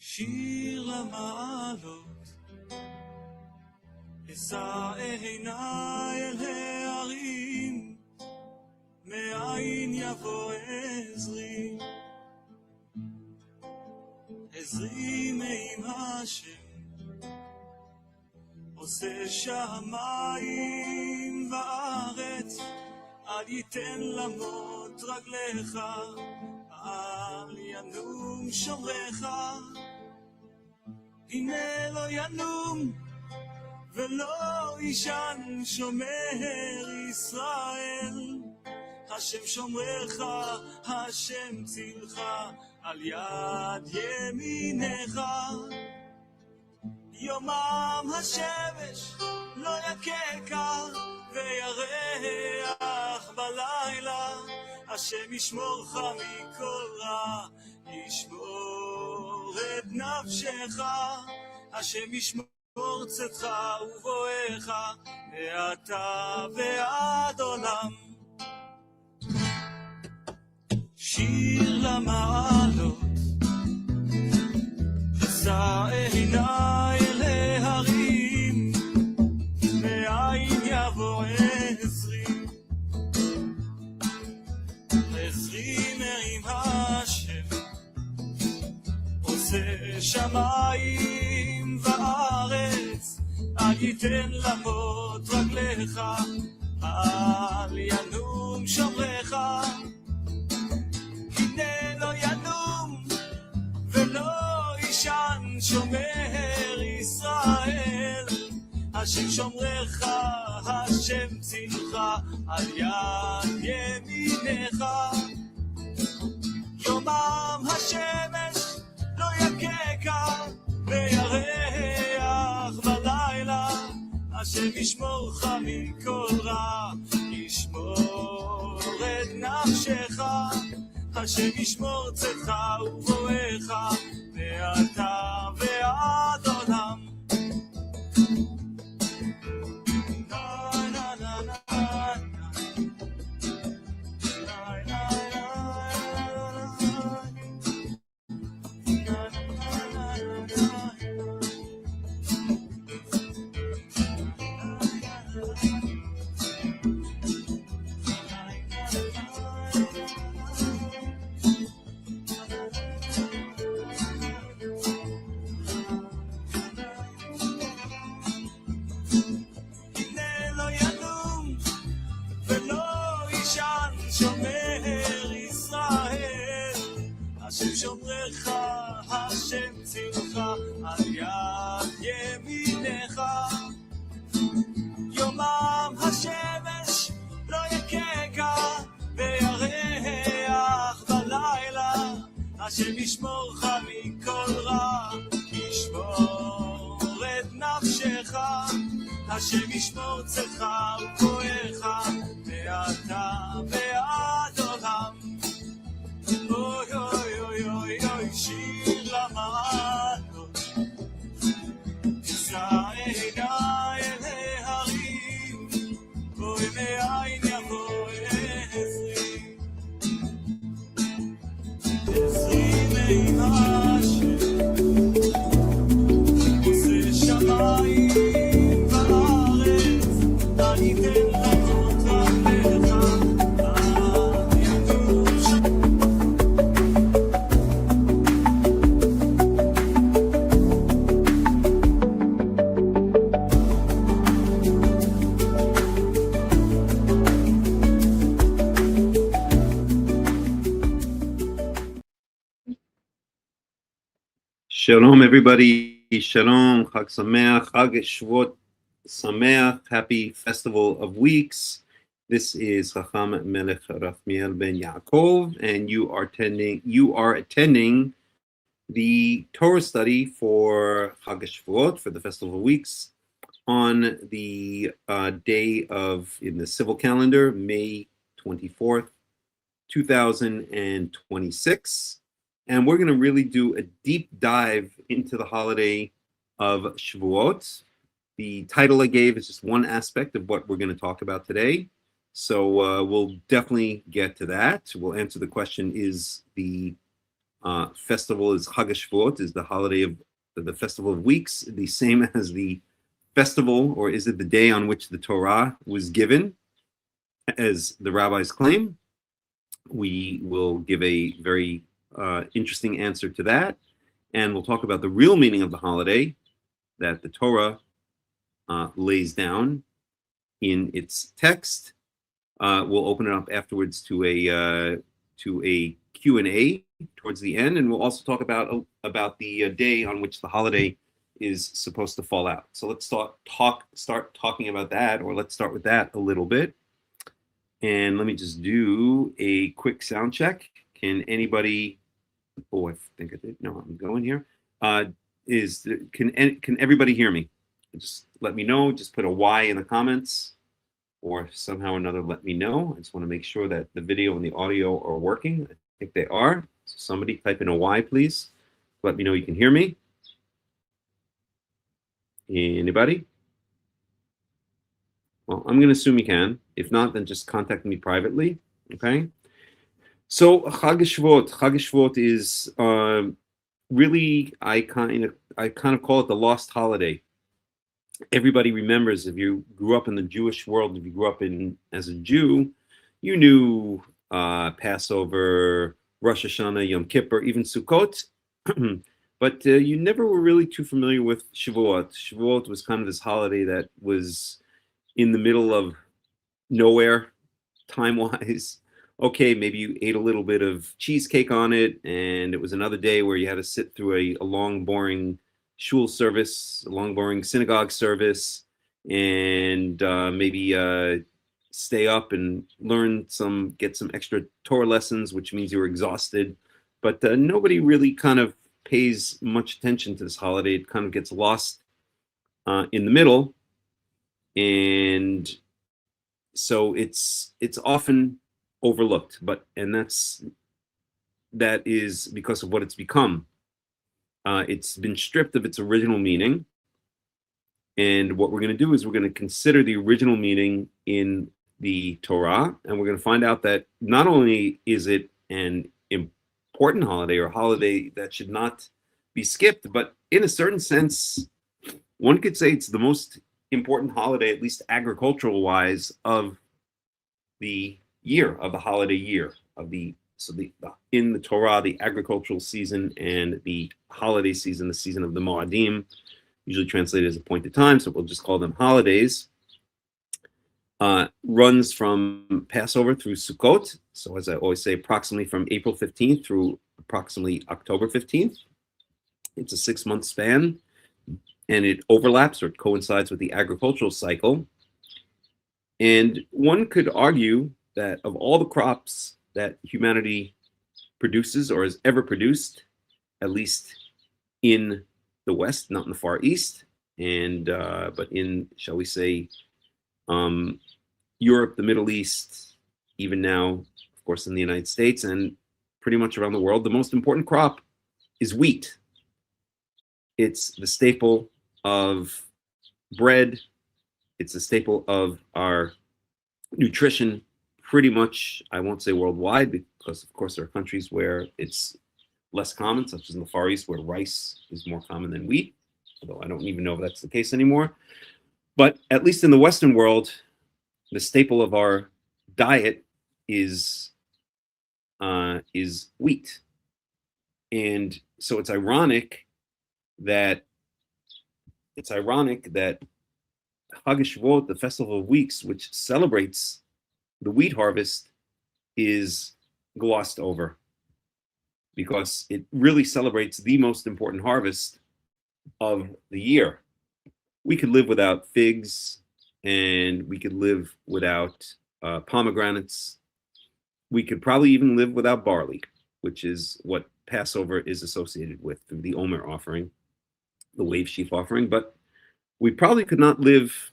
שיר למעלות, אשא עיניי אל ההרים, מאין יבוא עזרי, עזרי מעם השם, עושה שמיים וארץ, אל ייתן למות רגליך, אל ינום שומרך, הנה לא ינום ולא ישן שומר ישראל, השם שומרך, השם צילך, על יד ימינך. יומם השמש לא יככה וירח בלילה, השם ישמורך מכל רע, ישמור את נפשך, השם ישמור צאתך ובואך, מעתה ועד עולם. שיר למעלות, אשא עיניי אל ההרים, מאין יבוא עזרי, עזרי מעם השם, עושה שמיים וארץ, אל ייתן למות רגליך, אל ינום שומרך, הנה לא ינום ולא ישן שומר ישראל, השם שומרך, השם צילך, על יד ימינך. יומם השמש לא יככה וירח בלילה, השם ישמורך מכל רע, ישמור את נפשך, השם ישמור צאתך ובואך, מעתה ועד עולם. השם שומרך, השם צילך, על יד ימינך. יומם השמש לא יככה וירח בלילה, השם ישמורך מכל רע, ישמור את נפשך, השם ישמור צאתך ובואך, מעתה ועד עולם. אוי אוי אוי אוי אוי, שיר למעלות, אשא עיניי אל ההרים, אוי מאין יבוא עזרי, עזרי מעם השם, עושה שמיים וארץ, אל ייתן למות רגליך, אל ינום Shalom, everybody. Shalom, Chag Sameach, Hag Shavuoth Sameach. Happy Festival of Weeks. This is Hakham Melech Rahmiel ben Yaakov, and you are attending the Torah study for Hag Shavuoth, for the Festival of Weeks, on the day of, in the civil calendar, May 24th, 2026. And we're going to really do a deep dive into the holiday of Shavuot. The title I gave is just one aspect of what we're going to talk about today. So we'll definitely get to that. We'll answer the question, is the festival is Hag Shavuoth, is the holiday of the festival of weeks, the same as the festival, or is it the day on which the Torah was given, as the rabbis claim? We will give a very interesting answer to that, and we'll talk about the real meaning of the holiday that the Torah lays down in its text. We'll open it up afterwards to a Q&A towards the end, and we'll also talk about the day on which the holiday is supposed to fall out. So let's start talking about that, or let's start with that a little bit. And let me just do a quick sound check. Can anybody? Oh, I think I did. No, I'm going here. Can everybody hear me? Just let me know. Just put a Y in the comments, or somehow or another let me know. I just want to make sure that the video and the audio are working. I think they are. So somebody type in a Y, please. Let me know you can hear me. Anybody? Well, I'm going to assume you can. If not, then just contact me privately. Okay. So Hag Shavuoth. Hag Shavuoth is really, I kind of call it the lost holiday. Everybody remembers, if you grew up in the Jewish world, if you grew up as a Jew, you knew Passover, Rosh Hashanah, Yom Kippur, even Sukkot, but you never were really too familiar with Shavuot. Shavuot was kind of this holiday that was in the middle of nowhere, time-wise. Okay, maybe you ate a little bit of cheesecake on it, and it was another day where you had to sit through a long, boring shul service, a long, boring synagogue service, and maybe stay up and get some extra Torah lessons, which means you were exhausted. But nobody really kind of pays much attention to this holiday. It kind of gets lost in the middle, and so it's often overlooked. And that is because of what it's become. It's been stripped of its original meaning. And what we're going to do is we're going to consider the original meaning in the Torah, and we're going to find out that not only is it an important holiday, or a holiday that should not be skipped, but in a certain sense, one could say it's the most important holiday, at least agricultural wise, of the year, of the holiday year, in the Torah, the agricultural season and the holiday season, the season of the Moadim, usually translated as appointed time, so we'll just call them holidays, runs from Passover through Sukkot. So as I always say, approximately from April 15th through approximately October 15th. It's a 6-month span, and it overlaps, or it coincides with the agricultural cycle. And one could argue that of all the crops that humanity produces or has ever produced, at least in the West, not in the Far East, and but in, shall we say, Europe, the Middle East, even now, of course, in the United States, and pretty much around the world, the most important crop is wheat. It's the staple of bread. It's a staple of our nutrition, pretty much, I won't say worldwide, because of course there are countries where it's less common, such as in the Far East, where rice is more common than wheat, although I don't even know if that's the case anymore. But at least in the Western world, the staple of our diet is wheat. And so it's ironic that Hag Shavuoth, the Festival of Weeks, which celebrates the wheat harvest, is glossed over, because it really celebrates the most important harvest of the year. We could live without figs, and we could live without pomegranates. We could probably even live without barley, which is what Passover is associated with through the Omer offering, the wave sheaf offering. But we probably could not live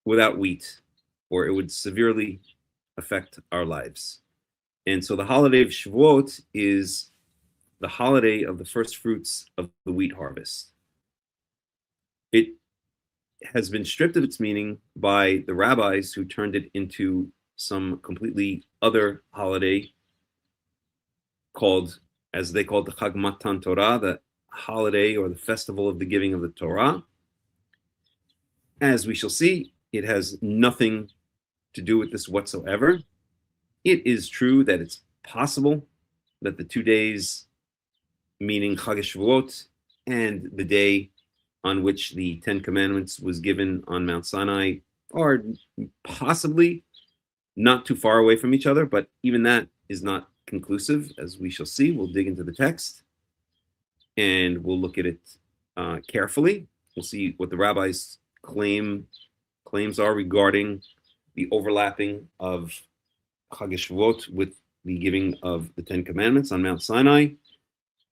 without wheat, or it would severely affect our lives. And so the holiday of Shavuot is the holiday of the first fruits of the wheat harvest. It has been stripped of its meaning by the rabbis, who turned it into some completely other holiday called, as they call it, the Hag Matan Torah, the holiday or the festival of the giving of the Torah. As we shall see, it has nothing to do with this whatsoever. It is true that it's possible that the 2 days, meaning Hag Shavuoth and the day on which the Ten Commandments was given on Mount Sinai, are possibly not too far away from each other, but even that is not conclusive, as we shall see. We'll dig into the text and we'll look at it carefully. We'll see what the rabbis claims are regarding the overlapping of Hag Shavuoth with the giving of the Ten Commandments on Mount Sinai,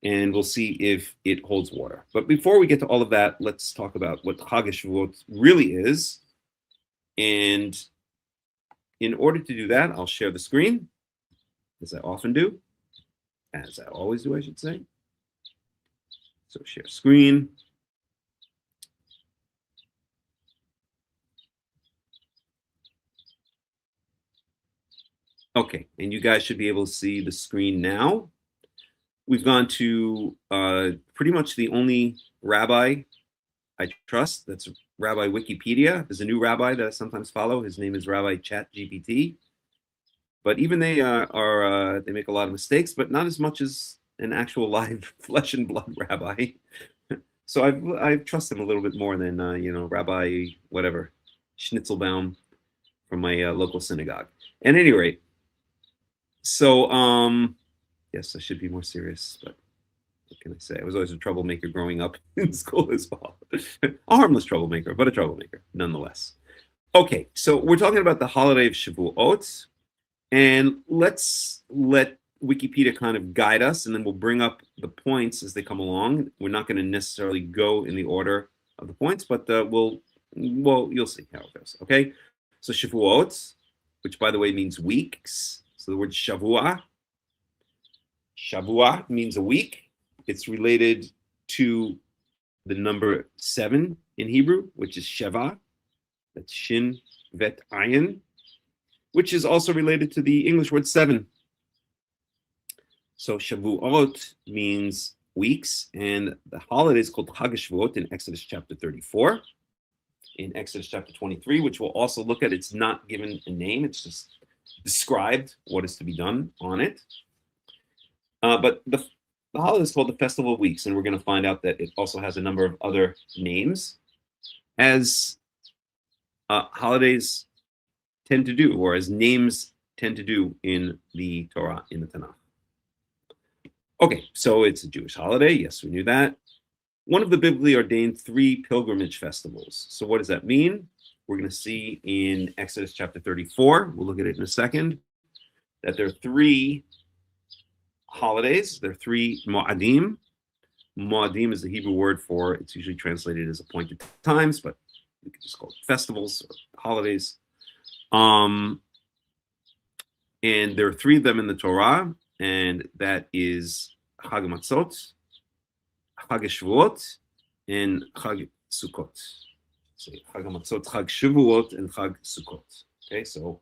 and we'll see if it holds water. But before we get to all of that, let's talk about what Hag Shavuoth really is. And in order to do that, I'll share the screen, as I often do, as I always do, I should say. So share screen. Okay, and you guys should be able to see the screen now. We've gone to pretty much the only rabbi I trust. That's Rabbi Wikipedia. There's a new rabbi that I sometimes follow. His name is Rabbi ChatGPT. But even they they make a lot of mistakes, but not as much as an actual live flesh and blood rabbi. So I trust him a little bit more than Rabbi whatever Schnitzelbaum from my local synagogue. At any rate, so yes, I should be more serious, but what can I say? I was always a troublemaker growing up in school as well. A harmless troublemaker, but a troublemaker nonetheless. Okay, so we're talking about the holiday of Shavuot, and let's let Wikipedia kind of guide us, and then we'll bring up the points as they come along. We're not going to necessarily go in the order of the points, but you'll see how it goes. Okay, so Shavuot, which by the way means weeks. So the word Shavua means a week. It's related to the number 7 in Hebrew, which is Sheva. That's Shin Vet Ayin, which is also related to the English word 7. So Shavuot means weeks, and the holiday is called Hag Shavuot in Exodus chapter 34. In Exodus chapter 23, which we'll also look at, it's not given a name, it's just described what is to be done on it. But the holiday is called the Festival of Weeks, and we're going to find out that it also has a number of other names, as holidays tend to do, or as names tend to do in the Torah, in the Tanakh. Okay, so it's a Jewish holiday. Yes, we knew that. One of the biblically ordained 3 pilgrimage festivals. So what does that mean? We're going to see in Exodus chapter 34, we'll look at it in a second, that there are 3 holidays. There are 3 Mo'adim. Mo'adim is the Hebrew word for, it's usually translated as appointed times, but we could just call it festivals or holidays. And there are 3 of them in the Torah, and that is Hag Matzot, Hag Shavuot, and Hag Sukkot. So Hag Matzot, Hag Shavuot, and Hag Sukkot. Okay, so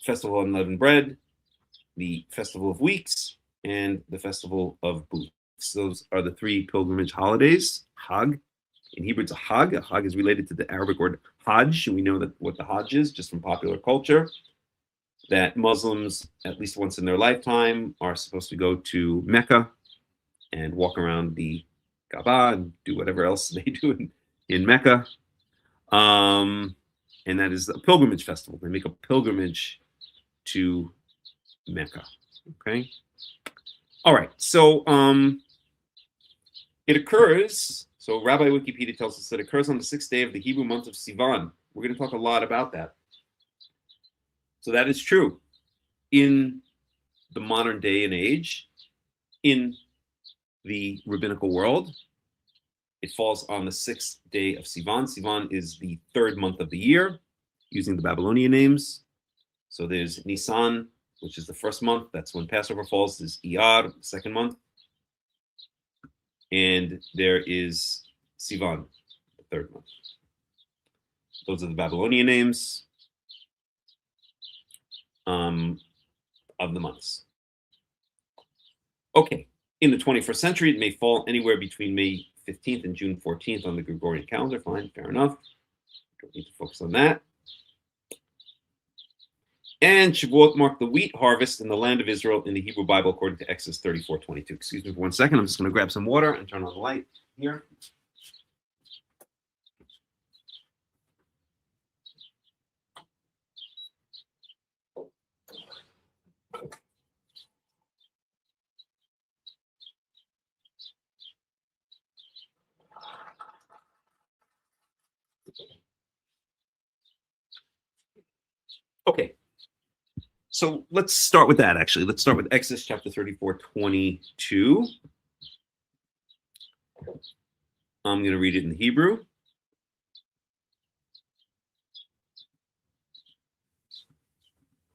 Festival of Unleavened Bread, the Festival of Weeks, and the Festival of Booths. Those are the 3 pilgrimage holidays. Hag, in Hebrew it's a Hag. A Hag is related to the Arabic word Hajj, and we know that what the Hajj is, just from popular culture, that Muslims, at least once in their lifetime, are supposed to go to Mecca and walk around the Kaaba and do whatever else they do in Mecca. And that is a pilgrimage festival. They make a pilgrimage to Mecca. Okay. All right. So it occurs. So Rabbi Wikipedia tells us that it occurs on the 6th day of the Hebrew month of Sivan. We're going to talk a lot about that. So that is true in the modern day and age, in the rabbinical world. It falls on the 6th day of Sivan. Sivan is the 3rd month of the year, using the Babylonian names. So there's Nisan, which is the 1st month. That's when Passover falls. There's Iyar, the 2nd month. And there is Sivan, the 3rd month. Those are the Babylonian names of the months. Okay, In the 21st century, it may fall anywhere between May 15th and June 14th on the Gregorian calendar. Fine, fair enough. Don't need to focus on that. And Shavuot marked the wheat harvest in the land of Israel in the Hebrew Bible according to Exodus 34:22. Excuse me for 1 second. I'm just going to grab some water and turn on the light here. Okay. So let's start with that, actually. Let's start with Exodus chapter 34:22. I'm going to read it in the Hebrew.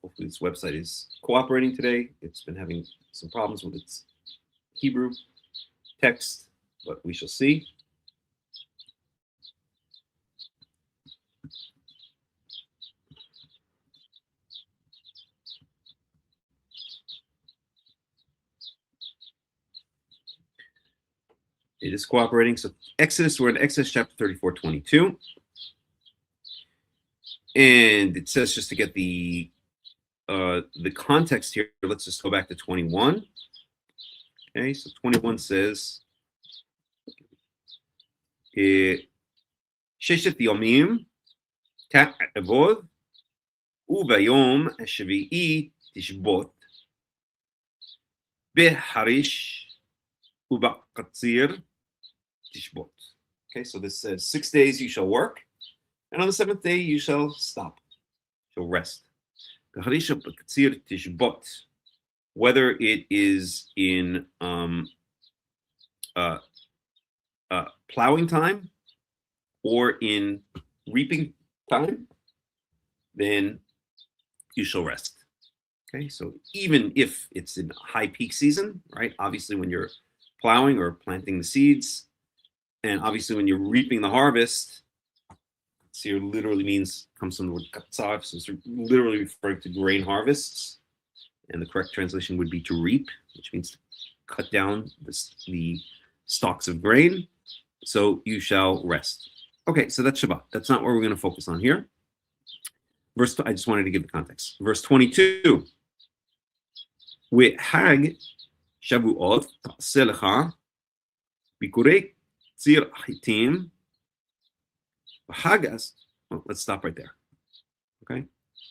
Hopefully this website is cooperating today. It's been having some problems with its Hebrew text, but we shall see. It is cooperating. So we're in Exodus chapter 34:22. And it says, just to get the context here, let's just go back to 21. Okay, so 21 says, Sheshet Yomim Ta'avod Ubayom Shvi'i Tishbot Beharish Ubaqatzir Tishbot. Okay, so this says 6 days you shall work, and on the seventh day you shall stop, shall rest. Beharish Ubaqatzir Tishbot, whether it is in plowing time or in reaping time, then you shall rest. Okay, so even if it's in high peak season, right? Obviously, when you're plowing or planting the seeds, and obviously when you're reaping the harvest, so here literally comes from the word katzar, so it's literally referring to grain harvests, and the correct translation would be to reap, which means to cut down the stalks of grain. So you shall rest. Okay, so that's Shabbat. That's not what we're going to focus on here. I just wanted to give the context. Verse 22. With Hag Shavuoth Ta'aseh Bikurei Tzir Hitim Hagas. Let's stop right there. Okay,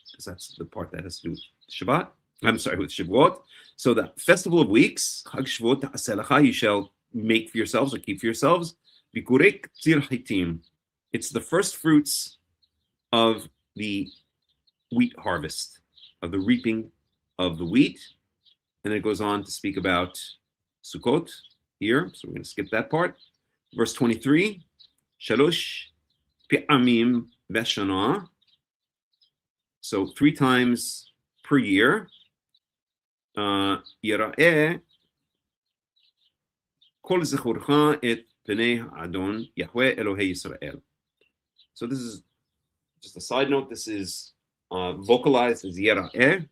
because that's the part that has to do with Shabbat. I'm sorry, with Shavuot. So the festival of weeks, Hag Shavuot Ta'aseh, you shall make for yourselves or keep for yourselves. Bikurei Tzir Hitim. It's the first fruits of the wheat harvest, of the reaping of the wheat. And then it goes on to speak about Sukkot here. So we're going to skip that part. Verse 23, Shalosh Pi'amim Beshana. So 3 times per year. Yira'eh Kol Zechorcha et Pnei Adon Yahweh Elohei Yisrael. So this is just a side note. This is vocalized as Yira'eh,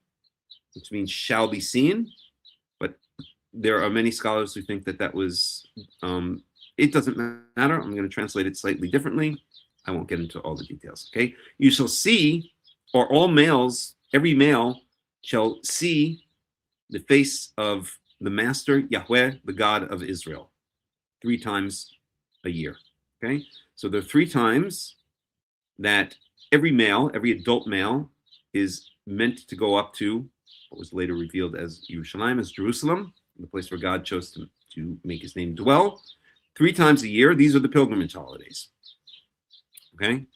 which means shall be seen. But there are many scholars who think that was, it doesn't matter. I'm going to translate it slightly differently. I won't get into all the details, okay? You shall see, or all males, every male shall see the face of the master, Yahweh, the God of Israel, 3 times a year, okay? So there are 3 times that every male, every adult male, is meant to go up to what was later revealed as Yerushalayim, as Jerusalem, the place where God chose to make his name dwell. 3 times a year. These are the pilgrimage holidays. Okay?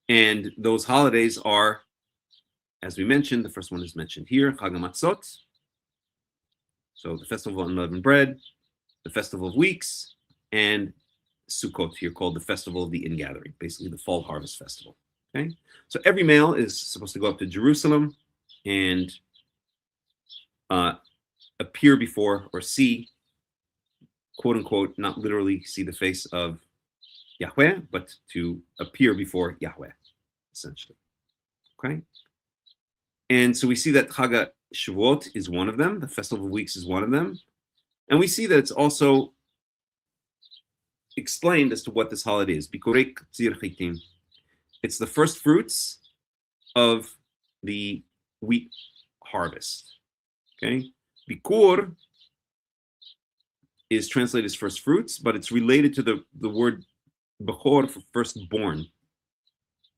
And those holidays are, as we mentioned, the first one is mentioned here, Hag Matzot. So the festival of unleavened bread, the festival of weeks, and Sukkot here, called the festival of the ingathering, basically the fall harvest festival. Okay, so every male is supposed to go up to Jerusalem and appear before, or see, quote unquote, not literally see the face of Yahweh, but to appear before Yahweh, essentially. Okay, And so we see that Hag Shavuoth is one of them. The Festival of Weeks is one of them. And we see that it's also explained as to what this holiday is. Bikurei Ktsir Chitim. It's the first fruits of the wheat harvest. Okay? Bikur is translated as first fruits, but it's related to the word Bechor for firstborn.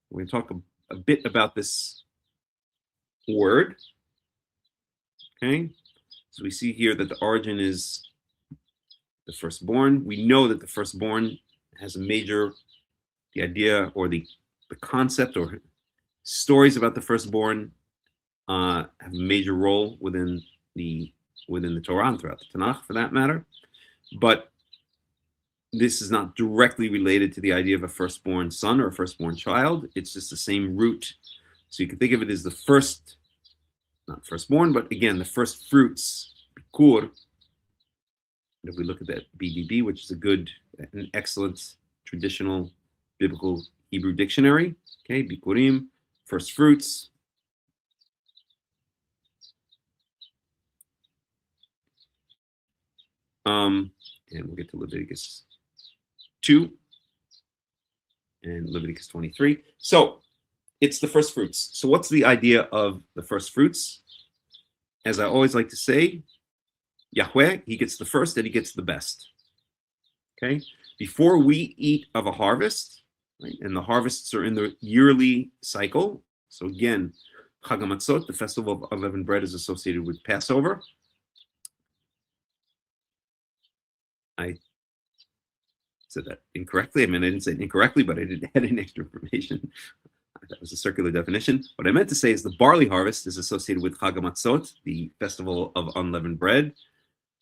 We're going to talk a bit about this word. Okay? So we see here that the origin is the firstborn. We know that the firstborn has the idea or the concept or stories about the firstborn have a major role within the Torah and throughout the Tanakh, for that matter. But this is not directly related to the idea of a firstborn son or a firstborn child. It's just the same root. So you can think of it as the first, not firstborn, but again, the first fruits, bikur. If we look at that BDB, which is an excellent traditional biblical Hebrew dictionary, okay, bikurim, first fruits. And we'll get to Leviticus 2 and Leviticus 23. So it's the first fruits. So what's the idea of the first fruits? As I always like to say, Yahweh, he gets the first and he gets the best. Okay? Before we eat of a harvest, right, and the harvests are in the yearly cycle. So again, Chag Matzot, the festival of unleavened bread, is associated with Passover. I said that incorrectly. I mean, I didn't say it incorrectly, but I didn't add any extra information. That was a circular definition. What I meant to say is the barley harvest is associated with Hag Matzot, the festival of unleavened bread.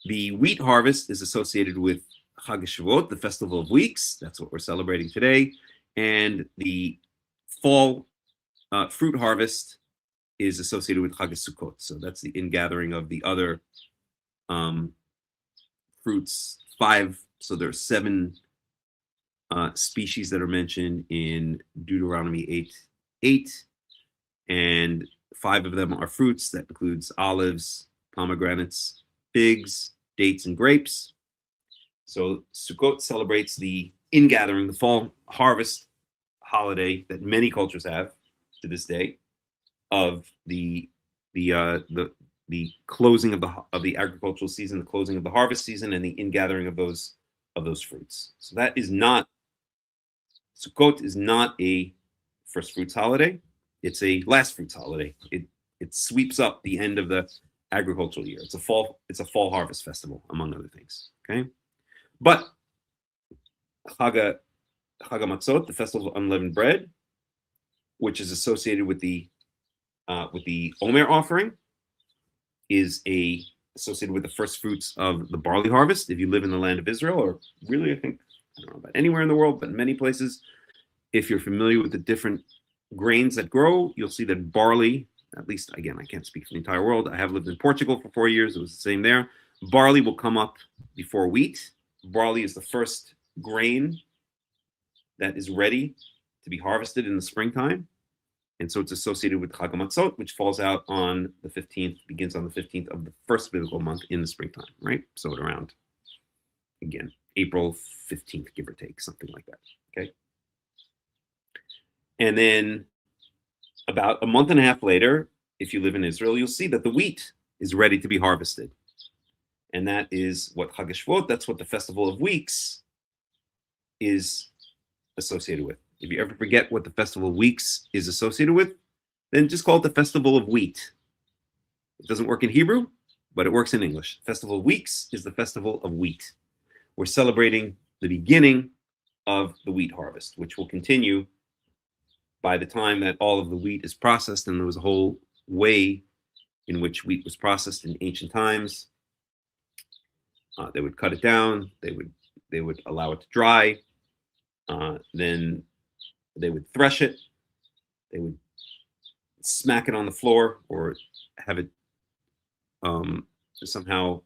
The wheat harvest is associated with Hag Shavuoth, the festival of weeks. That's what we're celebrating today. And the fall fruit harvest is associated with Hag Sukkot. So that's the ingathering of the other fruits. 5, so there are 7 species that are mentioned in Deuteronomy 8:8, and 5 of them are fruits. That includes olives, pomegranates, figs, dates, and grapes. So Sukkot celebrates the ingathering, the fall harvest holiday that many cultures have to this day, of the closing of the agricultural season, the closing of the harvest season, and the ingathering of those fruits. So that is not, Sukkot is not a first fruits holiday. It's a last fruits holiday. It sweeps up the end of the agricultural year. It's a fall harvest festival, among other things. Okay, but Chag Matzot, the festival of unleavened bread, which is associated with the Omer offering, is associated with the first fruits of the barley harvest. If you live in the land of Israel, or really, I don't know about anywhere in the world, but in many places, if you're familiar with the different grains that grow, you'll see that barley, at least, again, I can't speak for the entire world. I have lived in Portugal for 4 years. It was the same there. Barley will come up before wheat. Barley is the first grain that is ready to be harvested in the springtime. And so it's associated with Hag Matzot, which falls out on the 15th, begins on the 15th of the first biblical month in the springtime, right? So at around, again, April 15th, give or take, something like that, okay? And then about a month and a half later, if you live in Israel, you'll see that the wheat is ready to be harvested. And that is what Hag Shavuoth, that's what the Festival of Weeks is associated with. If you ever forget what the Festival of Weeks is associated with, then just call it the Festival of Wheat. It doesn't work in Hebrew, but it works in English. Festival of Weeks is the Festival of Wheat. We're celebrating the beginning of the wheat harvest, which will continue by the time that all of the wheat is processed. And there was a whole way in which wheat was processed in ancient times. They would cut it down. They would allow it to dry. Then they would thresh it. They would smack it on the floor or have it somehow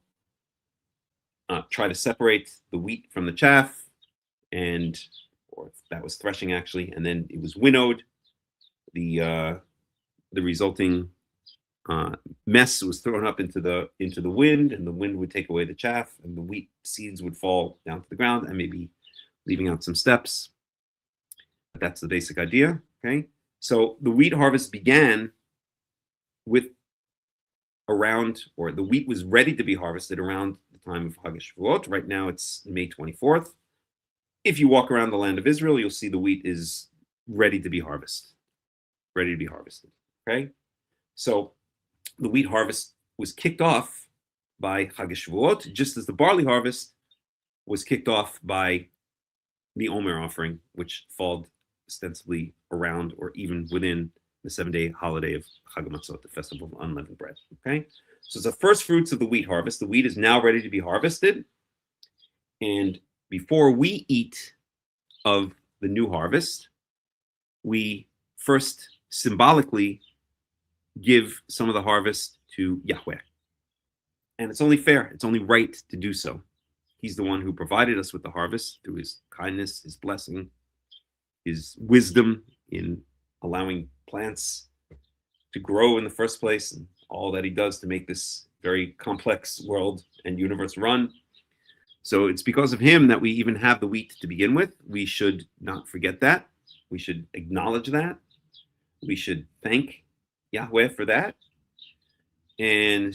try to separate the wheat from the chaff, or that was threshing actually, and then it was winnowed. The resulting mess was thrown up into the wind, and the wind would take away the chaff, and the wheat seeds would fall down to the ground, and maybe leaving out some steps. But that's the basic idea. Okay, so the wheat harvest began with the wheat was ready to be harvested around the time of Hag Shavuoth. Right now it's May 24th. If you walk around the land of Israel, you'll see the wheat is ready to be harvested. Okay, so the wheat harvest was kicked off by Hag Shavuoth, just as the barley harvest was kicked off by the Omer offering, which followed ostensibly around or even within the 7-day holiday of Hag Matan Torah, the festival of unleavened bread. Okay, so it's the first fruits of the wheat harvest. The wheat is now ready to be harvested, and before we eat of the new harvest, we first symbolically give some of the harvest to Yahweh. And it's only fair, it's only right to do so. He's the one who provided us with the harvest through his kindness, his blessing, his wisdom in allowing plants to grow in the first place, and all that he does to make this very complex world and universe run. So it's because of him that we even have the wheat to begin with. We should not forget that. We should acknowledge that. We should thank Yahweh for that. And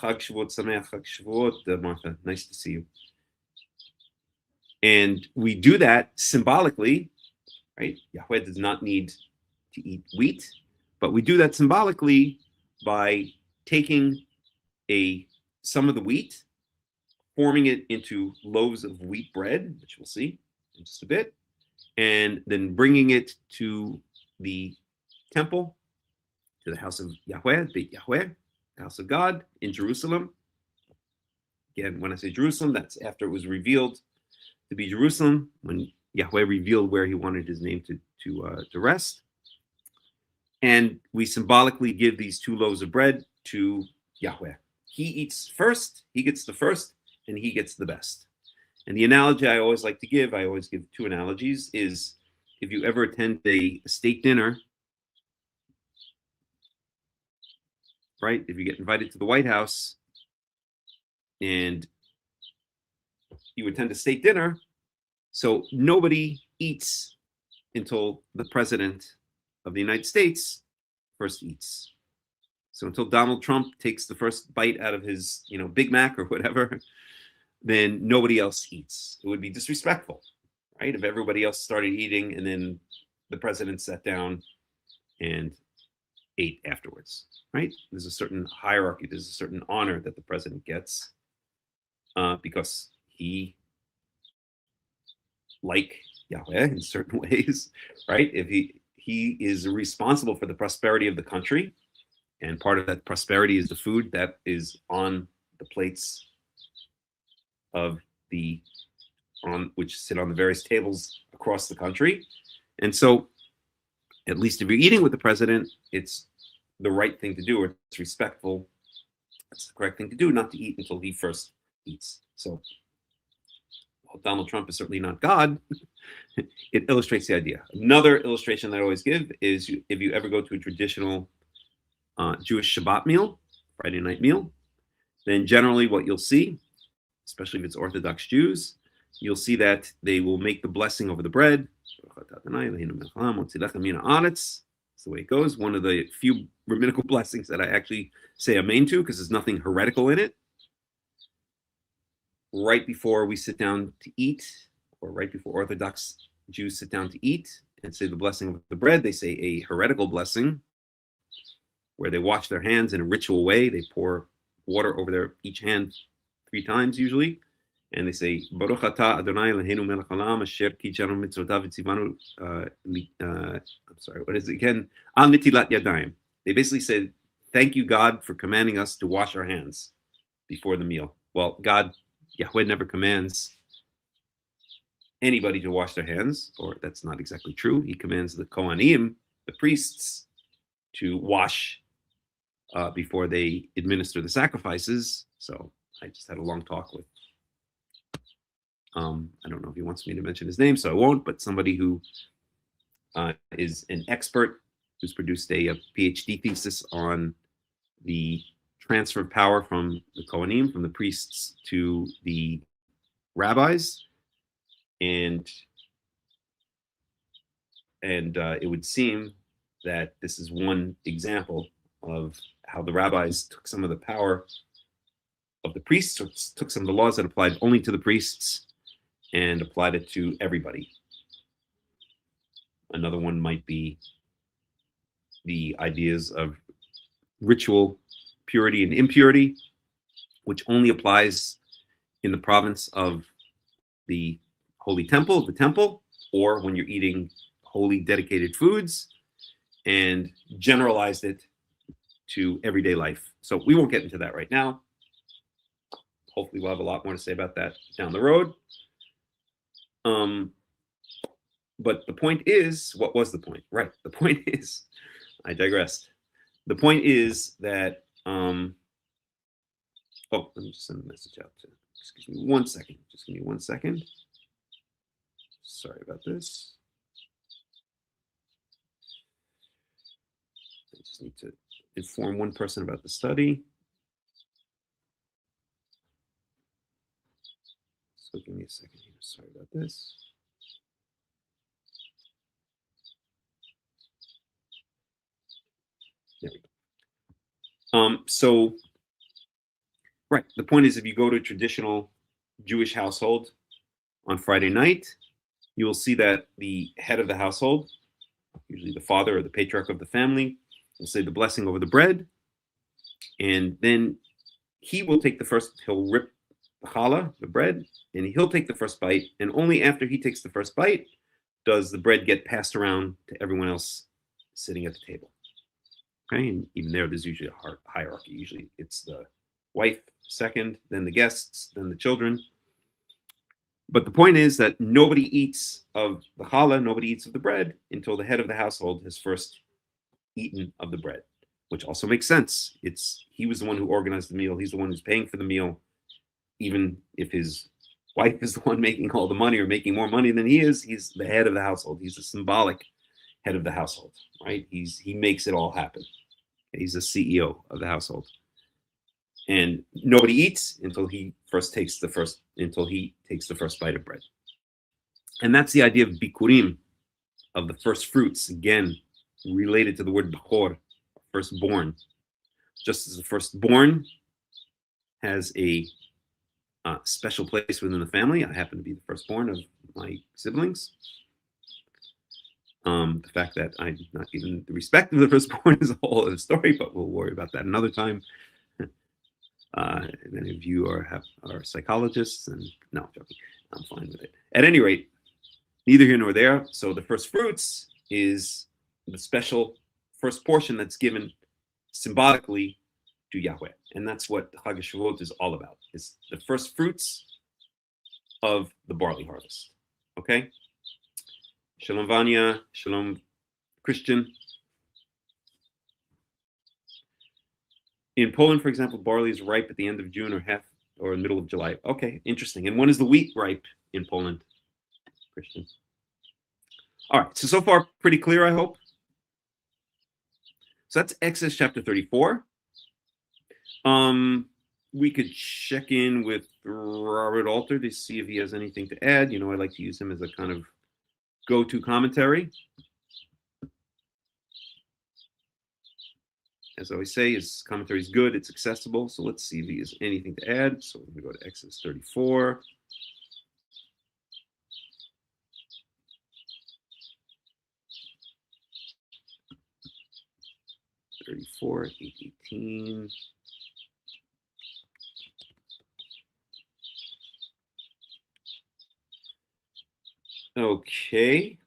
Hag Shavuot Sameach, Hag Shavuot, Martha, nice to see you. And we do that symbolically, right? Yahweh does not need to eat wheat, but we do that symbolically by taking some of the wheat, forming it into loaves of wheat bread, which we'll see in just a bit, and then bringing it to the temple, to the house of Yahweh, Beit Yahweh, house of God in Jerusalem. Again, when I say Jerusalem, that's after it was revealed to be Jerusalem, when Yahweh revealed where he wanted his name to rest. And we symbolically give these 2 loaves of bread to Yahweh. He eats first, he gets the first, and he gets the best. And the analogy I always like to give, I always give 2 analogies, is if you ever attend a state dinner, right? If you get invited to the White House and you attend a state dinner, so nobody eats until the president of the United States first eats. So until Donald Trump takes the first bite out of his, Big Mac or whatever, then nobody else eats. It would be disrespectful, right? If everybody else started eating and then the president sat down and ate afterwards, right? There's a certain hierarchy, there's a certain honor that the president gets because he, like Yahweh in certain ways, right? If he is responsible for the prosperity of the country, and part of that prosperity is the food that is on the plates which sit on the various tables across the country. And so, at least if you're eating with the president, it's the right thing to do, or it's respectful. It's the correct thing to do, not to eat until he first eats. So, while Donald Trump is certainly not God, it illustrates the idea. Another illustration that I always give is if you ever go to a traditional Jewish Shabbat meal, Friday night meal, then generally what you'll see, especially if it's Orthodox Jews, you'll see that they will make the blessing over the bread. That's the way it goes. One of the few rabbinical blessings that I actually say amen to, because there's nothing heretical in it. Right before we sit down to eat, or right before Orthodox Jews sit down to eat and say the blessing of the bread, they say a heretical blessing, where they wash their hands in a ritual way. They pour water over each hand 3 times usually, and they say Baruch atah Adonai Eloheinu melech haolam asher kijanu mitzvotav v'tzivanu. I'm sorry, what is it again? Al nitilat yadayim. They basically say, "Thank you, God, for commanding us to wash our hands before the meal." Well, Yahweh never commands anybody to wash their hands, or that's not exactly true. He commands the Kohanim, the priests, to wash before they administer the sacrifices. So I just had a long talk with, I don't know if he wants me to mention his name, so I won't, but somebody who is an expert who's produced a PhD thesis on the transfer of power from the Kohanim, from the priests to the rabbis, and it would seem that this is one example of how the rabbis took some of the power of the priests, or took some of the laws that applied only to the priests and applied it to everybody. Another one might be the ideas of ritual purity and impurity, which only applies in the province of the holy temple, or when you're eating holy dedicated foods, and generalized it to everyday life. So we won't get into that right now. Hopefully we'll have a lot more to say about that down the road. But the point is, what was the point? Right. The point is, I digressed. The point is that, oh, let me just send a message out to, excuse me 1 second. Just give me 1 second. Sorry about this. I just need to inform one person about the study. So give me a second here. Sorry about this. There we go. So, right, the point is, if you go to a traditional Jewish household on Friday night, you will see that the head of the household, usually the father or the patriarch of the family, will say the blessing over the bread, and then he'll rip the challah, the bread, and he'll take the first bite, and only after he takes the first bite does the bread get passed around to everyone else sitting at the table. Okay, and even there's usually a hierarchy. Usually it's the wife second, then the guests, then the children. But the point is that nobody eats of the challah, nobody eats of the bread until the head of the household has first eaten of the bread, which also makes sense. He was the one who organized the meal. He's the one who's paying for the meal, even if his wife is the one making all the money or making more money than he is. He's the head of the household. He's the symbolic head of the household, right? He makes it all happen. He's the CEO of the household. And nobody eats until he takes the first bite of bread. And that's the idea of bikurim, of the first fruits, again, related to the word bachor, firstborn. Just as the firstborn has a special place within the family. I happen to be the firstborn of my siblings. The fact that I'm not given the respect of the firstborn is a whole other story, but we'll worry about that another time. Many of you are psychologists, and no, I'm joking. I'm fine with it. At any rate, neither here nor there. So the first fruits is the special first portion that's given symbolically to Yahweh, and that's what Hag Shavuoth is all about. It's the first fruits of the barley harvest. Okay. Shalom Vanya, shalom Christian. In Poland, for example, barley is ripe at the end of June or middle of July. Okay, interesting. And when is the wheat ripe in Poland, Christian? All right, so far pretty clear, I hope. So that's Exodus chapter 34. We could check in with Robert Alter to see if he has anything to add. You know, I like to use him as a kind of go-to commentary. As I always say, his commentary is good, it's accessible. So let's see if he has anything to add. So we're going to go to Exodus 34. (34) 8:18. Okay.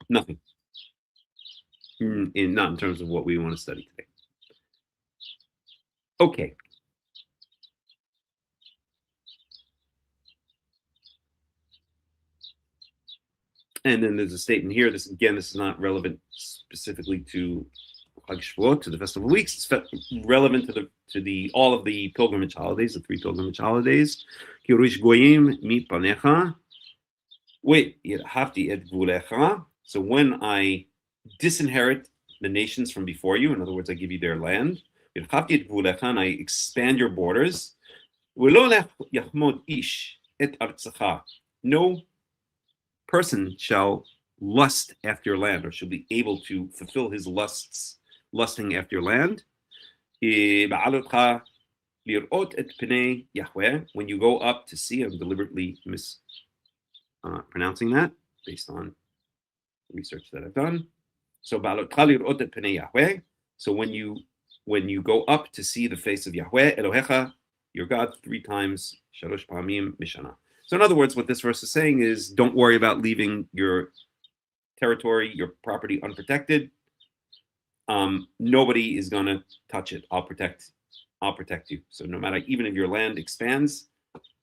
Nothing. Not in terms of what we want to study today. Okay. And then there's a statement here. This is not relevant specifically to Hag Shavuoth, to the festival weeks. It's relevant to all of the pilgrimage holidays, the 3 pilgrimage holidays. Kirush goyim mi panecha, Wait, so when I disinherit the nations from before you, in other words, I give you their land, and I expand your borders. No person shall lust after your land, or shall be able to fulfill his lusts, lusting after your land. When you go up to see, I'm deliberately mispronouncing that based on research that I've done. So so when you go up to see the face of Yahweh Elohecha, your God, 3 times shalosh pa'amim mishana. So in other words, what this verse is saying is, don't worry about leaving your territory, your property unprotected. Nobody is going to touch it. I'll protect you. So no matter, even if your land expands,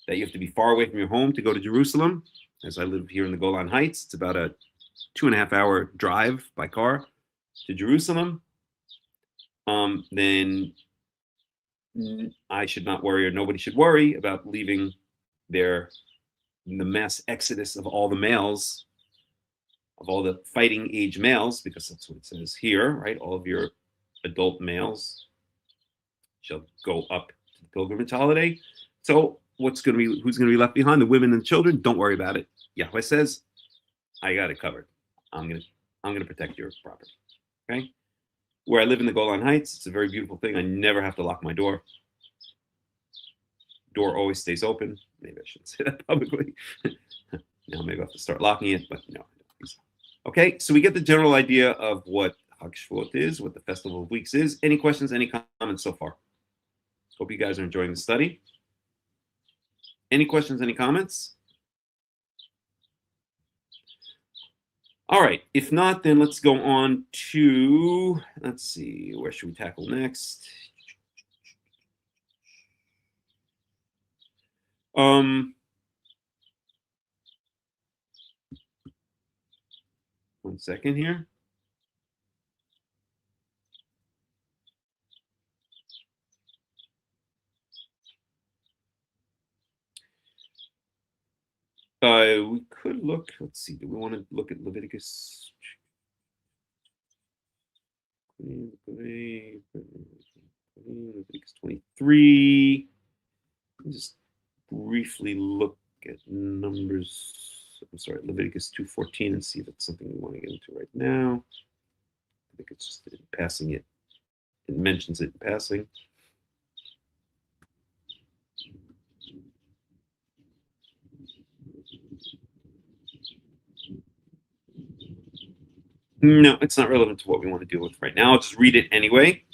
that you have to be far away from your home to go to Jerusalem. As I live here in the Golan Heights, it's about a 2.5 hour drive by car to Jerusalem. Then I should not worry, or nobody should worry about leaving the mass exodus of all the males, of all the fighting age males, because that's what it says here, right? All of your adult males shall go up to the pilgrimage holiday. So who's going to be left behind? The women and children. Don't worry about it. Yahweh says, I got it covered. I'm going to protect your property. Okay. Where I live in the Golan Heights, it's a very beautiful thing. I never have to lock my door. Door always stays open. Maybe I shouldn't say that publicly. Now maybe I have to start locking it, but no. Okay, so we get the general idea of what Hag Shavuoth is, what the Festival of Weeks is. Any questions, any comments so far? Hope you guys are enjoying the study. Any questions, any comments? All right, if not, then let's go on to, let's see, where should we tackle next? One second here. We could look, let's see, do we want to look at Leviticus? Leviticus 23. Just briefly look at Leviticus 2:14 and see if it's something we want to get into right now. I think it's just in passing it. It mentions it in passing. No, it's not relevant to what we want to deal with right now. I'll just read it anyway.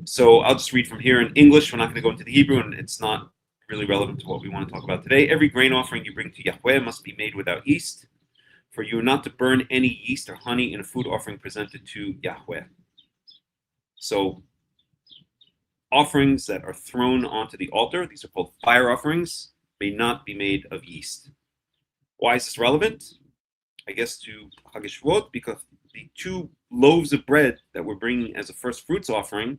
So I'll just read from here in English. We're not going to go into the Hebrew, and it's not really relevant to what we want to talk about today. Every grain offering you bring to Yahweh must be made without yeast, for you are not to burn any yeast or honey in a food offering presented to Yahweh. So offerings that are thrown onto the altar, these are called fire offerings, may not be made of yeast. Why is this relevant? I guess to Hag Shavuoth, because the 2 loaves of bread that we're bringing as a first fruits offering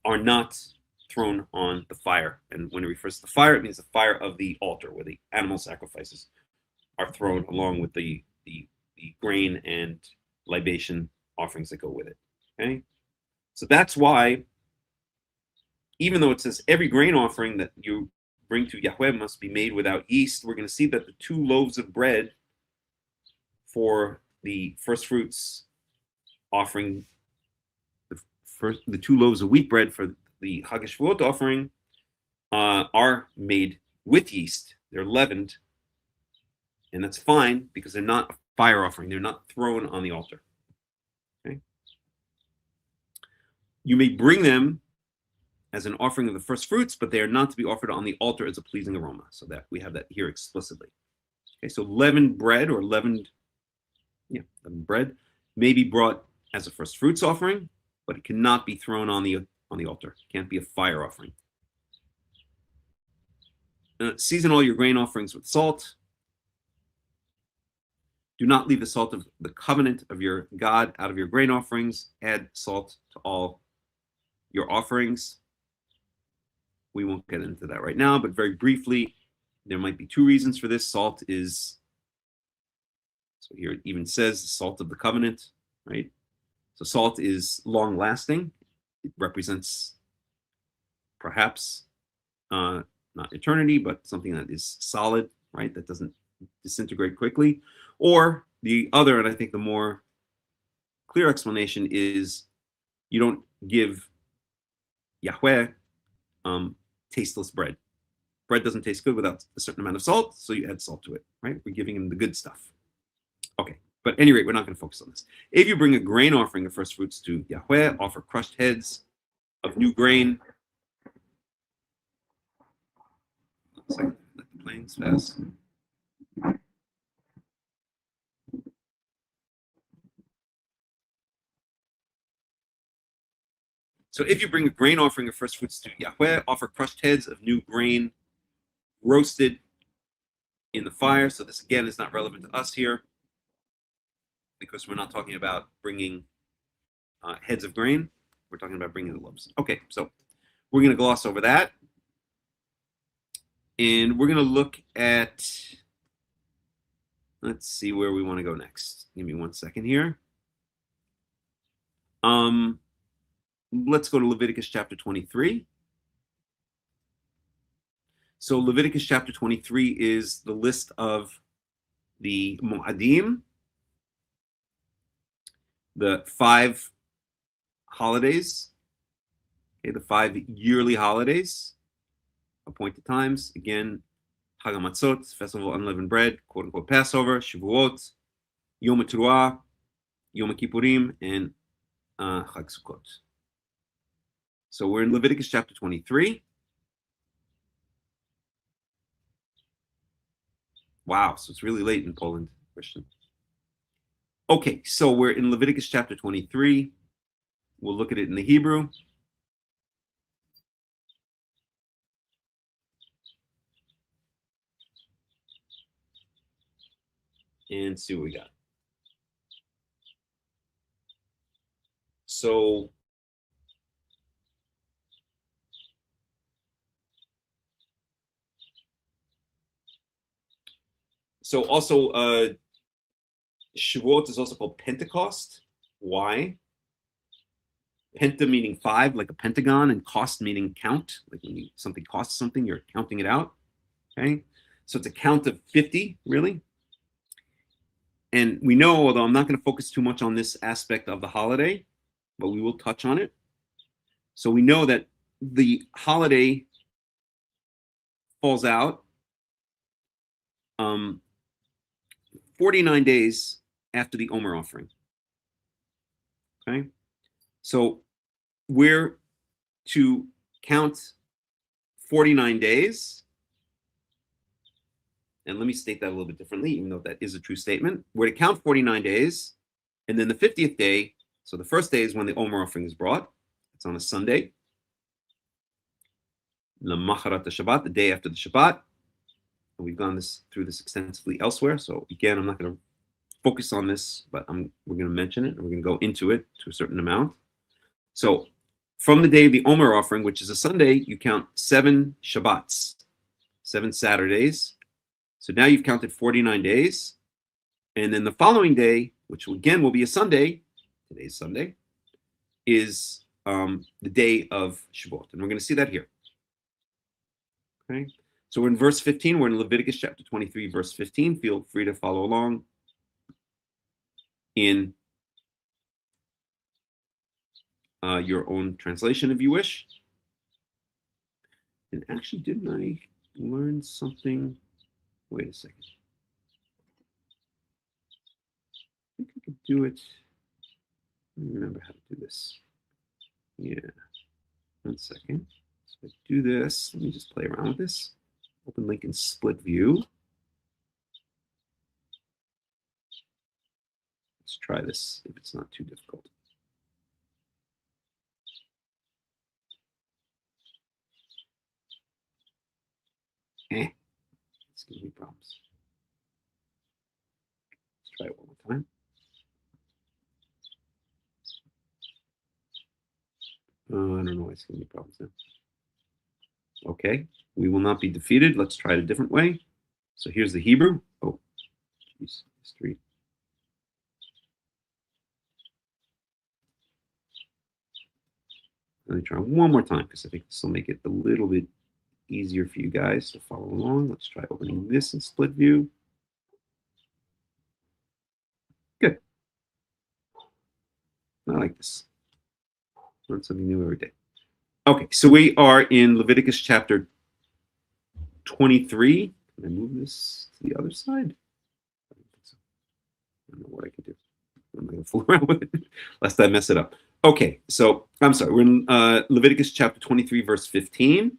are not thrown on the fire. And when it refers to the fire, it means the fire of the altar, where the animal sacrifices are thrown along with the grain and libation offerings that go with it. Okay, so that's why, even though it says every grain offering that you bring to Yahweh must be made without yeast, we're going to see that the 2 loaves of bread for the first fruits offering, the 2 loaves of wheat bread for the Hag Shavuoth offering are made with yeast. They're leavened, and that's fine because they're not a fire offering. They're not thrown on the altar. Okay. You may bring them as an offering of the first fruits, but they are not to be offered on the altar as a pleasing aroma. So that we have that here explicitly. Okay, so leavened bread or leavened bread may be brought as a first fruits offering, but it cannot be thrown on the altar. It can't be a fire offering. Season all your grain offerings with salt. Do not leave the salt of the covenant of your God out of your grain offerings. Add salt to all your offerings. We won't get into that right now, but very briefly, there might be two reasons for this. Salt is, so here it even says, the salt of the covenant, right? So salt is long lasting. It represents perhaps not eternity, but something that is solid, right? That doesn't disintegrate quickly. Or the other, and I think the more clear explanation is you don't give Yahweh tasteless bread. Bread doesn't taste good without a certain amount of salt, so you add salt to it, right? We're giving him the good stuff. Okay, but at any rate, we're not going to focus on this. If you bring a grain offering of first fruits to Yahweh, offer crushed heads of new grain. One second, let the planes pass. So if you bring a grain offering of first fruits to Yahweh, offer crushed heads of new grain roasted in the fire. So this again is not relevant to us here because we're not talking about bringing heads of grain. We're talking about bringing the loaves. Okay, so we're going to gloss over that. And we're going to look at, let's see where we want to go next. Give me 1 second here. Let's go to Leviticus chapter 23. So Leviticus chapter 23 is the list of the Mo'adim, the 5 holidays, okay, the 5 yearly holidays, appointed times. Again, Hag Matzot, Festival of Unleavened Bread, quote unquote Passover, Shavuot, Yom Teruah, Yom Kippurim, and Hag Sukkot. So we're in Leviticus chapter 23. Wow, so it's really late in Poland, Christian. Okay, so we're in Leviticus chapter 23. We'll look at it in the Hebrew. And see what we got. So also Shavuot is also called Pentecost. Why? Penta meaning 5, like a pentagon, and cost meaning count. Like when something costs something, you're counting it out. Okay, so it's a count of 50, really. And we know, although I'm not going to focus too much on this aspect of the holiday, but we will touch on it. So we know that the holiday falls out 49 days after the Omer offering. Okay, so we're to count 49 days. And let me state that a little bit differently, even though that is a true statement. We're to count 49 days, and then the 50th day, so the first day is when the Omer offering is brought. It's on a Sunday. Lamacharat Shabbat, the day after the Shabbat. And we've gone through this extensively elsewhere. So again, I'm not going to focus on this, but we're going to mention it, and we're going to go into it to a certain amount. So from the day of the Omer offering, which is a Sunday, you count 7 Shabbats, 7 Saturdays. So now you've counted 49 days. And then the following day, which again will be a Sunday, today's Sunday, is the day of Shavuot. And we're going to see that here. Okay. So we're in verse 15. We're in Leviticus chapter 23, verse 15. Feel free to follow along in your own translation if you wish. And actually, didn't I learn something? Wait a second. I think I could do it. I don't remember how to do this. Yeah. 1 second. So I do this. Let me just play around with this. Open link in split view. Let's try this if it's not too difficult. It's giving me problems. try it one more time. I don't know why it's giving me problems now. Okay, we will not be defeated. Let's try it a different way. So here's the Hebrew. Oh, geez, it's 3. Let me try one more time because I think this will make it a little bit easier for you guys to follow along. Let's try opening this in split view. Good. I like this. Learn something new every day. Okay, so we are in Leviticus chapter 23. Can I move this to the other side? I don't think so. I don't know what I can do. I'm not going to fool around with it lest I mess it up. Okay, so I'm sorry. We're in Leviticus chapter 23, verse 15.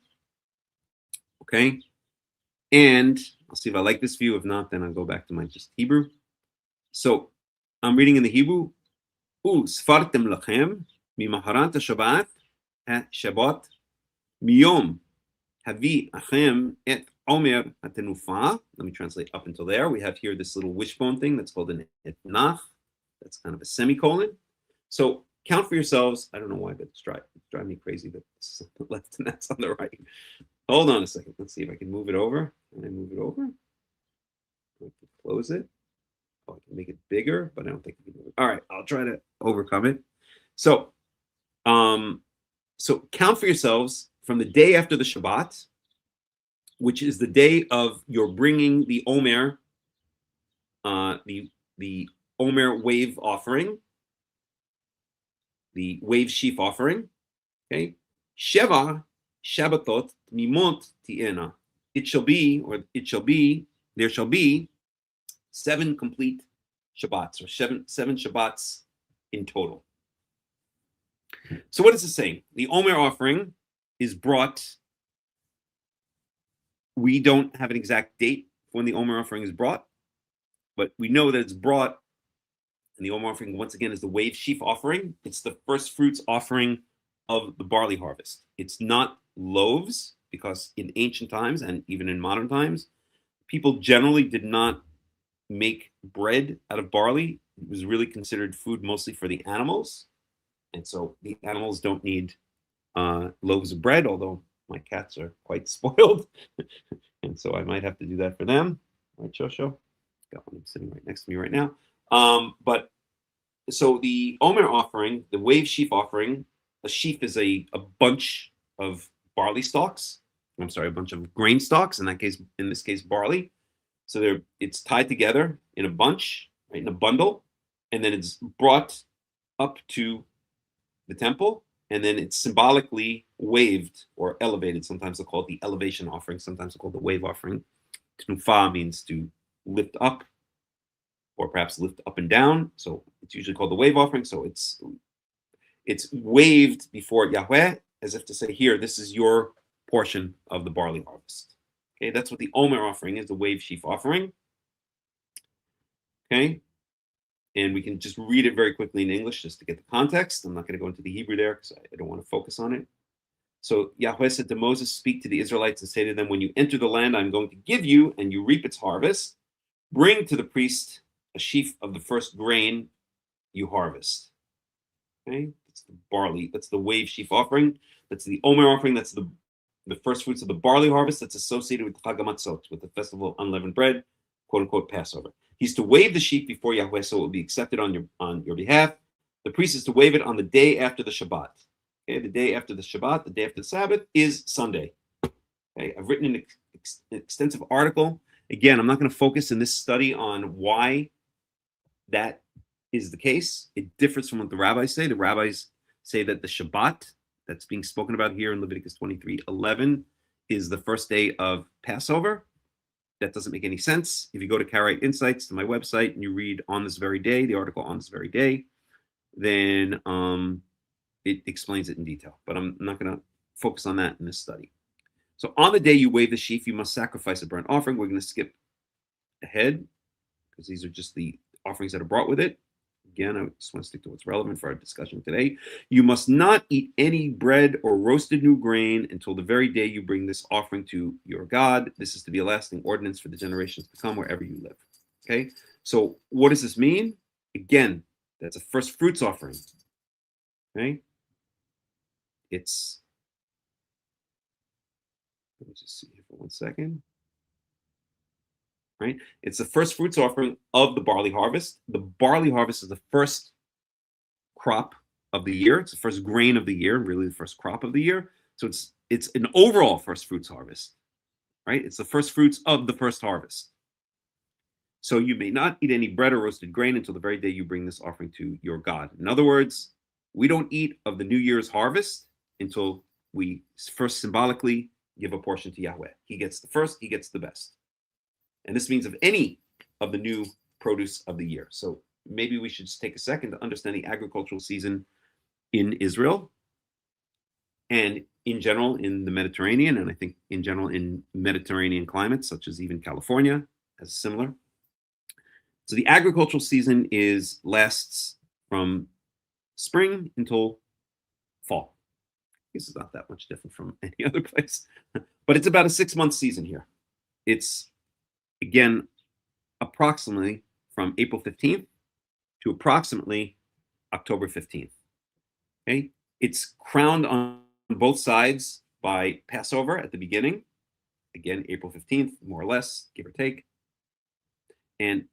Okay, and I'll see if I like this view. If not, then I'll go back to my just Hebrew. So I'm reading in the Hebrew. Sfartem lachem mimaharat Shabbat Shabbat miyom havi achem et omer hatenufa. Let me translate up until there. We have here this little wishbone thing that's called an etnach. That's kind of a semicolon. So count for yourselves. I don't know why, but it's driving me crazy that it's on the left and that's on the right. Hold on a second. Let's see if I can move it over. Can I move it over? I can close it. Oh, I can make it bigger, but I don't think I can move it. All right, I'll try to overcome it. So, so count for yourselves from the day after the Shabbat, which is the day of your bringing the Omer, the Omer wave offering, the wave sheaf offering. Okay, Sheva Shabbatot Mimot Tiena. It shall be, there shall be 7 complete Shabbats, or seven Shabbats in total. So what is it saying? The Omer offering is brought. We don't have an exact date when the Omer offering is brought, but we know that it's brought. And the Omer offering, once again, is the wave sheaf offering. It's the first fruits offering of the barley harvest. It's not loaves, because in ancient times and even in modern times, people generally did not make bread out of barley. It was really considered food mostly for the animals. And so the animals don't need loaves of bread, although my cats are quite spoiled. And so I might have to do that for them. Right, Shosho? Got one sitting right next to me right now. But so the Omer offering, the wave sheaf offering, a sheaf is a bunch of barley stalks. I'm sorry, a bunch of grain stalks. In this case, barley. So it's tied together in a bunch, right, in a bundle, and then it's brought up to the temple, and then it's symbolically waved or elevated. Sometimes they'll call it the elevation offering. Sometimes they'll call it the wave offering. Tnufa means to lift up, or perhaps lift up and down. So it's usually called the wave offering. So it's waved before Yahweh, as if to say, here, this is your portion of the barley harvest. Okay, that's what the Omer offering is, the wave sheaf offering. Okay, and we can just read it very quickly in English just to get the context. I'm not going to go into the Hebrew there because I don't want to focus on it. So Yahweh said to Moses, speak to the Israelites and say to them, when you enter the land I'm going to give you and you reap its harvest, bring to the priest a sheaf of the first grain you harvest. Okay, that's the barley, that's the wave sheaf offering. That's the Omer offering, that's the first fruits of the barley harvest that's associated with Hag Matzot, with the festival of unleavened bread, quote unquote Passover. He's to wave the sheaf before Yahweh so it will be accepted on your behalf. The priest is to wave it on the day after the Shabbat. Okay, the day after the Shabbat, the day after the Sabbath is Sunday. Okay, I've written an extensive article. Again, I'm not going to focus in this study on why that is the case. It differs from what the rabbis say. The rabbis say that the Shabbat that's being spoken about here in Leviticus 23:11 is the first day of Passover. That doesn't make any sense. If you go to Karaite Insights, to my website, and you read on this very day, the article on this very day, then it explains it in detail. But I'm not going to focus on that in this study. So on the day you wave the sheaf, you must sacrifice a burnt offering. We're going to skip ahead because these are just the offerings that are brought with it. Again, I just want to stick to what's relevant for our discussion today. You must not eat any bread or roasted new grain until the very day you bring this offering to your God. This is to be a lasting ordinance for the generations to come wherever you live. Okay, so what does this mean? Again, that's a first fruits offering. Okay, it's, let me just see here for 1 second. Right, it's the first fruits offering of the barley harvest. The barley harvest is the first crop of the year. It's the first grain of the year, really the first crop of the year. So it's an overall first fruits harvest, right? It's the first fruits of the first harvest. So you may not eat any bread or roasted grain until the very day you bring this offering to your God. In other words, we don't eat of the New Year's harvest until we first symbolically give a portion to Yahweh. He gets the first, he gets the best. And this means of any of the new produce of the year. So maybe we should just take a second to understand the agricultural season in Israel and in general in the Mediterranean, and I think in general in Mediterranean climates, such as even California, as similar. So the agricultural season lasts from spring until fall. This is not that much different from any other place, but it's about a 6-month season here. It's, again, approximately from April 15th to approximately October 15th. Okay, it's crowned on both sides by Passover at the beginning, again, April 15th, more or less, give or take, and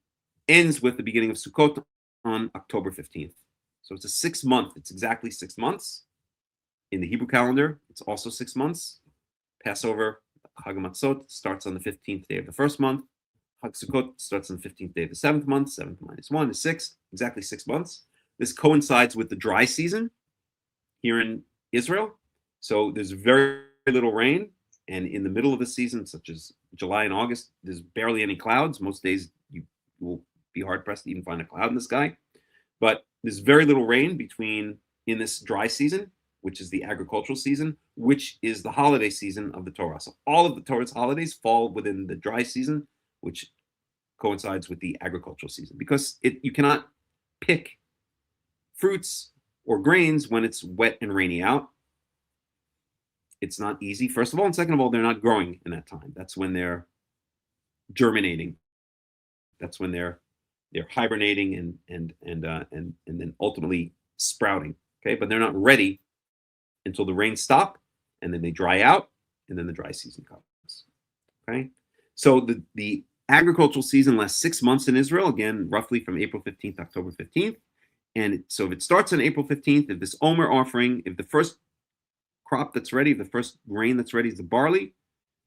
ends with the beginning of Sukkot on October 15th. So it's a 6-month, it's exactly 6 months. In the Hebrew calendar, it's also 6 months. Passover, Hag Matan Torah, starts on the 15th day of the first month. Hag Sukkot starts on the 15th day of the 7th month. 7th minus 1 is 6, exactly 6 months. This coincides with the dry season here in Israel. So there's very little rain. And in the middle of the season, such as July and August, there's barely any clouds. Most days you will be hard-pressed to even find a cloud in the sky. But there's very little rain in this dry season, which is the agricultural season, which is the holiday season of the Torah. So all of the Torah's holidays fall within the dry season, which coincides with the agricultural season, because you cannot pick fruits or grains when it's wet and rainy out. It's not easy, first of all, and second of all, they're not growing in that time. That's when they're germinating. That's when they're hibernating and then ultimately sprouting. Okay, but they're not ready until the rains stop, and then they dry out, and then the dry season comes. Okay, so the agricultural season lasts 6 months in Israel, again, roughly from April 15th to October 15th. And so if it starts on April 15th, if this Omer offering, if the first crop that's ready, the first grain that's ready is the barley,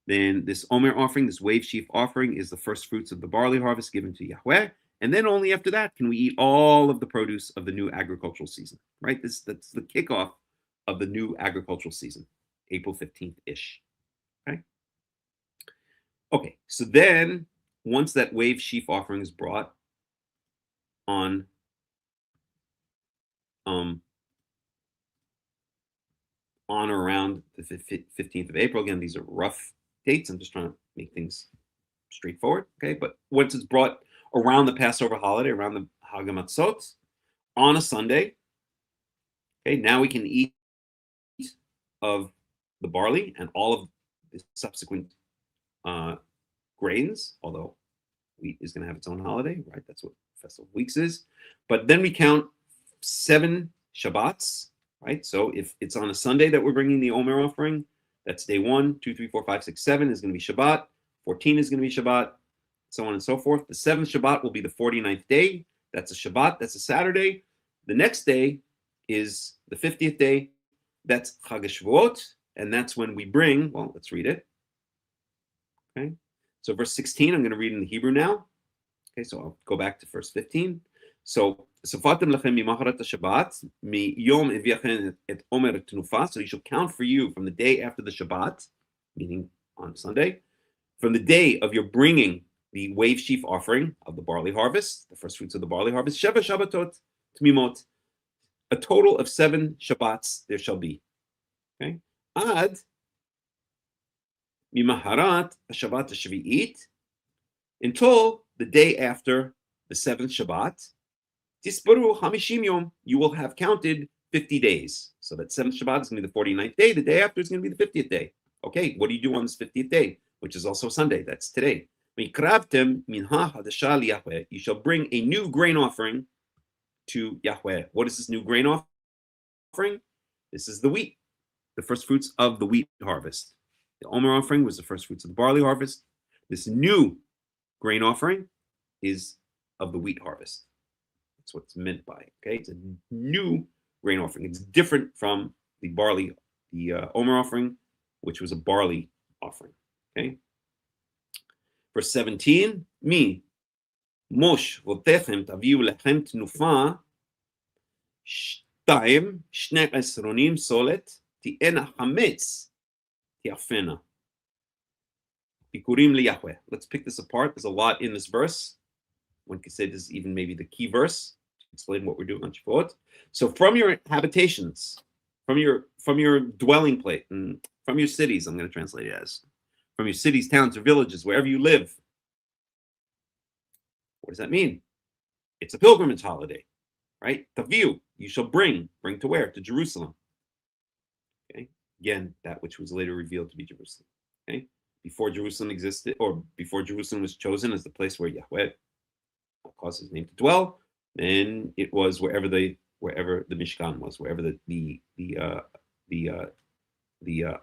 then this Omer offering, this wave sheaf offering, is the first fruits of the barley harvest given to Yahweh. And then only after that can we eat all of the produce of the new agricultural season, right? That's the kickoff of the new agricultural season, April 15th-ish, okay? Okay, so then once that wave sheaf offering is brought on or around the 15th of April, again, these are rough dates. I'm just trying to make things straightforward, okay? But once it's brought around the Passover holiday, around the Hag Matan Torah, on a Sunday, okay, now we can eat of the barley and all of the subsequent grains, although wheat is going to have its own holiday, right? That's what Festival of Weeks is. But then we count 7 Shabbats, right? So if it's on a Sunday that we're bringing the Omer offering, that's day 1, 2, 3, 4, 5, 6, 7 is going to be Shabbat. 14 is going to be Shabbat, so on and so forth. The 7th Shabbat will be the 49th day. That's a Shabbat. That's a Saturday. The next day is the 50th day. That's Hag Shavuoth, and that's when we bring, well, let's read it. Okay, so verse 16, I'm going to read in the Hebrew now. Okay, so I'll go back to verse 15. So, Safatim lechem mimacharat Shabbat miyom eviachem et omer tenufa. So you shall count for you from the day after the Shabbat, meaning on Sunday, from the day of your bringing the wave sheaf offering of the barley harvest, the first fruits of the barley harvest, Sheva Shabbatot Tmimot, a total of 7 Shabbats there shall be. Okay, Ad mimaharat Shabbat Shvi'it, until the day after the 7th Shabbat. Tisparu Hamishim Yom, you will have counted 50 days. So that 7th Shabbat is going to be the 49th day. The day after is going to be the 50th day. Okay, what do you do on this 50th day, which is also Sunday? That's today. Mikrabtem minha hadasha liyahweh. You shall bring a new grain offering to Yahweh. What is this new grain offering? This is the wheat, the first fruits of the wheat harvest. The Omer offering was the first fruits of the barley harvest. This new grain offering is of the wheat harvest. That's what it's meant by. Okay, it's a new grain offering. It's different from the barley, the Omer offering, which was a barley offering. Okay. Verse 17, Mi mosh votechem taviu lechem tnufa shtayim shne esronim solet ti'ena hametz ti'afena bikurim liyahweh. Let's pick this apart. There's a lot in this verse. One could say this is even maybe the key verse to explain what we're doing on Shavuot. So from your habitations, from your dwelling place, and from your cities, I'm going to translate it as from your cities, towns, or villages, wherever you live. What does that mean? It's a pilgrimage holiday, right? Taviu, you shall bring to where? To Jerusalem. Okay, again, that which was later revealed to be Jerusalem. Okay, before Jerusalem existed, or before Jerusalem was chosen as the place where Yahweh caused his name to dwell, then it was wherever the Mishkan was, wherever the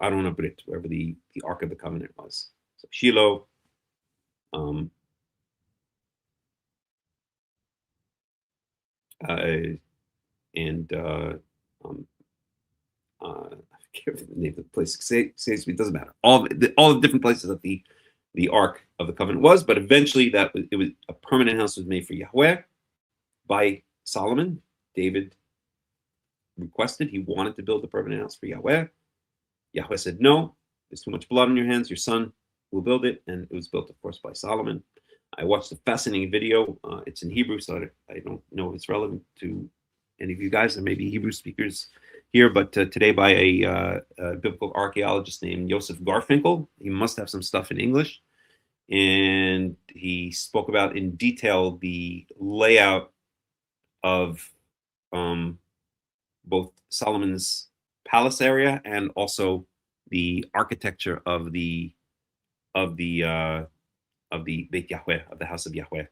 Aron Brit, wherever the Ark of the Covenant was. So Shiloh, I can't remember the name of the place. It doesn't matter. All the different places that the Ark of the Covenant was, but eventually it was a permanent house was made for Yahweh by Solomon. David requested, he wanted to build a permanent house for Yahweh. Yahweh said, no, there's too much blood on your hands, your son will build it, and it was built, of course, by Solomon. I watched a fascinating video. It's in Hebrew, so I don't know if it's relevant to any of you guys. There may be Hebrew speakers here, but today by a biblical archaeologist named Joseph Garfinkel. He must have some stuff in English. And he spoke about in detail the layout of both Solomon's palace area and also the architecture of the Beit Yahweh, of the house of Yahweh, the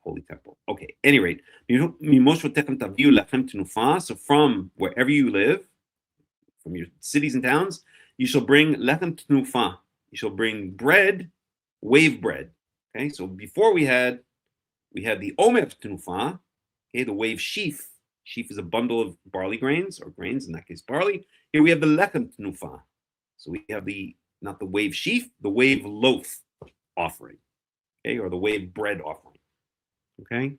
holy temple. Okay, at any rate, so from wherever you live, from your cities and towns, you shall bring lechem tnufa. You shall bring bread, wave bread. Okay, so before we had the omer tnufa, okay, the wave sheaf. Sheaf is a bundle of barley grains, or grains, in that case barley. Here we have the lechem tnufa. So we have not the wave sheaf, the wave loaf offering, okay, or the wave bread offering. Okay,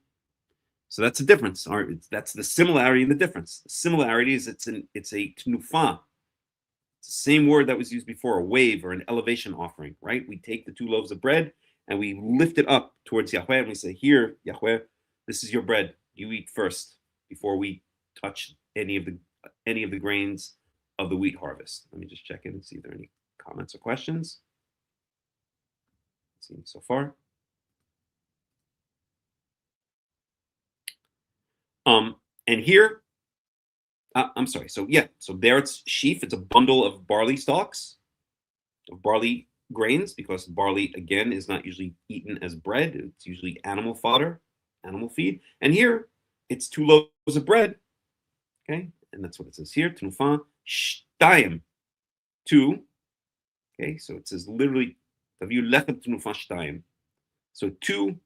so that's the difference. That's the similarity and the difference. The similarity is it's a tnufa. It's the same word that was used before, a wave or an elevation offering, right? We take the 2 loaves of bread and we lift it up towards Yahweh and we say, here, Yahweh, this is your bread. You eat first before we touch any of the grains of the wheat harvest. Let me just check in and see if there are any comments or questions. Seen so far. And here, I'm sorry. So yeah, so there it's sheaf. It's a bundle of barley stalks, of barley grains, because barley again is not usually eaten as bread. It's usually animal fodder, animal feed. And here it's 2 loaves of bread. Okay, and that's what it says here. Tnufa shtayim, 2. Okay, so it says literally, lechem tnufa shtayim. So 2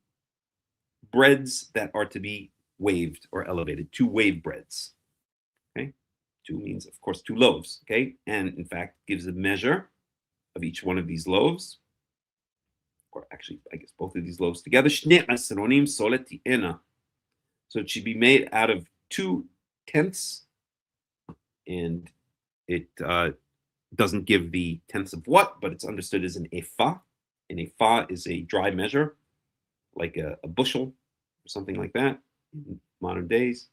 breads that are to be waved or elevated, 2 wave breads. Okay, 2 means, of course, 2 loaves. Okay, and in fact gives a measure of each one of these loaves, or actually, I guess both of these loaves together. Shne asronim solet ti'ena. So it should be made out of 2 tenths, and it doesn't give the tenths of what, but it's understood as an ephah. An ephah is a dry measure, like a bushel or something like that in modern days.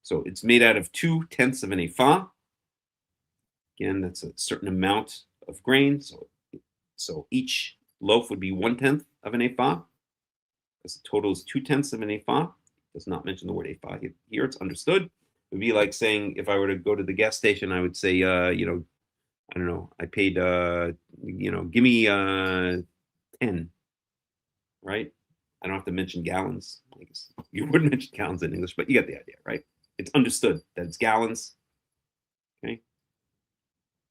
So it's made out of 2 tenths of an ephah. Again, that's a certain amount of grain. So each loaf would be 1/10 of an ephah, because the total is 2 tenths of an ephah. It does not mention the word ephah here. It's understood. It would be like saying, if I were to go to the gas station, I would say, I don't know, I paid, give me 10 right? I don't have to mention gallons. I guess you wouldn't mention gallons in English, but you get the idea, right? It's understood that it's gallons, okay?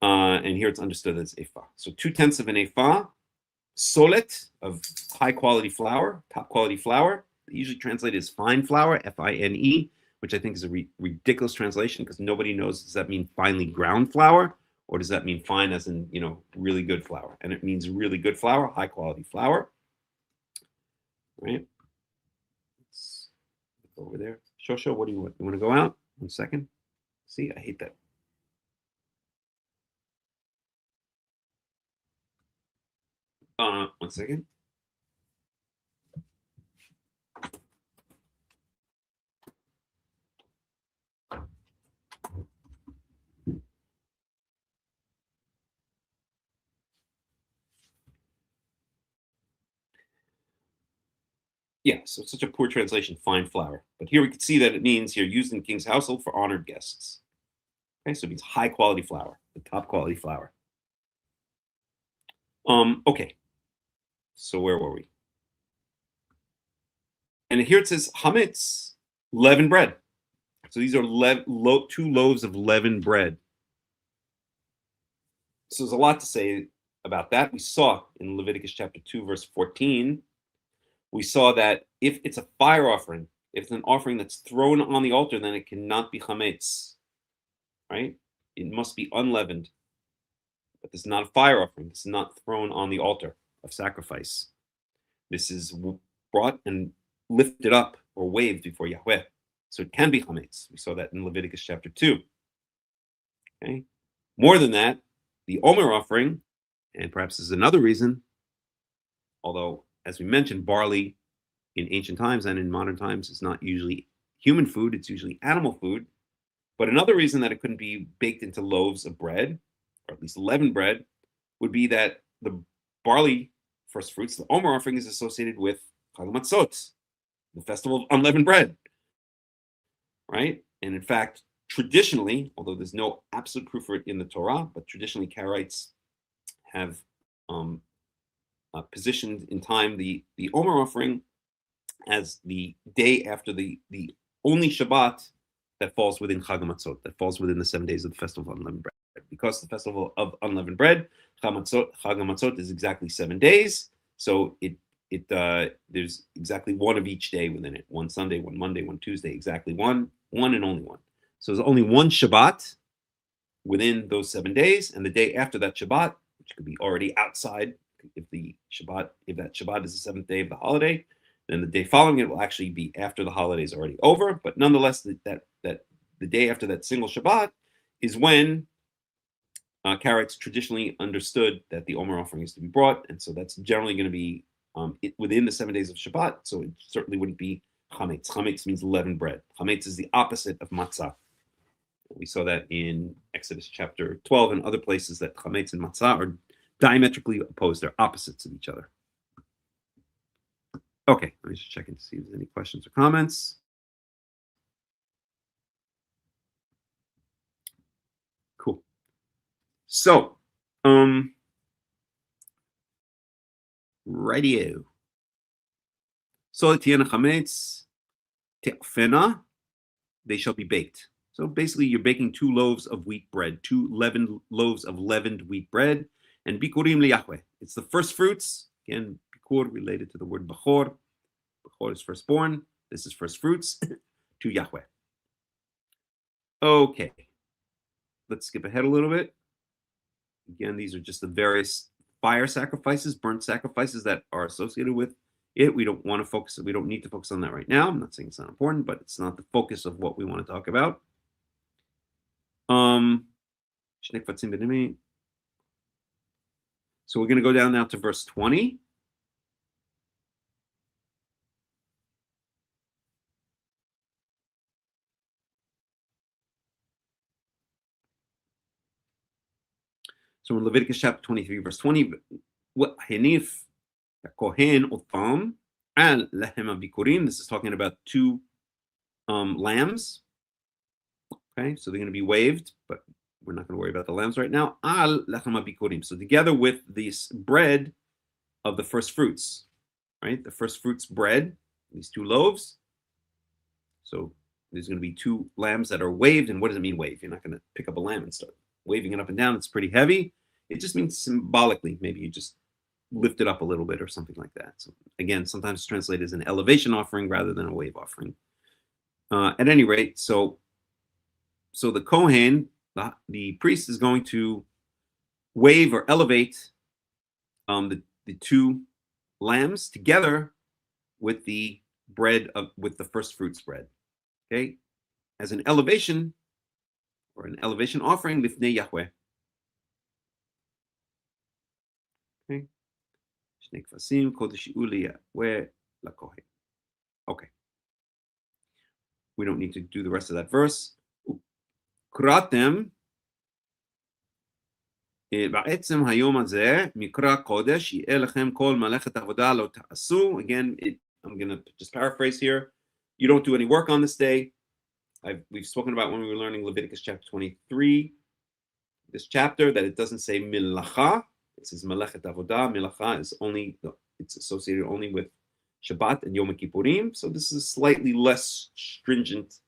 And here it's understood that it's ephah. So 2/10 of an ephah, solet of high quality flour, top quality flour, usually translated as fine flour, Fine, which I think is a ridiculous translation because nobody knows, does that mean finely ground flour or does that mean fine as in, really good flour? And it means really good flour, high quality flour, right? Let's go over there. Shosho, what do you want? You want to go out? 1 second. See, I hate that. One second. Yeah, so it's such a poor translation, fine flour. But here we can see that it means here used in king's household for honored guests. Okay, so it means high quality flour, the top quality flour. Okay, so where were we? And here it says chametz, leavened bread. So these are 2 loaves of leavened bread. So there's a lot to say about that. We saw in Leviticus chapter 2, verse 14, we saw that if it's a fire offering, if it's an offering that's thrown on the altar, then it cannot be chametz, right? It must be unleavened. But this is not a fire offering. This is not thrown on the altar of sacrifice. This is brought and lifted up or waved before Yahweh. So it can be chametz. We saw that in Leviticus chapter 2. Okay. More than that, the Omer offering, and perhaps this is another reason, although, as we mentioned, barley in ancient times and in modern times is not usually human food, it's usually animal food. But another reason that it couldn't be baked into loaves of bread, or at least leavened bread, would be that the barley first fruits, the Omer offering, is associated with Hag Matan Torah, the festival of unleavened bread, right? And in fact, traditionally, although there's no absolute proof for it in the Torah, but traditionally Karaites have positioned in time the Omer offering as the day after the only Shabbat that falls within Hag Matan Torah, that falls within the 7 days of the festival of unleavened bread. Because the festival of unleavened bread, Hag Matan Torah, is exactly 7 days, so there's exactly one of each day within it. One Sunday, one Monday, one Tuesday, exactly one and only one. So there's only one Shabbat within those 7 days, and the day after that Shabbat, which could be already outside, if that Shabbat is the 7th day of the holiday, then the day following it will actually be after the holiday is already over. But nonetheless, that the day after that single Shabbat is when Karaites traditionally understood that the Omer offering is to be brought, and so that's generally going to be within the 7 days of Shabbat. So it certainly wouldn't be chametz. Chametz means leavened bread. Chametz is the opposite of matzah. We saw that in Exodus chapter 12 and other places that chametz and matzah are diametrically opposed. They're opposites of each other. Okay, let me just check in to see if there's any questions or comments. Cool. So, radio. So tiana chametz te'afena, they shall be baked. So basically, you're baking 2 loaves of wheat bread, 2 loaves of leavened wheat bread, and bikurim liyahweh. It's the first fruits. Again, bikur related to the word bachor. Bachor is firstborn. This is first fruits to Yahweh. Okay, let's skip ahead a little bit. Again, these are just the various fire sacrifices, burnt sacrifices that are associated with it. We don't want to focus. We don't need to focus on that right now. I'm not saying it's not important, but it's not the focus of what we want to talk about. So we're going to go down now to verse 20. So in Leviticus chapter 23, verse 20, this is talking about 2 lambs. Okay, so they're going to be waved, but we're not going to worry about the lambs right now. So together with this bread of the first fruits. right? The first fruits bread, these 2 loaves. So there's going to be 2 lambs that are waved. And what does it mean wave? You're not going to pick up a lamb and start waving it up and down. It's pretty heavy. It just means symbolically. Maybe you just lift it up a little bit or something like that. So again, sometimes it's translated as an elevation offering rather than a wave offering. At any rate, so the Kohen, the priest, is going to wave or elevate the 2 lambs together with the bread with the first fruits bread, okay, as an elevation or an elevation offering lifnei Yahweh. Okay. Okay. We don't need to do the rest of that verse. Quratem בעצם היום הזה מקרא קודש יהיה לכם כל מלאכת עבודה לא תעשו. Again, I'm going to just paraphrase here. You don't do any work on this day. We've spoken about when we were learning Leviticus chapter 23, this chapter, that it doesn't say milacha. It says melechet avodah. Milacha is it's associated only with Shabbat and Yom Kippurim. So this is a slightly less stringent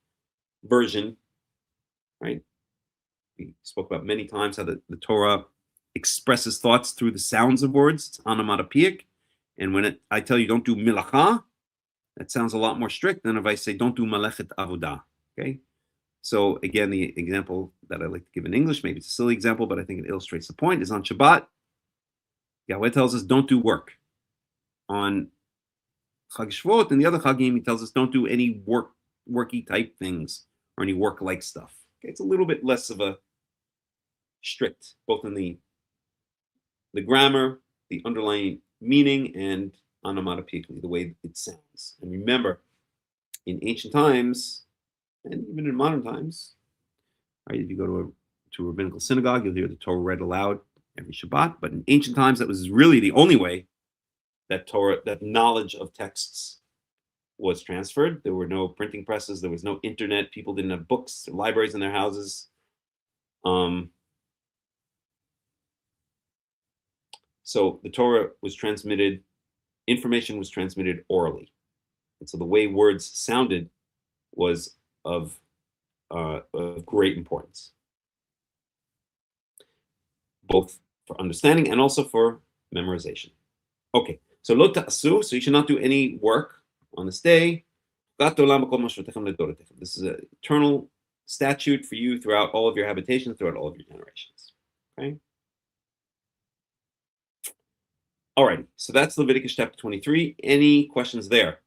version, right? We spoke about many times how the Torah expresses thoughts through the sounds of words. It's onomatopoeic. And when I tell you don't do milacha, that sounds a lot more strict than if I say don't do melechet avodah. Okay? So again, the example that I like to give in English, maybe it's a silly example, but I think it illustrates the point, is on Shabbat, Yahweh tells us don't do work. On Hag Shavuoth and the other Chagim, he tells us don't do any worky type things or any work-like stuff. Okay? It's a little bit less of a strict, both in the grammar, the underlying meaning, and onomatopoeically, the way it sounds. And remember, in ancient times, and even in modern times, right, if you go to a rabbinical synagogue, you'll hear the Torah read aloud every Shabbat. But in ancient times, that was really the only way that knowledge of texts was transferred. There were no printing presses. There was no internet. People didn't have books, or libraries in their houses. So the Torah was transmitted, information was transmitted orally. And so the way words sounded was of great importance, both for understanding and also for memorization. Okay, so lo ta'asu, so you should not do any work on this day. This is an eternal statute for you throughout all of your habitations, throughout all of your generations. Okay. All right, so that's Leviticus chapter 23. Any questions there?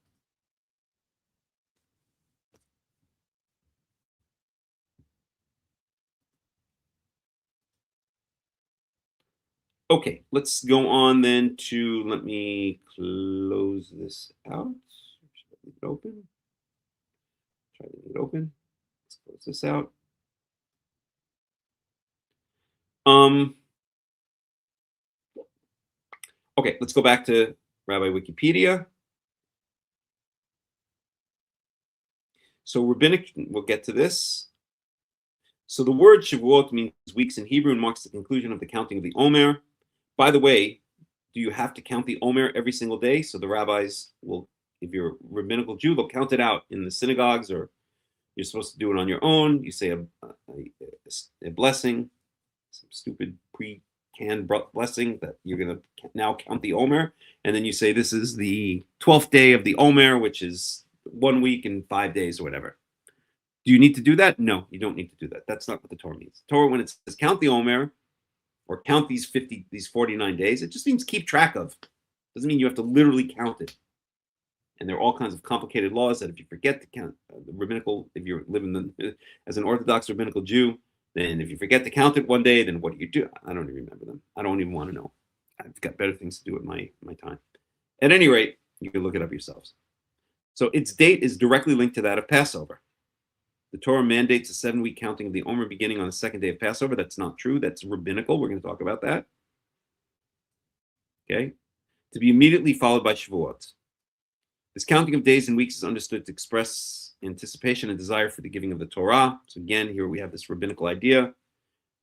Okay, let's go on then to, let me close this out. Should I leave it open? Try to leave it open. Let's close this out. Okay, let's go back to Rabbi Wikipedia. So rabbinic, we'll get to this. So the word Shavuot means weeks in Hebrew and marks the conclusion of the counting of the Omer. By the way, do you have to count the Omer every single day? So the rabbis will, if you're a rabbinical Jew, they'll count it out in the synagogues, or you're supposed to do it on your own. You say a blessing, some stupid pre-canned blessing that you're going to now count the Omer. And then you say this is the 12th day of the Omer, which is 1 week and 5 days or whatever. Do you need to do that? No, you don't need to do that. That's not what the Torah means. Torah, when it says count the Omer, or count these 49 days, it just means keep track of. Doesn't mean you have to literally count it. And there are all kinds of complicated laws that if you forget to count the rabbinical, if you're living as an Orthodox rabbinical Jew, then if you forget to count it one day, then what do? I don't even remember them. I don't even want to know. I've got better things to do with my time. At any rate, you can look it up yourselves. So its date is directly linked to that of Passover. The Torah mandates a 7-week counting of the Omer beginning on the 2nd day of Passover. That's not true. That's rabbinical. We're going to talk about that. Okay. To be immediately followed by Shavuot. This counting of days and weeks is understood to express anticipation and desire for the giving of the Torah. So again, here we have this rabbinical idea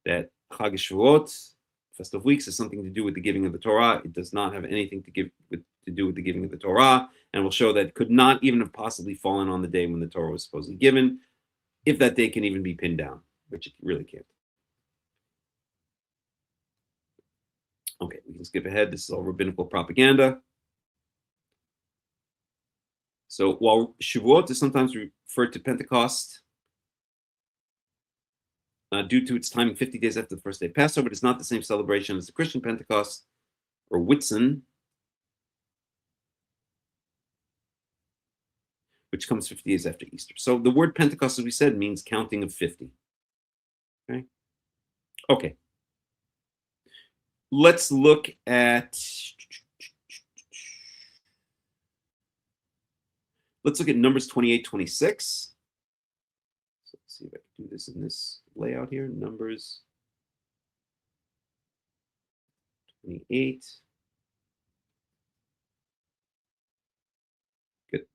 that Hag Shavuot festive weeks has something to do with the giving of the Torah. It does not have anything to do with the giving of the Torah, and we'll show that it could not even have possibly fallen on the day when the Torah was supposedly given, if that day can even be pinned down, which it really can't. Okay, we can skip ahead. This is all rabbinical propaganda. So while Shavuot is sometimes referred to Pentecost, due to its timing 50 days after the first day of Passover, it is not the same celebration as the Christian Pentecost, or Whitsun, which comes 50 days after Easter. So the word Pentecost, as we said, means counting of 50. Okay. Let's look at Numbers 28, 26. So let's see if I can do this in this layout here. Numbers 28. Good.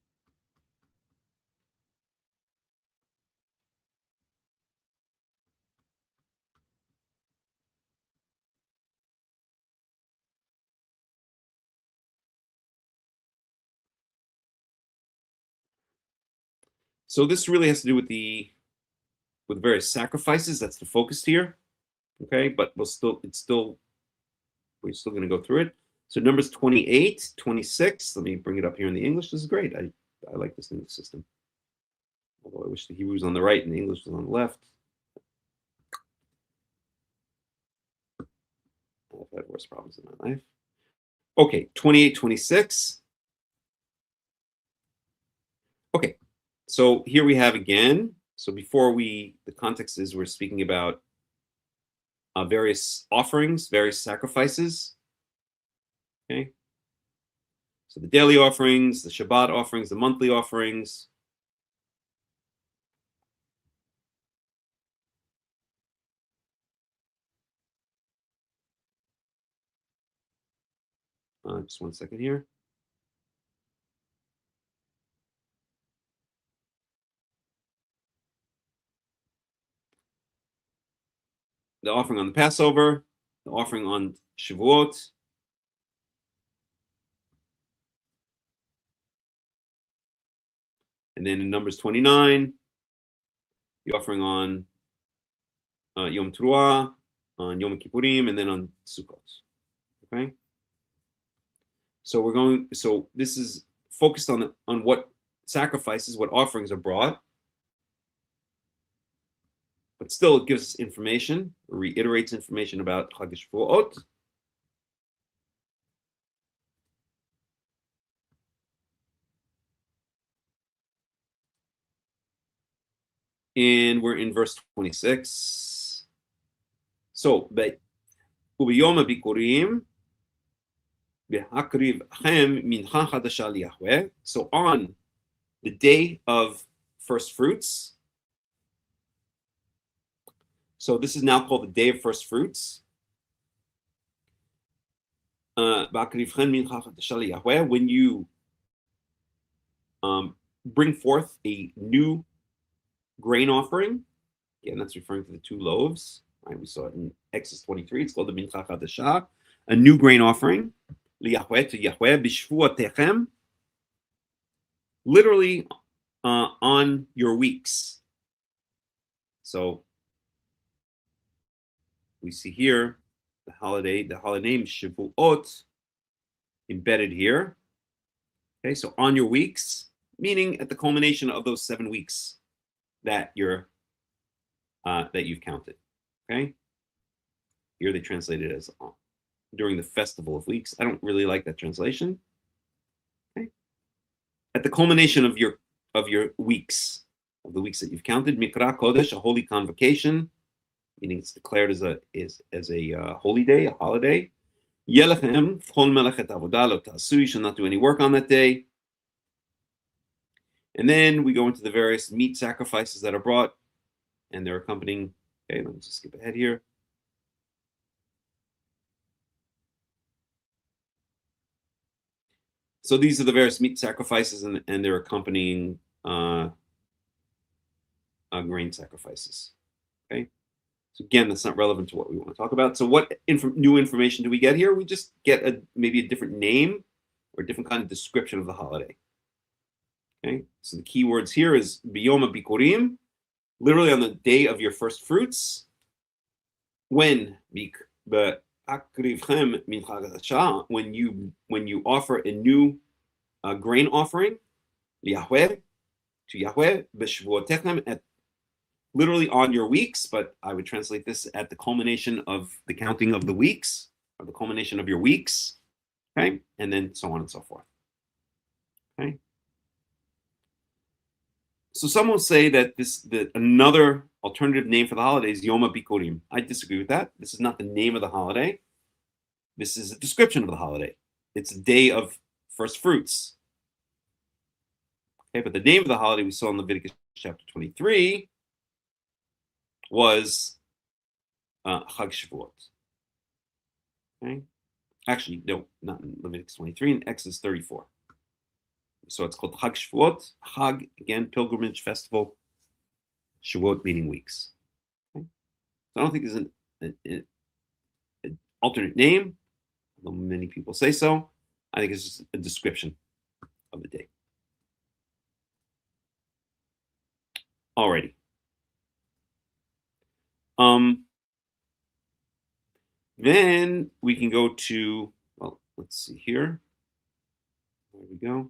So this really has to do with various sacrifices. That's the focus here. Okay, but we're still going to go through it. So Numbers 28, 26. Let me bring it up here in the English. This is great. I like this new system. Although I wish the Hebrew was on the right and the English was on the left. I've had worse problems in my life. Okay, 28, 26. Okay, so here we have again. So before the context is we're speaking about various offerings, various sacrifices. Okay. So the daily offerings, the Shabbat offerings, the monthly offerings. Just one second here. The offering on the Passover, the offering on Shavuot. And then in Numbers 29, the offering on Yom Teruah, on Yom Kippurim, and then on Sukkot. Okay. So this is focused on what sacrifices, what offerings are brought. But still, it gives us information, reiterates information about Hag Shavuoth. And we're in verse 26. So, וביום הביקורים בהקריבכם מנחה חדשה ליהוה. So on the day of first fruits. So this is now called the day of first fruits. When you bring forth a new grain offering, again, that's referring to the 2 loaves. Right? We saw it in Exodus 23. It's called the Mincha Chadashah, a new grain offering, liyahweh, to Yahweh, b'shvuotechem, literally on your weeks. So we see here the holiday name Shavuot embedded here. Okay, so on your weeks, meaning at the culmination of those 7 weeks that you've counted. Okay, here they translate it as during the festival of weeks. I don't really like that translation. Okay, at the culmination of your weeks, of the weeks that you've counted, Mikra Kodesh, a holy convocation, meaning it's declared as a holy day, a holiday. Yelechem chol melechet avodah lo ta'asu, you shall not do any work on that day. And then we go into the various meat sacrifices that are brought, and they're accompanying. Okay, let me just skip ahead here. So these are the various meat sacrifices, and they're accompanying grain sacrifices. Okay. So again, that's not relevant to what we want to talk about. So what new information do we get here? We just get maybe a different name or a different kind of description of the holiday. Okay, so the key words here is biyom bikurim, literally on the day of your first fruits. When when you offer a new grain offering, Yahweh, to Yahweh, b'shvuotechem, at literally on your weeks, but I would translate this at the culmination of the counting of the weeks, or the culmination of your weeks, okay, and then so on and so forth. Okay. So some will say that another alternative name for the holiday is Yom HaBikurim. I disagree with that. This is not the name of the holiday. This is a description of the holiday. It's a day of first fruits. Okay, but the name of the holiday we saw in Leviticus chapter 23 was Hag Shavuoth. Okay, actually, no, not in Leviticus 23, in Exodus 34. So it's called Hag Shavuoth. Hag, again, pilgrimage festival. Shavuot meaning weeks. Okay? So I don't think there's an alternate name, although many people say so. I think it's just a description of the day. Alrighty. Then we can go to, well, let's see here. There we go.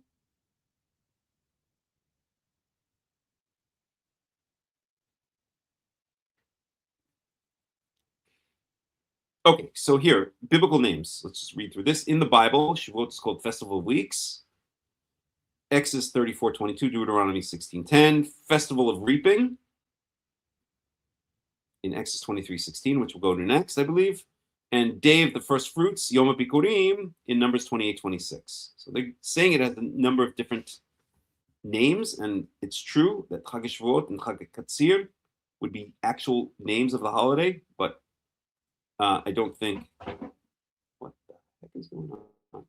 Okay, so here, biblical names. Let's just read through this. In the Bible, Shavuot is called Festival of Weeks. Exodus 34:22, Deuteronomy 16:10, Festival of Reaping. In Exodus 23:16, which we'll go to next, I believe. And Day of the First Fruits, Yom HaBikurim, in Numbers 28:26. So they're saying it has a number of different names, and it's true that Hag Shavuot and Hag Katsir would be actual names of the holiday, but I don't think. What the heck is going on?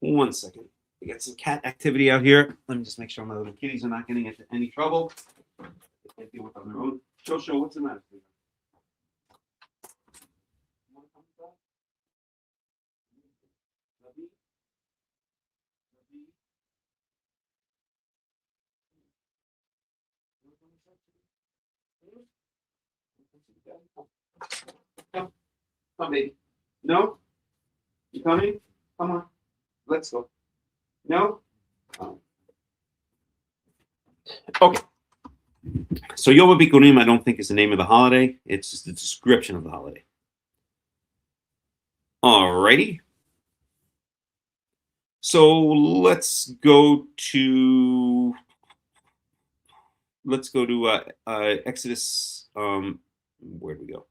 One second. We got some cat activity out here. Let me just make sure my little kitties are not getting into any trouble. They can't deal with on their own. Shosho, what's the matter? Come, baby. No? You coming? Come on. Let's go. No? Okay. So Yom HaBikurim, I don't think is the name of the holiday. It's just a description of the holiday. Alrighty. So let's go to Exodus. Where do we go?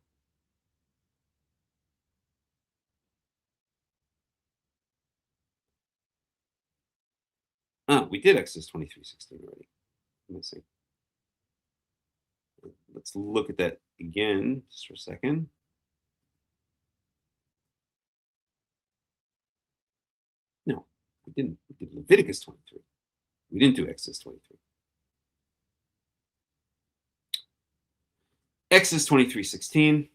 We did Exodus 23:16 already. Let me see. Let's look at that again just for a second. No, we didn't. We did Leviticus 23. We didn't do Exodus 23. Exodus 23:16.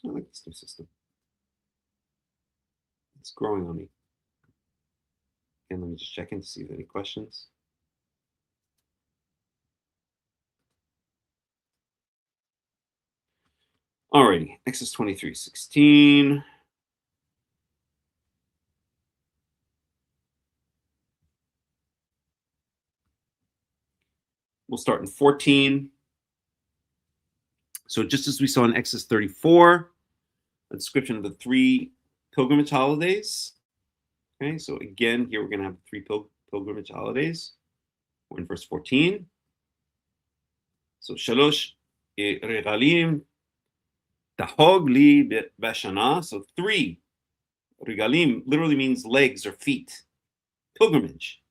I like this new system. It's growing on me. And let me just check in to see if there are any questions. Alrighty, Exodus 23:16. We'll start in 14. So just as we saw in Exodus 34, a description of the three pilgrimage holidays. Okay, so again, here we're going to have three pilgrimage holidays. We're in verse 14. So shalosh regalim tahog li bashana. So three regalim literally means legs or feet. Pilgrimage.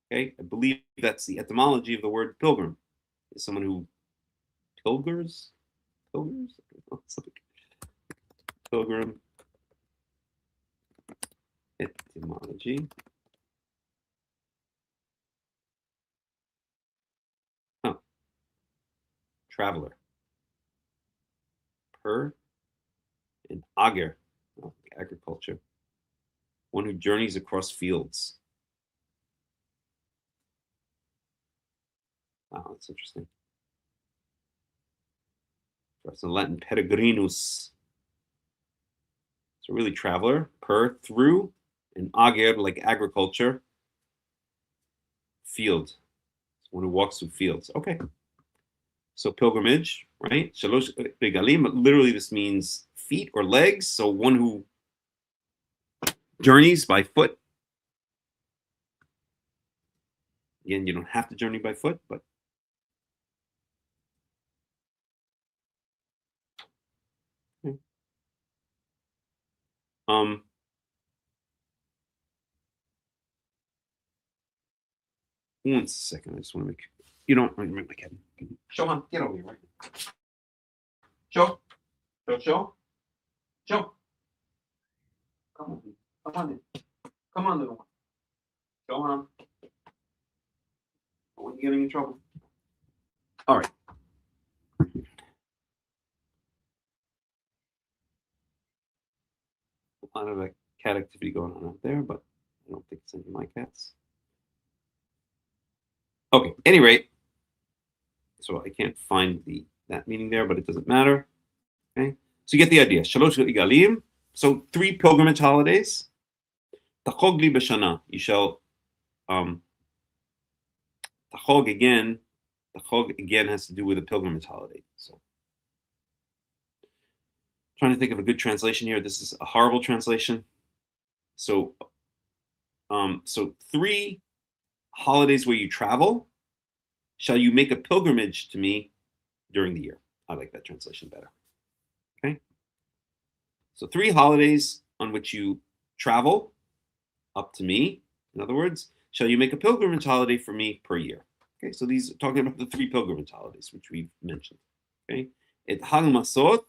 Okay, I believe that's the etymology of the word pilgrim. Is someone who pilgers. Pilgrim. Etymology. Oh. Traveler. Per and ager, agriculture. One who journeys across fields. Wow, that's interesting. So in Latin, peregrinus. So really traveler, per, through, and ager, like agriculture, field. One who walks through fields. Okay. So pilgrimage, right? Shalosh regalim, literally this means feet or legs. So one who journeys by foot. Again, you don't have to journey by foot, but okay. One second, I just want to make you don't remember my cat. Shohan, get over here, right? Show. Come on, little one. Shohan. I want you getting in trouble. All right. A lot of cat activity going on out there, but I don't think it's any of my cats. Okay, at any rate, so I can't find that meaning there, but it doesn't matter. Okay, so you get the idea. Shalosh igalim. So 3 pilgrimage holidays. Tachog li b'shana. You shall Tachog again has to do with a pilgrimage holiday. So trying to think of a good translation here. This is a horrible translation. So 3 holidays where you travel, shall you make a pilgrimage to me during the year. I like that translation better. Okay. So 3 holidays on which you travel up to me. In other words, shall you make a pilgrimage holiday for me per year? Okay, so these are talking about the 3 pilgrimage holidays, which we've mentioned. Okay. Et Hag Masot.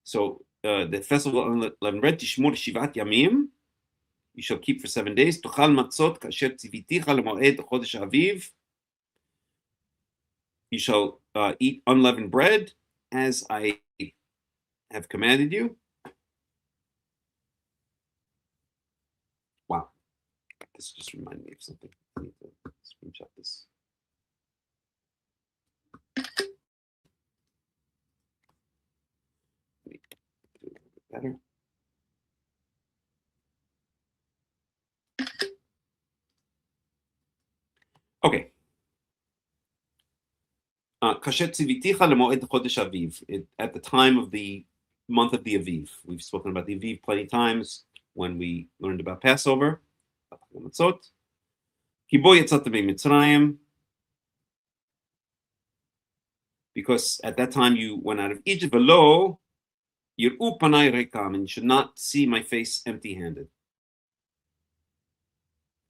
So the festival of unleavened bread, Tishmor Shivat Yamim. You shall keep for 7 days. Tochal matzot kasher tziviticha lemoed chodesh aviv. You shall eat unleavened bread as I have commanded you. Wow, this just reminded me of something. I need to screenshot this. Let me do it a little bit better. Okay. At the time of the month of the Aviv. We've spoken about the Aviv plenty of times when we learned about Passover. Because at that time you went out of Egypt, and you should not see my face empty-handed.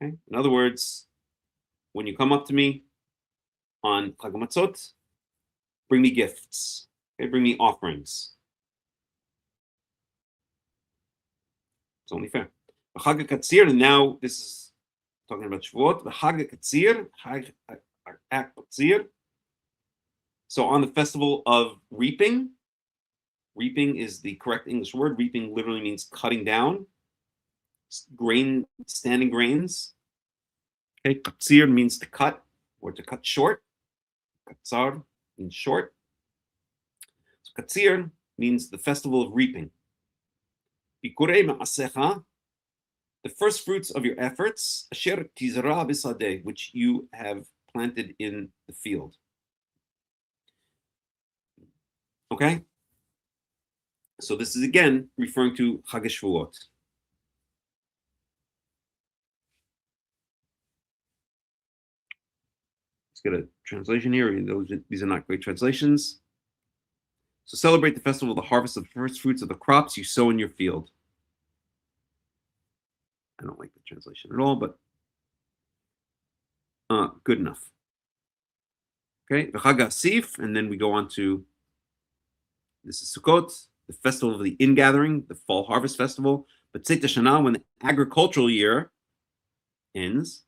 Okay? In other words, when you come up to me on Chag Matzot, bring me gifts. Okay, bring me offerings. It's only fair. Hag Katzir, and now this is talking about Shavuot. Hag Katzir, Hag Katzir. So on the festival of reaping, reaping is the correct English word. Reaping literally means cutting down grain, standing grains. Okay, Katzir means to cut or to cut short. Katzar means short. So Katzir means the festival of reaping. Bikurei ma'asecha, the first fruits of your efforts, asher tizra b'sadeh, which you have planted in the field. Okay? So this is again referring to Hag Shavuoth. Let's get a translation here. These are not great translations. So celebrate the festival of the harvest of the first fruits of the crops you sow in your field. I don't like the translation at all, but good enough. Okay, V'chag Asif, and then we go on to, this is Sukkot, the festival of the ingathering, the fall harvest festival. But Tzeit Shana, when the agricultural year ends,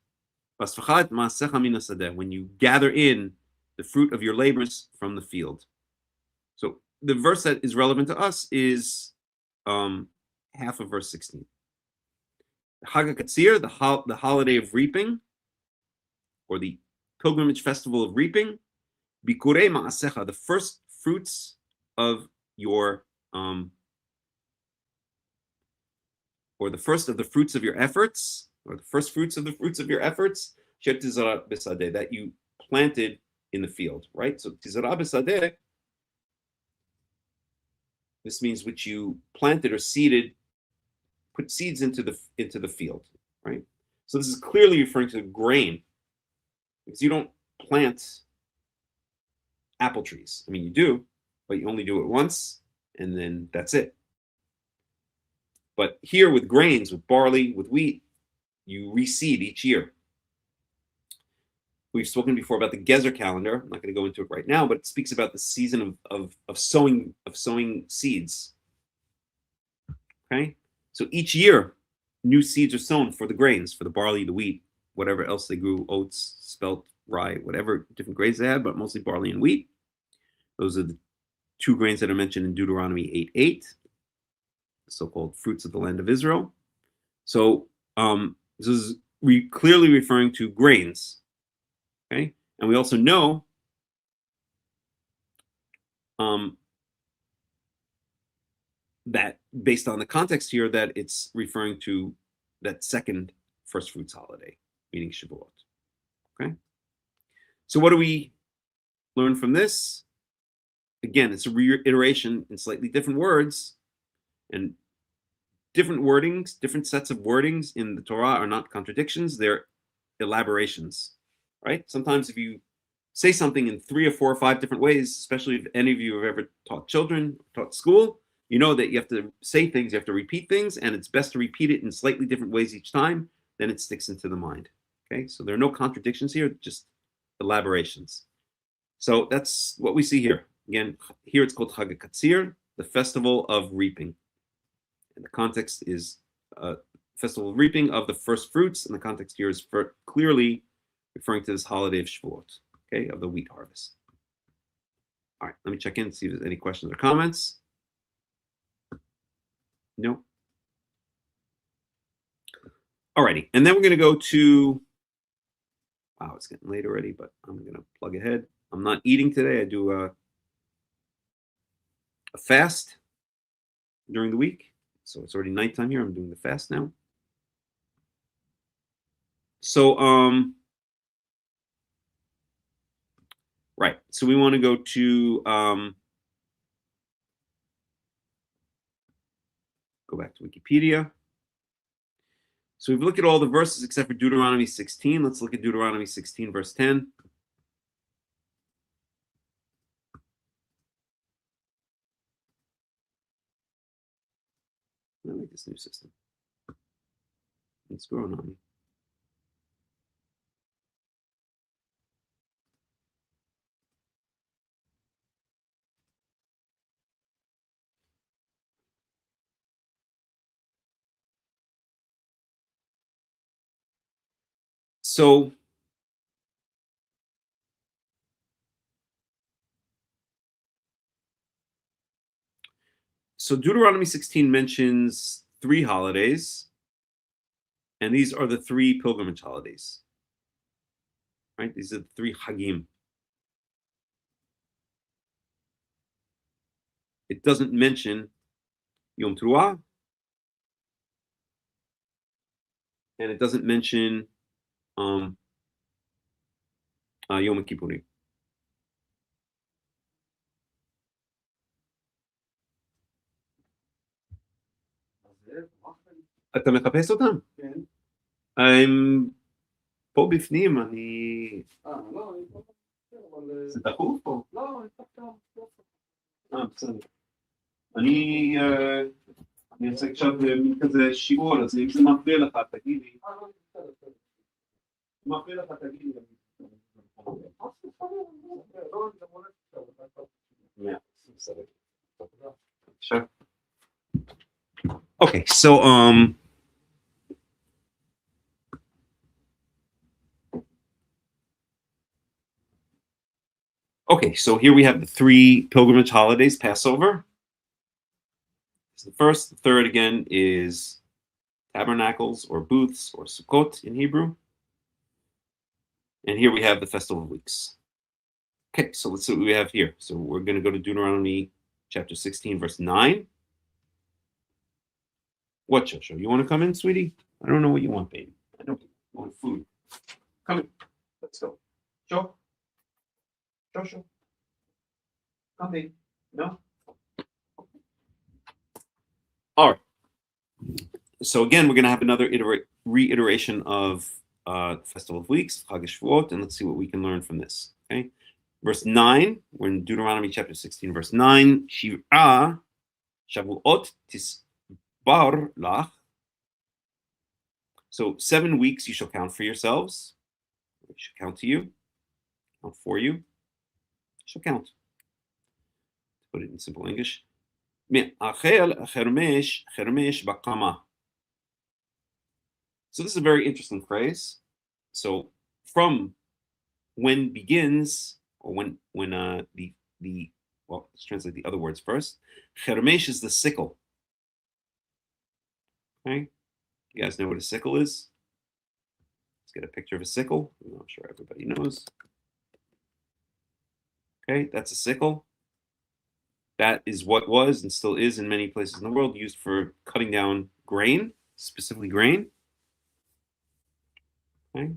when you gather in the fruit of your labors from the field. So the verse that is relevant to us is half of verse 16. Hag Katsir, the holiday of reaping, or the pilgrimage festival of reaping. Bikurei ma'asecha, the first fruits of your or the first of the fruits of your efforts, or the first fruits of the fruits of your efforts, tizara b'sadeh, that you planted in the field, right? So tizara b'sadeh, this means which you planted or seeded, put seeds into the field, right? So this is clearly referring to grain, because you don't plant apple trees. I mean, you do, but you only do it once, and then that's it. But here with grains, with barley, with wheat, you reseed each year. We've spoken before about the Gezer calendar. I'm not going to go into it right now, but it speaks about the season of sowing seeds. Okay, so each year, new seeds are sown for the grains, for the barley, the wheat, whatever else they grew, oats, spelt, rye, whatever different grains they had, but mostly barley and wheat. Those are the two grains that are mentioned in Deuteronomy 8:8, the so-called fruits of the land of Israel. So this is clearly referring to grains. Okay, and we also know that based on the context here, that it's referring to that second first fruits holiday, meaning Shavuot. Okay, so what do we learn from this? Again, it's a reiteration in slightly different words, and different wordings, different sets of wordings in the Torah are not contradictions, they're elaborations, right? Sometimes if you say something in 3 or 4 or 5 different ways, especially if any of you have ever taught children, taught school, you know that you have to say things, you have to repeat things, and it's best to repeat it in slightly different ways each time, then it sticks into the mind. Okay, so there are no contradictions here, just elaborations. So that's what we see here. Again, here it's called Hag Katsir, the festival of reaping. And the context is festival of reaping of the first fruits, and the context here is clearly referring to this holiday of Shavuot, okay, of the wheat harvest. All right, let me check in and see if there's any questions or comments. No. All righty, and then we're going to go to, wow, it's getting late already, but I'm going to plug ahead. I'm not eating today. I do a fast during the week. So it's already nighttime here. I'm doing the fast now. So, right. So we want to go to, go back to Wikipedia. So we've looked at all the verses except for Deuteronomy 16. Let's look at Deuteronomy 16, verse 10. I like this new system. It's growing on me. So Deuteronomy 16 mentions 3 holidays, and these are the 3 pilgrimage holidays. Right? These are the 3 Hagim. It doesn't mention Yom Teruah, and it doesn't mention Yom Kippurim. אתה מחפש אותם? כן. הם פה בפנים, אני... לא, אני פה. זה דחוף פה? לא, אני פה. בסדר. אני עושה עכשיו מין כזה שיעור, אז אם זה מפריע לך, תגיד לי. אם מפריע לך, תגיד לי. בסדר. Okay, so here we have the three pilgrimage holidays. Passover is the first. The third again is tabernacles or booths or Sukkot in Hebrew. And here we have the Festival of Weeks. Okay, so let's see what we have here. So we're going to go to Deuteronomy chapter 16, verse 9. What, Shosho? You want to come in, sweetie? I don't know what you want, baby. I don't want food. Come in. Let's go. Sho. Shosho. Come, baby. No? All right. So again, we're going to have another reiteration of Festival of Weeks, Hag Shavuoth, and let's see what we can learn from this. Okay. Verse 9, we're in Deuteronomy chapter 16, verse 9. Shiv'a Shavuot tisbar lach. So 7 weeks you shall count for yourselves. It shall count to you. Count for you. It shall count. Put it in simple English. So this is a very interesting phrase. So from when begins, or when well, let's translate the other words first. Chermesh is the sickle. Okay, you guys know what a sickle is? Let's get a picture of a sickle. I'm sure everybody knows. Okay, that's a sickle. That is what was and still is in many places in the world used for cutting down grain, specifically grain. Okay.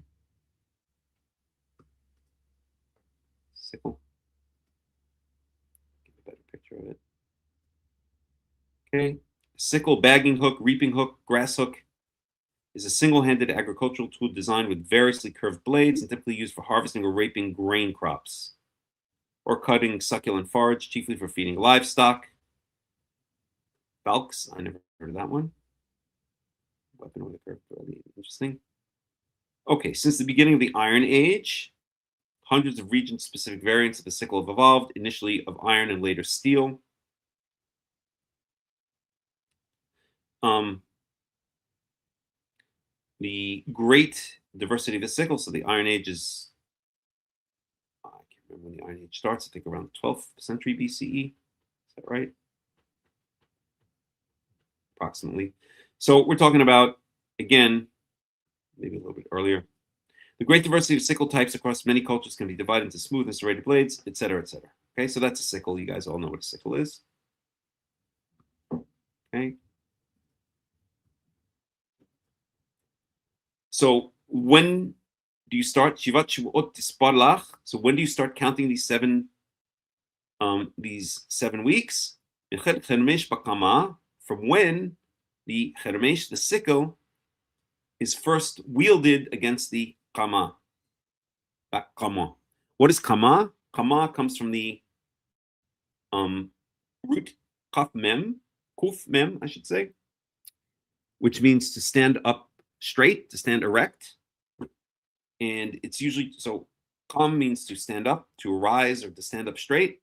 Sickle. Get a better picture of it. Okay. Sickle, bagging hook, reaping hook, grass hook is a single-handed agricultural tool designed with variously curved blades and typically used for harvesting or reaping grain crops or cutting succulent forage, chiefly for feeding livestock. Falx, I never heard of that one. Weapon with a curved blade, interesting. Okay, since the beginning of the Iron Age, hundreds of region-specific variants of the sickle have evolved, initially of iron and later steel. The great diversity of the sickle, so the Iron Age is, I can't remember when the Iron Age starts, I think around the 12th century BCE. Is that right? Approximately. So we're talking about, again, maybe a little bit earlier. The great diversity of sickle types across many cultures can be divided into smooth and serrated blades, etc., etc. Okay, so that's a sickle. You guys all know what a sickle is. Okay. So when do you start Shivat Shavuot Tisbar Lach? So when do you start counting these 7 weeks? From when the Chermesh, the sickle, is first wielded against the Kama. Kama. What is Kama? Kama comes from the root Kuf Mem, I should say, which means to stand up straight, to stand erect. And it's usually, so Kam means to stand up, to arise, or to stand up straight.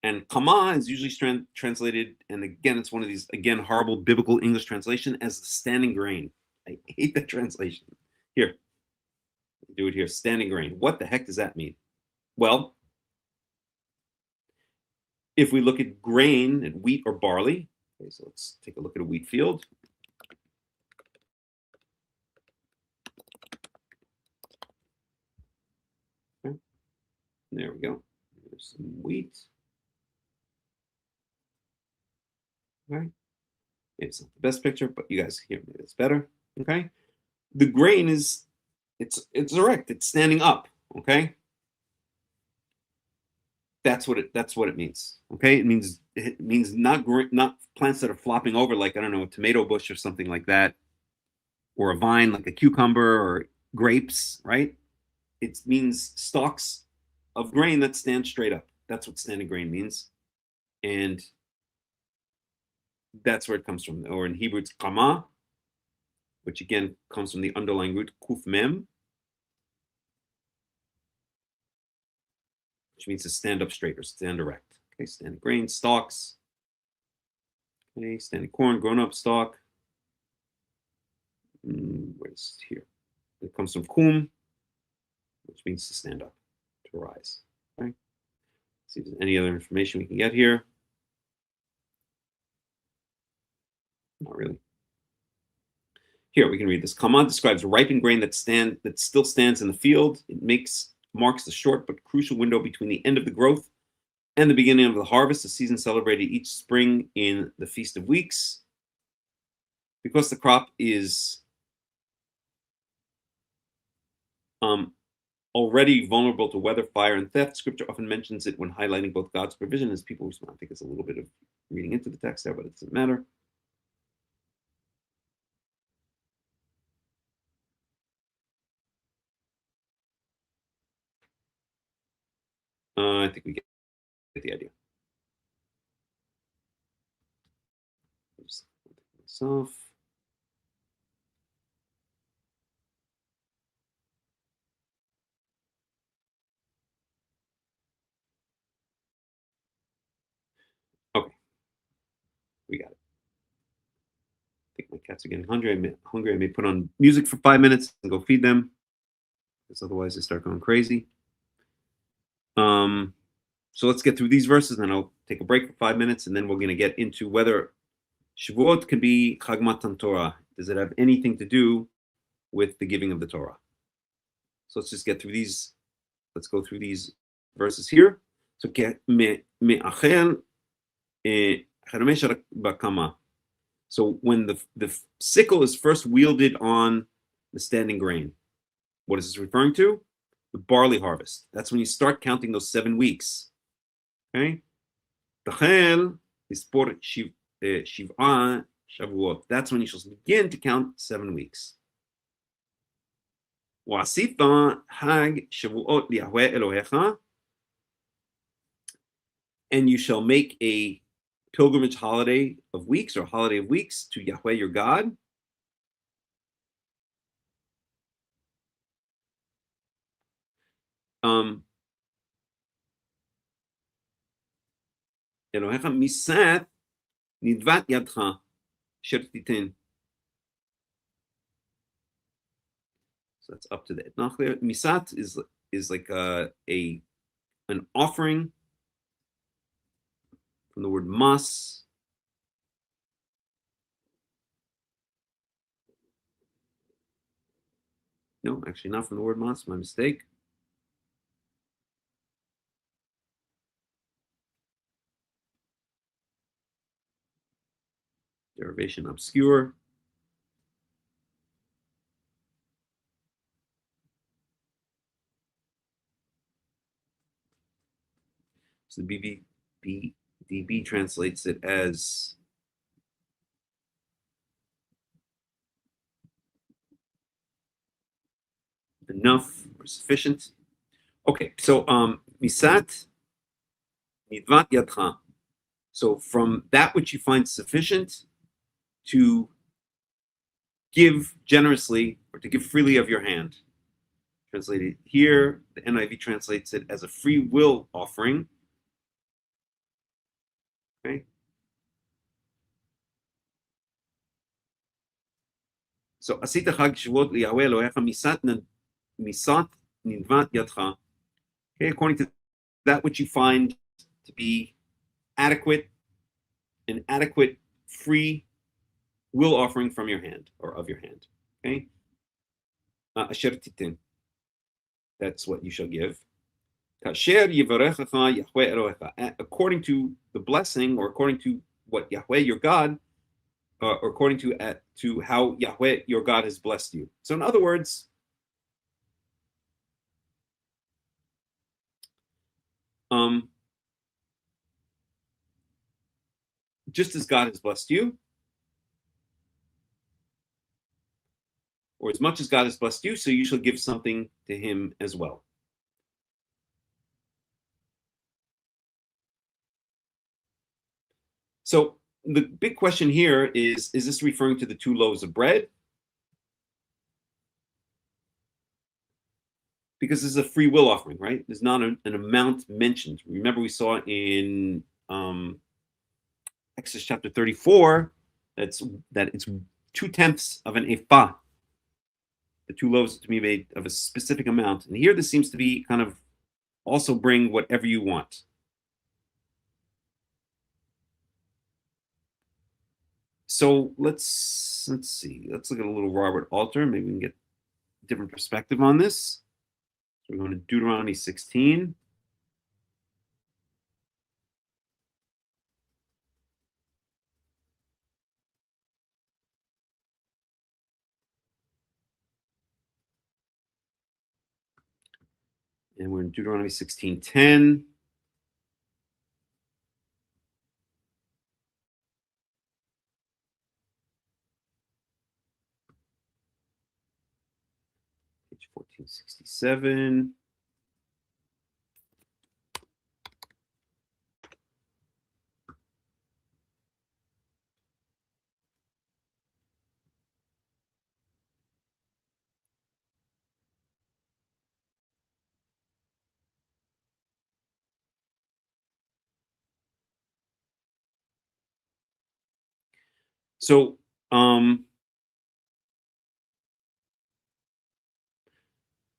And Kama is usually translated, and again, it's one of these, again, horrible biblical English translation, as the standing grain. I hate that translation. Here, do it here, standing grain. What the heck does that mean? Well, if we look at grain and wheat or barley, okay, so let's take a look at a wheat field. Okay. There we go. There's some wheat. Okay. It's not the best picture, but you guys hear me. It's better. Okay. The grain is, it's erect. It's standing up. Okay. That's what it means. Okay. It means not plants that are flopping over like, I don't know, a tomato bush or something like that, or a vine like a cucumber or grapes. Right. It means stalks of grain that stand straight up. That's what standing grain means, and that's where it comes from. Or in Hebrew, it's kama, which again comes from the underlying root kuf mem, which means to stand up straight or stand erect. Okay, standing grain, stalks. Okay, standing corn, grown-up stalk. Where's here? It comes from kum, which means to stand up, to rise. Okay. See if there's any other information we can get here. Not really. Here we can read this. Kama describes a ripened grain that still stands in the field. It marks the short but crucial window between the end of the growth and the beginning of the harvest, a season celebrated each spring in the Feast of Weeks. Because the crop is already vulnerable to weather, fire, and theft, Scripture often mentions it when highlighting both God's provision as people respond. I think it's a little bit of reading into the text there, but it doesn't matter. I think we get the idea. Just myself. Okay, we got it. I think my cats are getting hungry. I may put on music for 5 minutes and go feed them, because otherwise they start going crazy. So let's get through these verses, and then I'll take a break for 5 minutes, and then we're going to get into whether Shavuot can be Hag Matan Torah. Does it have anything to do with the giving of the Torah? So let's just get through these. Let's go through these verses here. So So when the sickle is first wielded on the standing grain, what is this referring to? The barley harvest. That's when you start counting those 7 weeks. Okay? Shavuot. That's when you shall begin to count 7 weeks. Hag Shavuot Yahweh Elohecha, and you shall make a pilgrimage holiday of weeks, or holiday of weeks, to Yahweh your God. Elohecha misat nidvat yadcha asher titin. So that's up to the etnach there. Misat is like an offering from the word mas. No, actually not from the word mas, my mistake. Derivation obscure. So the BDB translates it as enough or sufficient. Okay, so misat nidvat yadcha. So from that which you find sufficient, to give generously or to give freely of your hand. Translated here, the NIV translates it as a free will offering. Okay. So asita Hag Shavuot liyahweh Elohecha misat nidvat yadcha. Okay, according to that which you find to be adequate, an adequate free will offering from your hand, or of your hand. Okay. Asher titin. That's what you shall give. According to the blessing, or according to what Yahweh your God, or according to how Yahweh your God has blessed you. So in other words, just as God has blessed you, or as much as God has blessed you, so you shall give something to him as well. So the big question here is this referring to the 2 loaves of bread? Because this is a free will offering, right? There's not an amount mentioned. Remember, we saw in, I Exodus chapter 34, that it's 2/10 of an ephah. The 2 loaves to be made of a specific amount. And here this seems to be kind of also bring whatever you want. So let's see. Let's look at a little Robert Alter. Maybe we can get a different perspective on this. So we're going to Deuteronomy 16. And we're in Deuteronomy 16:10. Page 1467.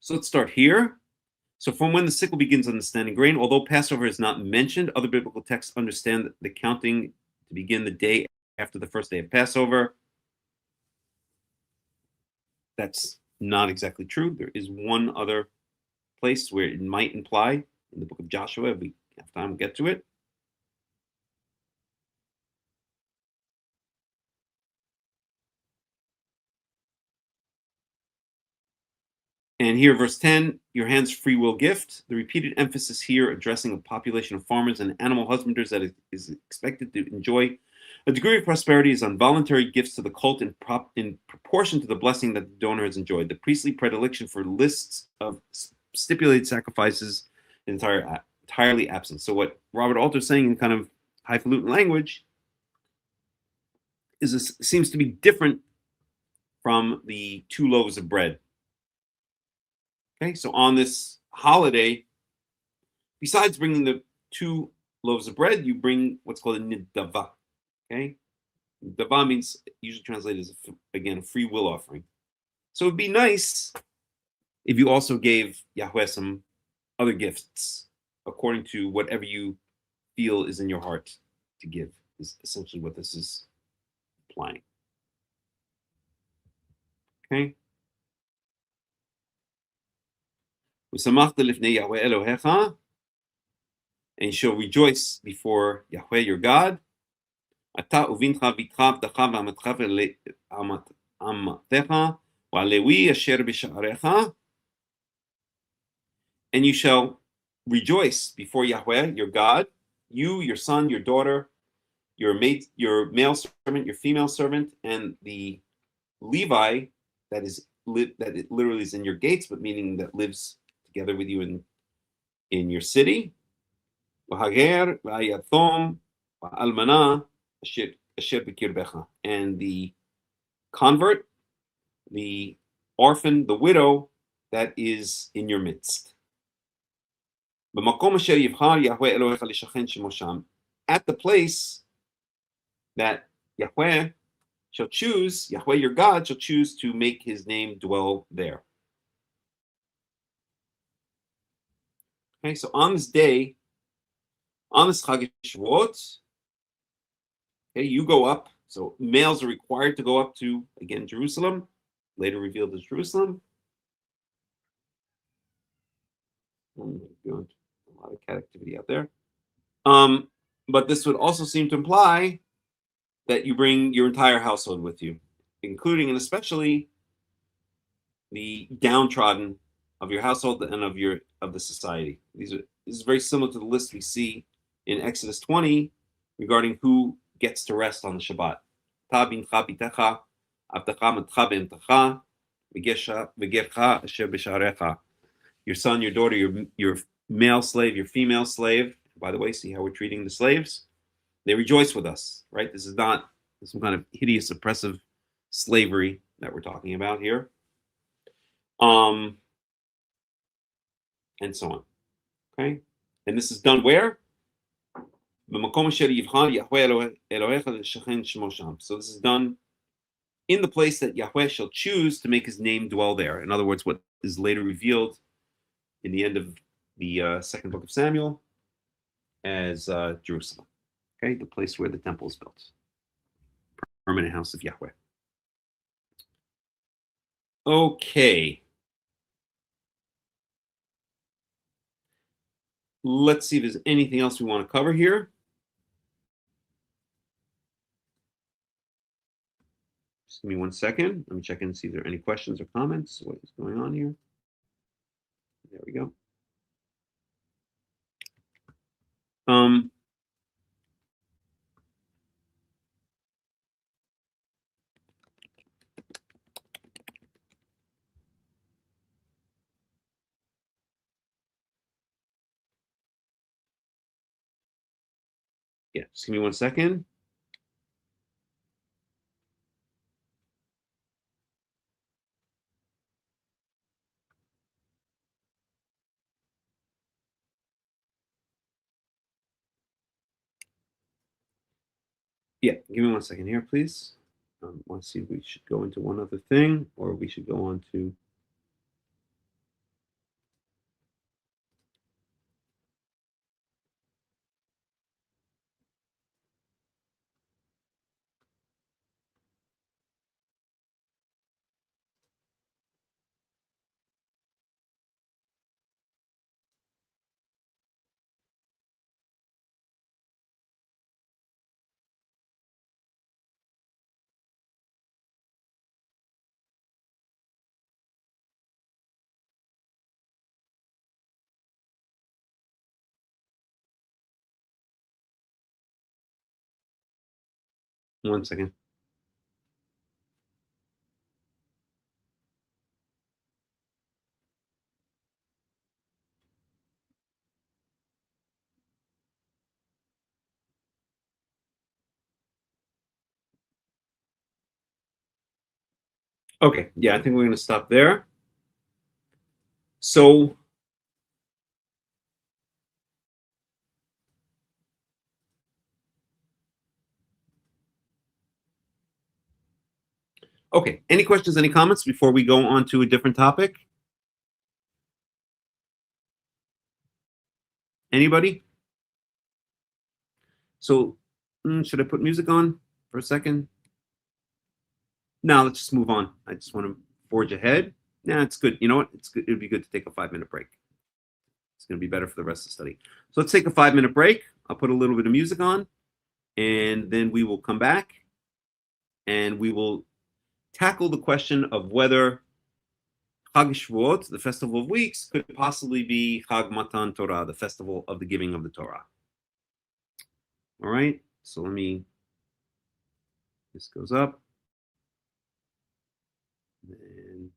So let's start here. So from when the sickle begins understanding grain, although Passover is not mentioned, other biblical texts understand the counting to begin the day after the first day of Passover. That's not exactly true. There is one other place where it might imply in the book of Joshua. If we have time, we'll get to it. And here, verse 10, your hand's free will gift. The repeated emphasis here addressing a population of farmers and animal husbanders that is expected to enjoy a degree of prosperity is on voluntary gifts to the cult in proportion to the blessing that the donor has enjoyed. The priestly predilection for lists of stipulated sacrifices is entirely absent. So what Robert Alter is saying in kind of highfalutin language is this seems to be different from the 2 loaves of bread. Okay, so on this holiday, besides bringing the 2 loaves of bread, you bring what's called a nidava. Okay, nidava means usually translated as again a free will offering. So it'd be nice if you also gave Yahweh some other gifts according to whatever you feel is in your heart to give. Is essentially what this is implying. Okay. ושמחת לפני יהוה אלוהיך, and you shall rejoice before Yahweh your God. אתה ובנך בתך עבדך ואמתך ואמתך והלוי אשר בשעריך, and you shall rejoice before Yahweh your God, you, your son, your daughter, your mate, your male servant, your female servant, and the Levi that it literally is in your gates, but meaning that lives together with you in your city. And the convert, the orphan, the widow that is in your midst. At the place that Yahweh shall choose, Yahweh your God shall choose to make his name dwell there. Okay, so on this day, on this Hag Shavuoth, okay, you go up. So males are required to go up to, again, Jerusalem, later revealed as Jerusalem. Doing a lot of cat activity out there. But this would also seem to imply that you bring your entire household with you, including and especially the downtrodden of your household and of the society. This is very similar to the list we see in Exodus 20 regarding who gets to rest on the Shabbat. Your son, your daughter, your male slave, your female slave. By the way, see how we're treating the slaves? They rejoice with us, right? This is not some kind of hideous, oppressive slavery that we're talking about here. And so on. Okay? And this is done where? במקום אשר יבחר יהוה אלוהיך לשכן שמו שם. So this is done in the place that Yahweh shall choose to make his name dwell there. In other words, what is later revealed in the end of the second book of Samuel as Jerusalem. Okay, the place where the temple is built. Permanent house of Yahweh. Okay. Let's see if there's anything else we want to cover here. Just give me 1 second. Let me check in and see if there are any questions or comments. What is going on here? There we go. Yeah, just give me 1 second. Yeah, give me 1 second here, please. I want to see if we should go into one other thing or we should go on to. One second. Okay, yeah, I think we're going to stop there. So, okay, any questions, any comments before we go on to a different topic? Anybody? So, should I put music on for a second? No, let's just move on. I just want to forge ahead. Yeah, it's good. You know what? It's good. It would be good to take a 5-minute break. It's going to be better for the rest of the study. So let's take a 5-minute break. I'll put a little bit of music on, and then we will come back, and we will tackle the question of whether Hag Shavuoth, the Festival of Weeks, could possibly be Hag Matan Torah, the Festival of the Giving of the Torah. All right, so this goes up. And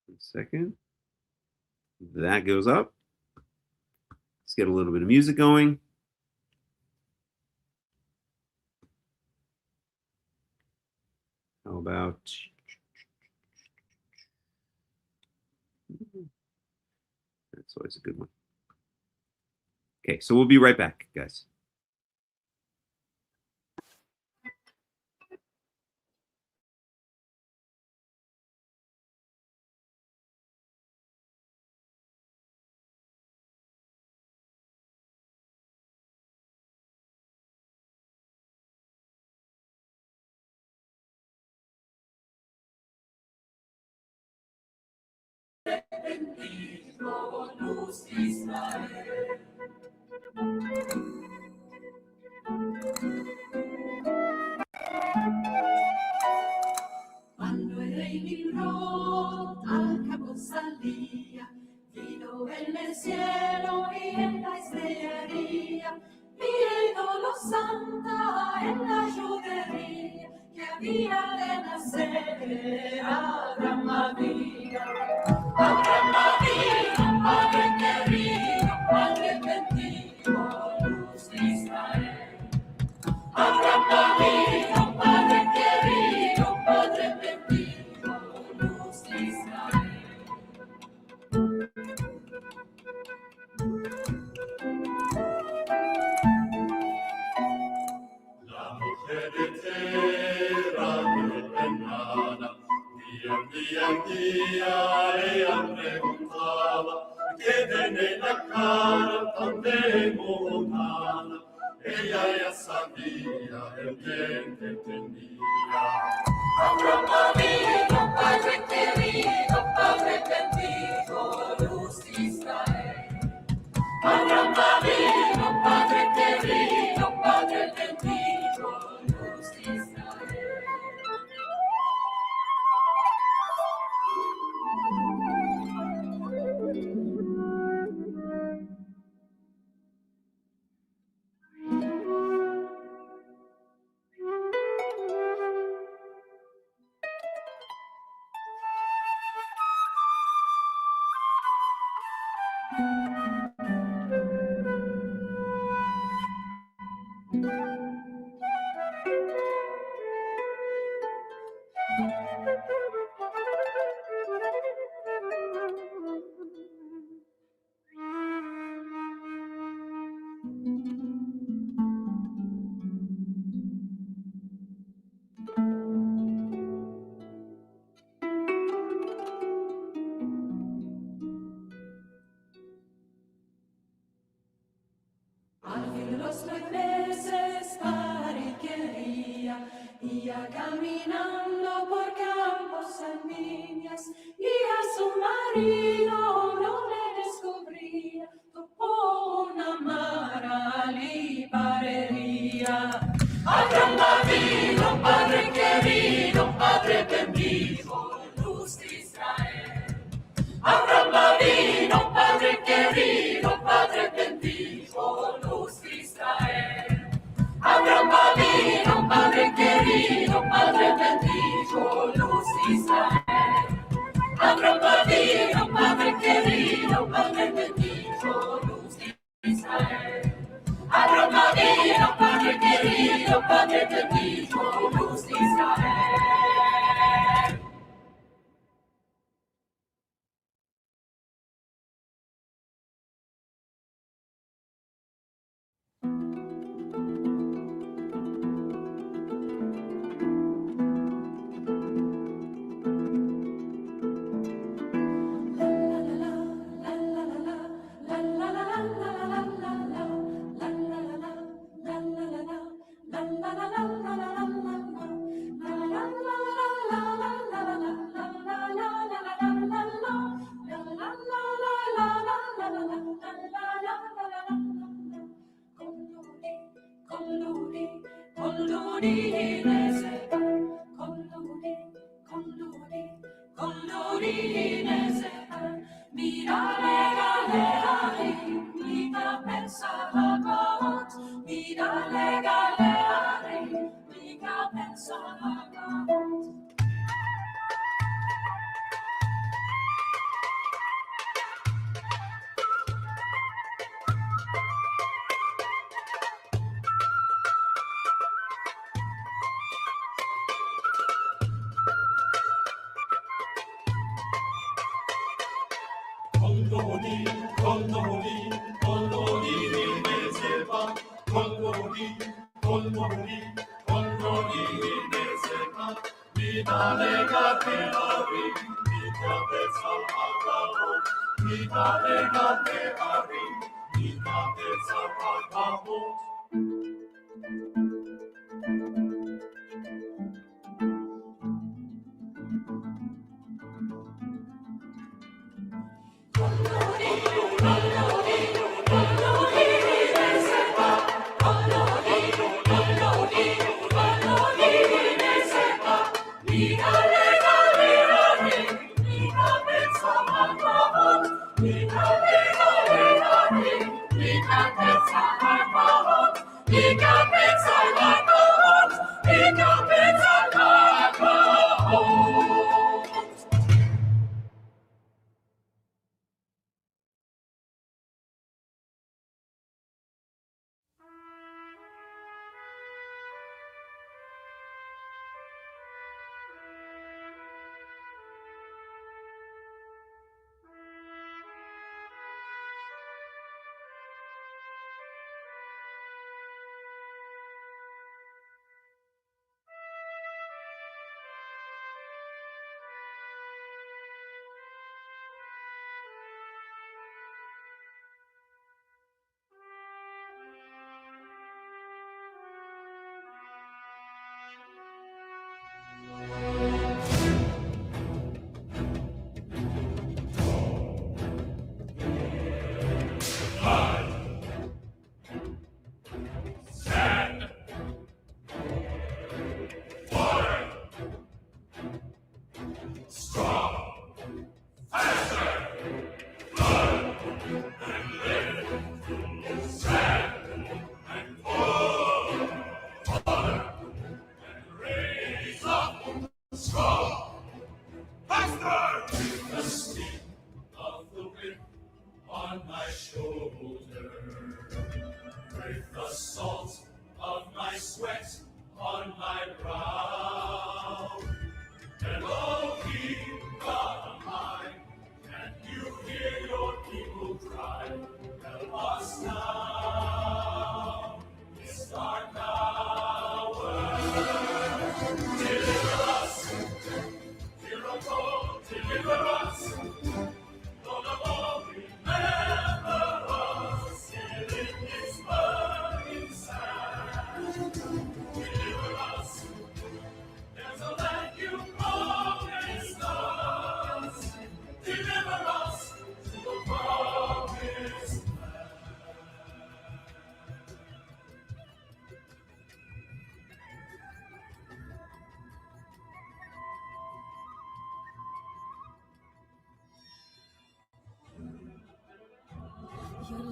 one second. That goes up. Let's get a little bit of music going. How about that's always a good one. Okay, so we'll be right back, guys. Cuando el rey Nimrod al cabo salía, vino en el cielo y en la estrellería, ídolo santa en la judería, que había de nacer Abraham había. Abraham había, Padre querido, Padre bendito, luz de Israel. Abraham había, Padre querido, Padre bendito, luz de Israel. día en día ella preguntaba, ¿qué tiene la cara tan demonada? Ella ya sabía el bien que tenía. Abraham vino, Padre querido, Padre bendito, luz de Israel. Abraham vino, Padre querido, Padre bendito, luz de Israel. Al fin los 9 meses pariquería, iba caminando por campos en viñas, y a su marido no le descubría, topó una mara y parería. Abraham vino, Padre querido, Padre bendito, luz de Israel. Abraham vino, Padre querido, Padre bendito, luz de Israel. Abraham vino, Padre querido, Padre bendito, luz de Israel. Abraham vino, Padre querido, Padre bendito, luz de Israel. Abraham vino, Padre querido, Padre bendito, luz de Israel.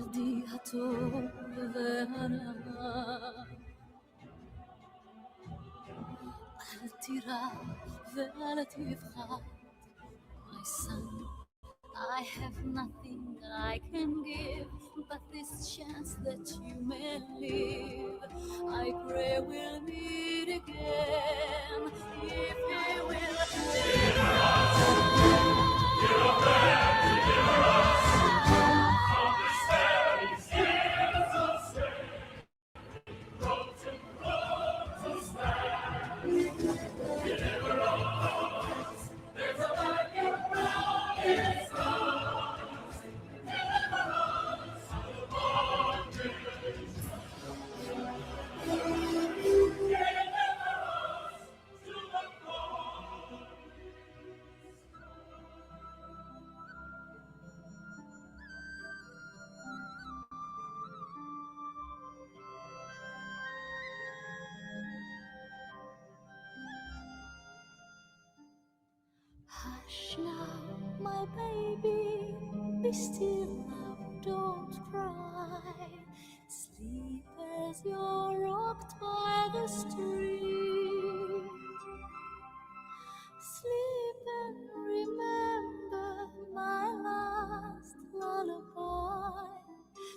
ילדי הטוב והנאה, אל תירא ואל תפחד, my son. I have nothing I can give but this chance that you may live. I pray we'll meet again if we will deliver us. Hush now, my baby, be still now, don't cry. Sleep as you're rocked by the stream. Sleep and remember my last lullaby.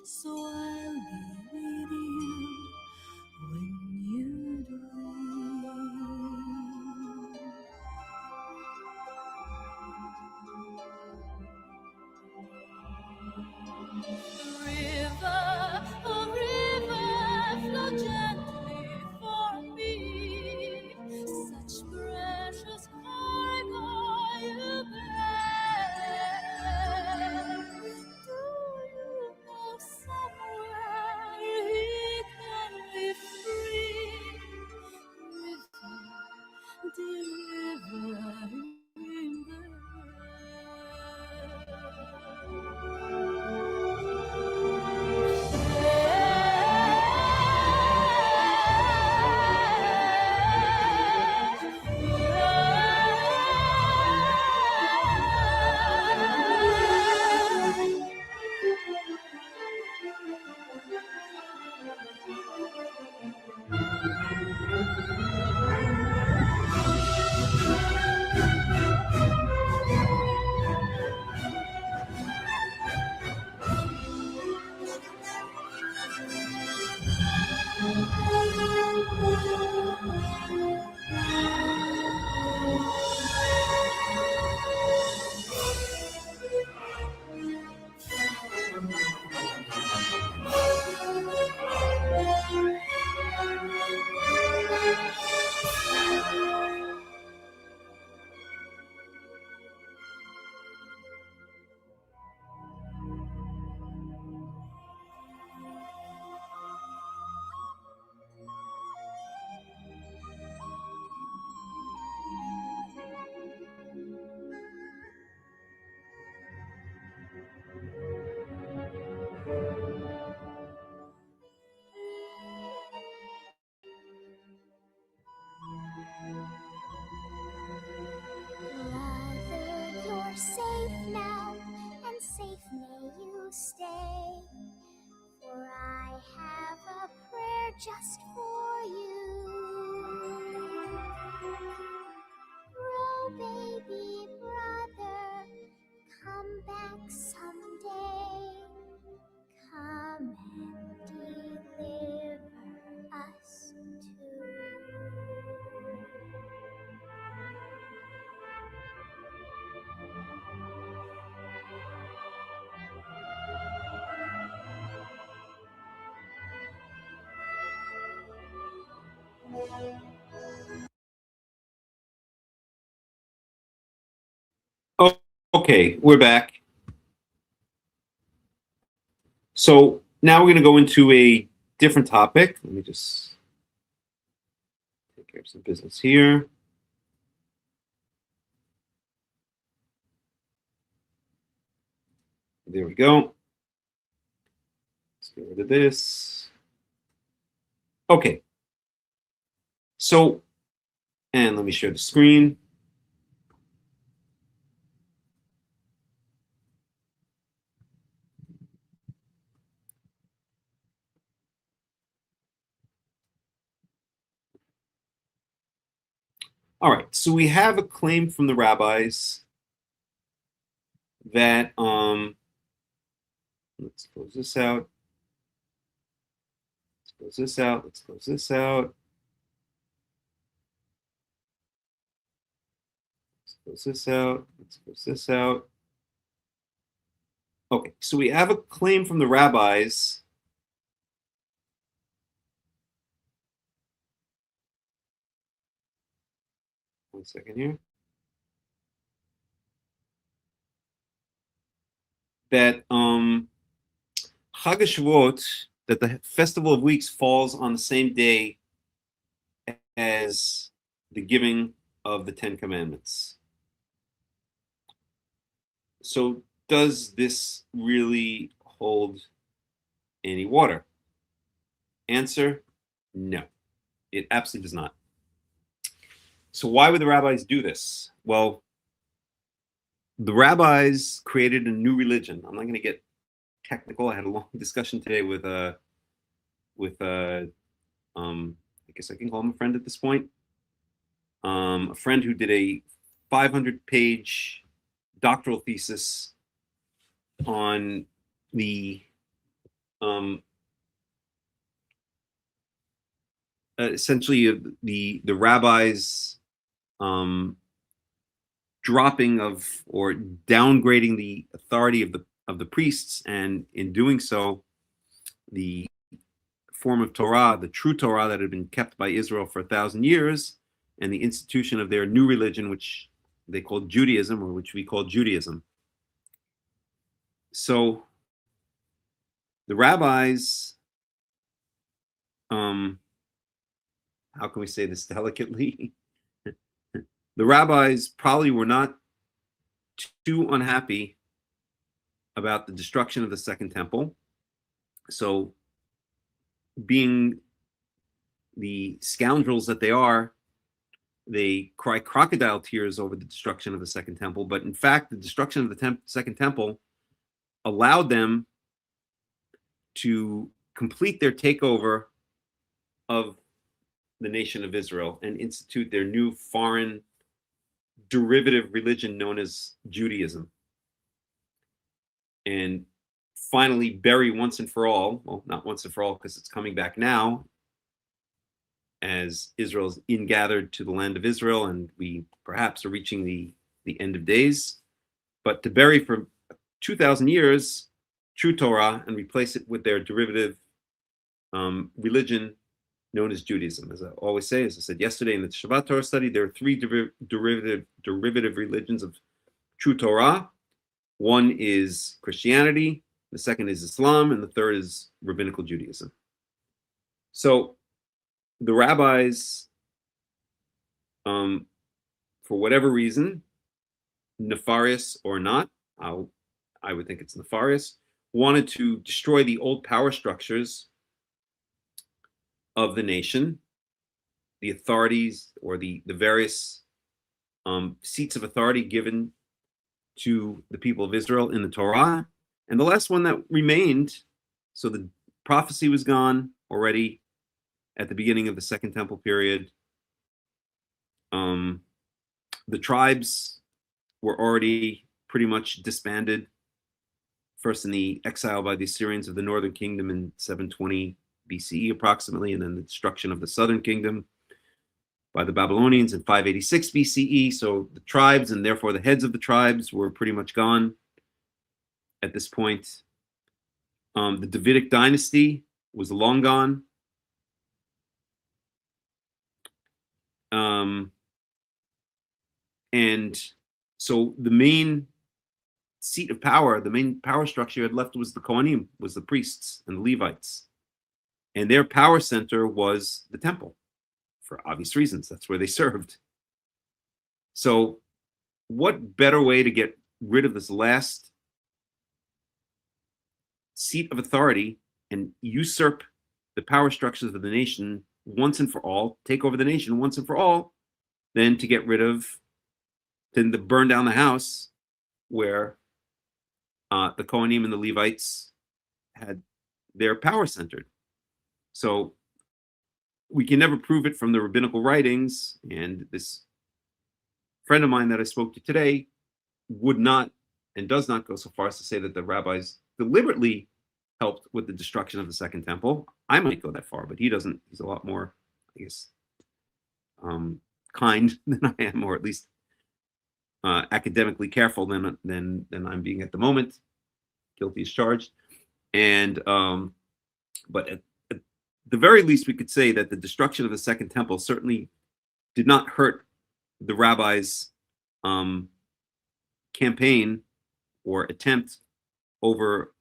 So I'll be with you when you dream. River, oh river, flow gently for me. Such precious cargo you bear. Do you know somewhere he can live free? River, deliver him there. Mother, you're safe now, and safe may you stay. For I have a prayer just for you. Grow, baby brother, come back someday. Come and deliver us too. Oh, okay, we're back. So now we're going to go into a different topic. Let me just take care of some business here. There we go. Let's get rid of this. Okay. So, and let me share the screen. All right, so we have a claim from the rabbis that let's close this out. Let's close this out. Let's close this out. Let's close this out. Let's close this out. Okay, so we have a claim from the rabbis one second here. That Hag Shavuoth, that the Festival of Weeks falls on the same day as the giving of the Ten Commandments. So does this really hold any water? Answer, no. It absolutely does not. So why would the rabbis do this? Well, the rabbis created a new religion. I'm not going to get technical. I had a long discussion today with I guess I can call him a friend at this point. A friend who did a 500-page doctoral thesis on the essentially the rabbis dropping of or downgrading the authority of the priests, and in doing so, the form of Torah, the true Torah that had been kept by Israel for 1,000 years, and the institution of their new religion, which they called Judaism, or which we call Judaism. So the rabbis, how can we say this delicately? The rabbis probably were not too unhappy about the destruction of the Second Temple. So, being the scoundrels that they are, they cry crocodile tears over the destruction of the Second Temple. But in fact, the destruction of the Second Temple allowed them to complete their takeover of the nation of Israel and institute their new foreign derivative religion known as Judaism. And finally bury once and for all, well, not once and for all because it's coming back now, as Israel is ingathered to the land of Israel and we perhaps are reaching the end of days, but to bury for 2,000 years true Torah and replace it with their derivative religion known as Judaism. As I always say, as I said yesterday in the Shabbat Torah study, there are three derivative religions of true Torah. One is Christianity, the second is Islam, and the third is rabbinical Judaism. So the rabbis, for whatever reason, nefarious or not, I would think it's nefarious, wanted to destroy the old power structures of the nation, the authorities or the various seats of authority given to the people of Israel in the Torah. And the last one that remained, so the prophecy was gone already at the beginning of the Second Temple period. The tribes were already pretty much disbanded, first in the exile by the Assyrians of the northern kingdom in 720 BCE approximately, and then the destruction of the southern kingdom by the Babylonians in 586 BCE. So the tribes, and therefore the heads of the tribes, were pretty much gone at this point. The Davidic dynasty was long gone. And so the main seat of power, the main power structure had left was the Kohanim, was the priests and the Levites. And their power center was the temple, for obvious reasons. That's where they served. So what better way to get rid of this last seat of authority and usurp the power structures of the nation once and for all, take over the nation once and for all, than to get rid of, than to burn down the house where the Kohanim and the Levites had their power centered. So we can never prove it from the rabbinical writings, and this friend of mine that I spoke to today would not and does not go so far as to say that the rabbis deliberately helped with the destruction of the Second Temple. I might go that far, but he doesn't. He's a lot more, I guess, kind than I am, or at least academically careful than I'm being at the moment. Guilty as charged. And but at the very least, we could say that the destruction of the Second Temple certainly did not hurt the rabbis' campaign or attempt over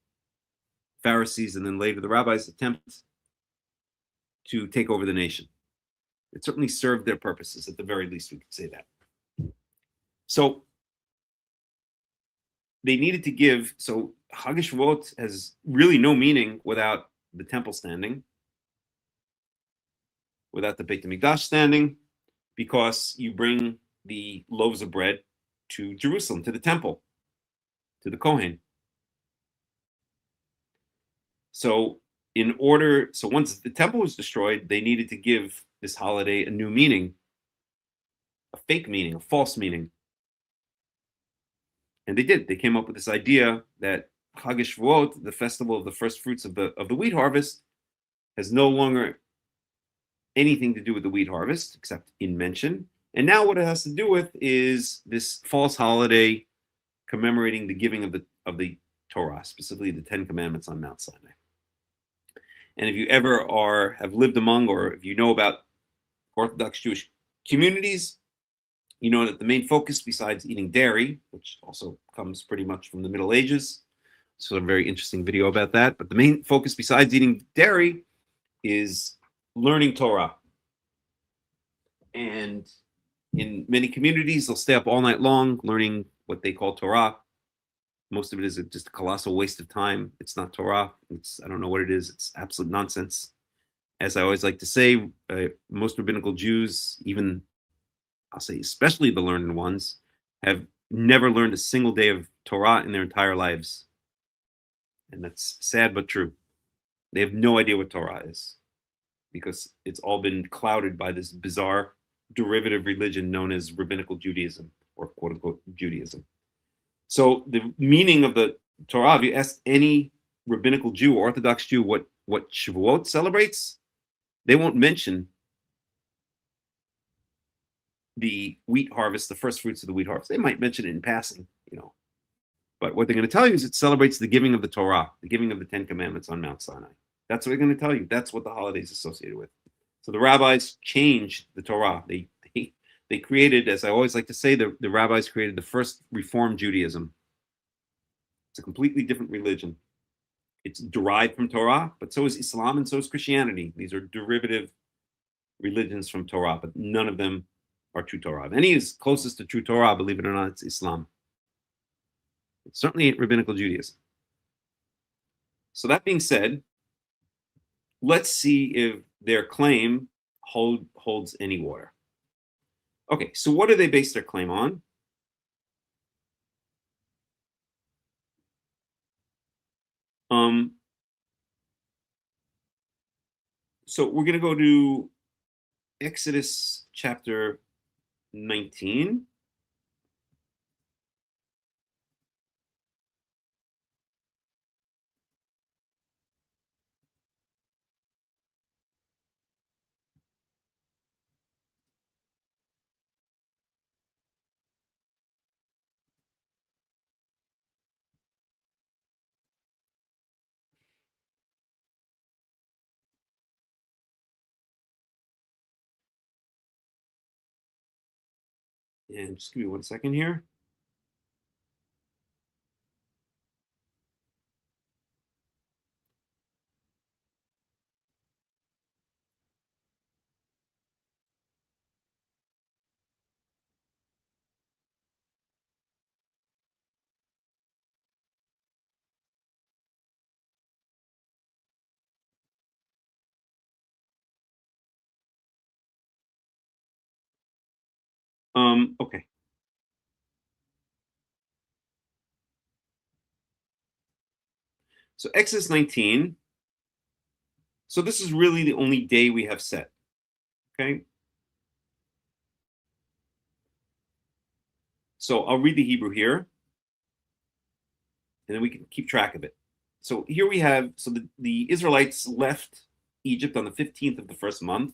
Pharisees, and then later the rabbis' attempt to take over the nation. It certainly served their purposes. At the very least, we could say that. So they needed to give. So Hag Shavuoth has really no meaning without the temple standing, without the Beit HaMikdash standing, because you bring the loaves of bread to Jerusalem, to the temple, to the Kohen. So once the temple was destroyed, they needed to give this holiday a new meaning, a fake meaning, a false meaning. And they did. They came up with this idea that Hag Shavuoth, the festival of the first fruits of the wheat harvest, has no longer anything to do with the wheat harvest, except in mention. And now what it has to do with is this false holiday commemorating the giving of the Torah, specifically the Ten Commandments on Mount Sinai. And if you ever have lived among, or if you know about Orthodox Jewish communities, you know that the main focus, besides eating dairy, which also comes pretty much from the Middle Ages, so a very interesting video about that, but the main focus besides eating dairy is learning Torah. And in many communities, they'll stay up all night long learning what they call Torah. Most of it is just a colossal waste of time. It's not Torah. I don't know what it is. It's absolute nonsense. As I always like to say, most rabbinical Jews, even I'll say especially the learned ones, have never learned a single day of Torah in their entire lives. And that's sad but true. They have no idea what Torah is, because it's all been clouded by this bizarre derivative religion known as rabbinical Judaism, or quote unquote Judaism. So the meaning of the Torah, if you ask any rabbinical Jew, Orthodox Jew, what Shavuot celebrates, they won't mention the wheat harvest, the first fruits of the wheat harvest. They might mention it in passing, But what they're going to tell you is it celebrates the giving of the Torah, the giving of the Ten Commandments on Mount Sinai. That's what they're going to tell you. That's what the holiday is associated with. So the rabbis changed the Torah. They created, as I always like to say, the rabbis created the first Reform Judaism. It's a completely different religion. It's derived from Torah, but so is Islam and so is Christianity. These are derivative religions from Torah, but none of them are true Torah. If any is closest to true Torah, believe it or not, it's Islam. It certainly ain't rabbinical Judaism. So that being said, let's see if their claim holds any water. Okay, so what do they base their claim on? So we're going to go to Exodus chapter 19. And just give me 1 second here. Okay. So Exodus 19. So this is really the only day we have set. Okay. So I'll read the Hebrew here, and then we can keep track of it. So here we have, so the Israelites left Egypt on the 15th of the first month,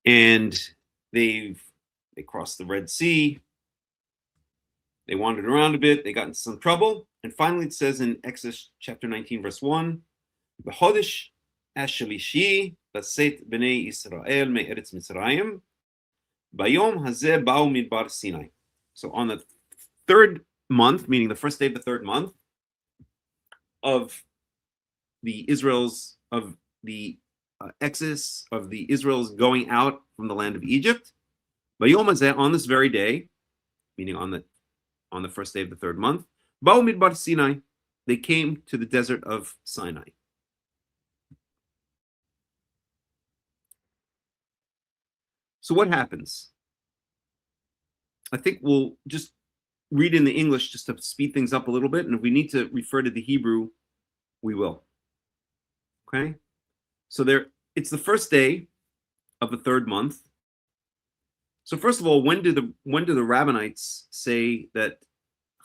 and they crossed the Red Sea. They wandered around a bit. They got into some trouble. And finally, it says in Exodus chapter 19, verse 1, B'chodesh Ashalishi Baset B'nei Israel Me'eretz Mitzrayim Bayom Hazeh Ba'u Midbar Sinai. So on the third month, meaning the first day of the third month of the Exodus of the Israels going out from the land of Egypt, Bayom Hazeh, on this very day, meaning on the first day of the third month, Ba'u Midbar Sinai, they came to the desert of Sinai. So what happens? I think we'll just read in the English just to speed things up a little bit, and if we need to refer to the Hebrew, we will. Okay? So it's the first day of the third month. So first of all, when do the Rabbinites say that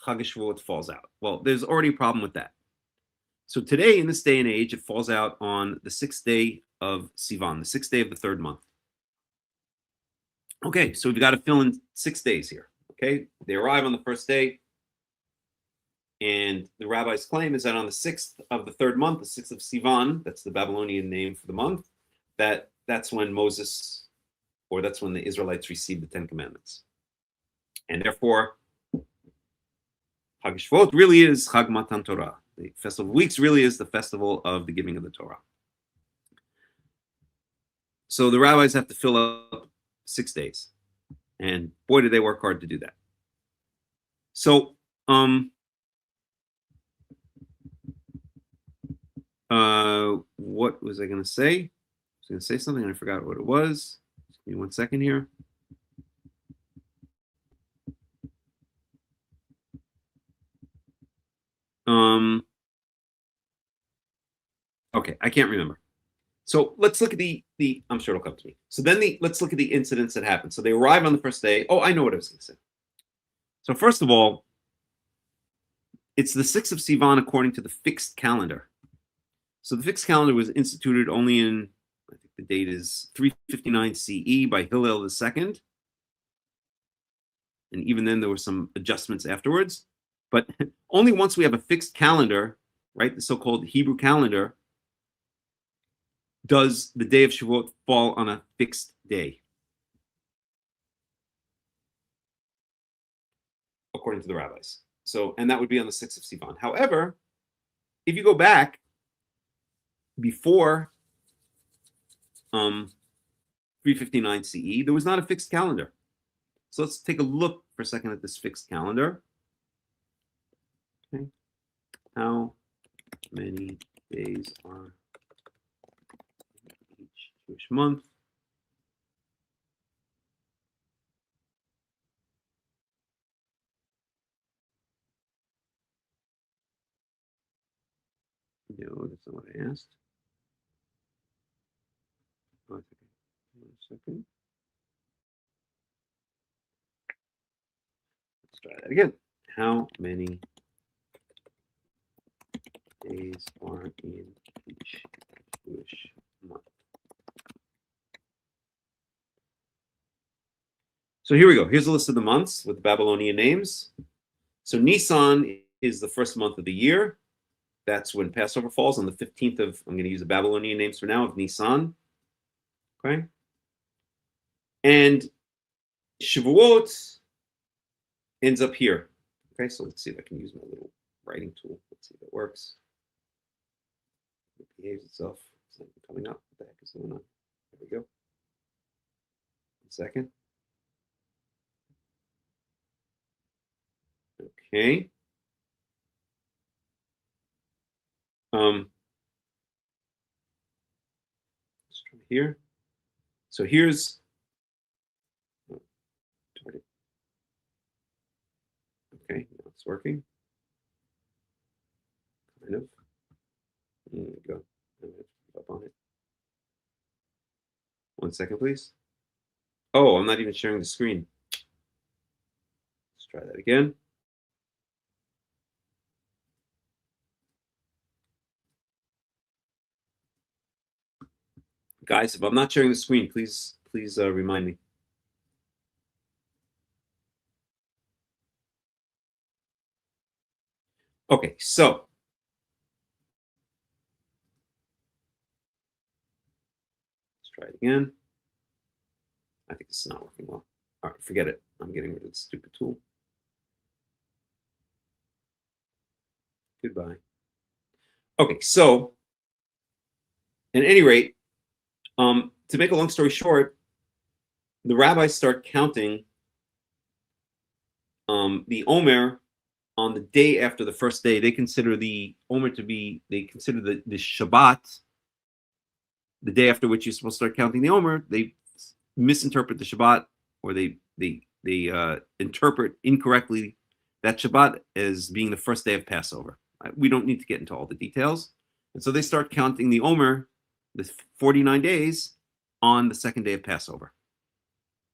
Hag Shavuoth falls out? Well, there's already a problem with that. So today, in this day and age, it falls out on the 6th day of Sivan, the 6th day of the third month. Okay, so we've got to fill in 6 days here. Okay, they arrive on the first day, and the rabbis' claim is that on the 6th of the third month, the 6th of Sivan, that's the Babylonian name for the month, that's when that's when the Israelites received the 10 Commandments. And therefore, Hag Shavuoth really is Hag Matan Torah. The Festival of Weeks really is the festival of the giving of the Torah. So the rabbis have to fill up 6 days. And boy, did they work hard to do that. So, what was I going to say? I was going to say something and I forgot what it was. Just give me 1 second here. Okay, I can't remember. So let's look at the I'm sure it'll come to me. So then let's look at the incidents that happened. So they arrive on the first day. Oh, I know what I was going to say. So first of all, it's the 6th of Sivan according to the fixed calendar. So the fixed calendar was instituted only in, I think the date is 359 CE by Hillel II. And even then there were some adjustments afterwards. But only once we have a fixed calendar, right, the so-called Hebrew calendar, does the day of Shavuot fall on a fixed day, according to the rabbis. So, and that would be on the 6th of Sivan. However, if you go back before 359 CE, there was not a fixed calendar. So let's take a look for a second at this fixed calendar. Okay. How many days are each Jewish month? No, that's not what I asked. Oh, okay. 1 second. Let's try that again. How many days are in each Jewish month? So here we go. Here's a list of the months with the Babylonian names. So Nisan is the first month of the year. That's when Passover falls on the 15th of, I'm going to use the Babylonian names for now, of Nisan. Okay. And Shavuot ends up here. Okay, so let's see if I can use my little writing tool. Let's see if it works. It behaves itself. It's not coming up. What the heck is going on? There we go. 1 second. Okay. Let's try here. So here's okay, now it's working. Kind of. There we go. I'm going to put up on it. 1 second, please. Oh, I'm not even sharing the screen. try that again. Guys, if I'm not sharing the screen, please remind me. Okay, so let's try it again. I think this is not working well. All right, forget it. I'm getting rid of this stupid tool. Goodbye. Okay, so at any rate, to make a long story short, the rabbis start counting the Omer on the day after the first day. They consider the Omer to be, they consider the Shabbat, the day after which you're supposed to start counting the Omer. They misinterpret the Shabbat, or they interpret incorrectly that Shabbat as being the first day of Passover. We don't need to get into all the details. And so they start counting the Omer, the 49 days, on the second day of Passover.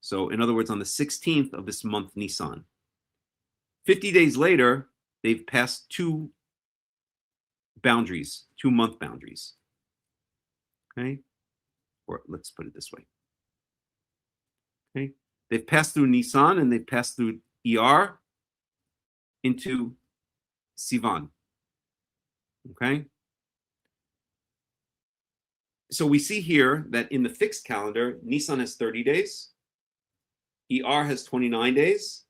So in other words, on the 16th of this month, Nisan. 50 days later, they've passed two boundaries, 2 month boundaries. Okay? Or let's put it this way. Okay? They've passed through Nisan and they've passed through Iyar into Sivan. Okay? So we see here that in the fixed calendar, Nisan has 30 days, Iyar has 29 days,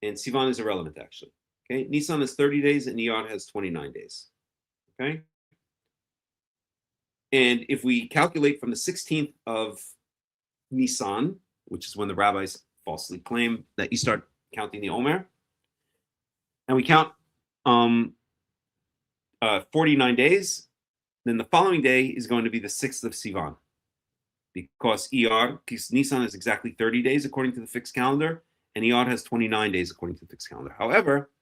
and Sivan is irrelevant, actually. Okay? Nisan has 30 days and Iyar has 29 days. Okay? And if we calculate from the 16th of Nisan, which is when the rabbis falsely claim that you start counting the Omer, and we count 49 days, then the following day is going to be the 6th of Sivan, because Nisan is exactly 30 days according to the fixed calendar, and Iyar has 29 days according to the fixed calendar. However,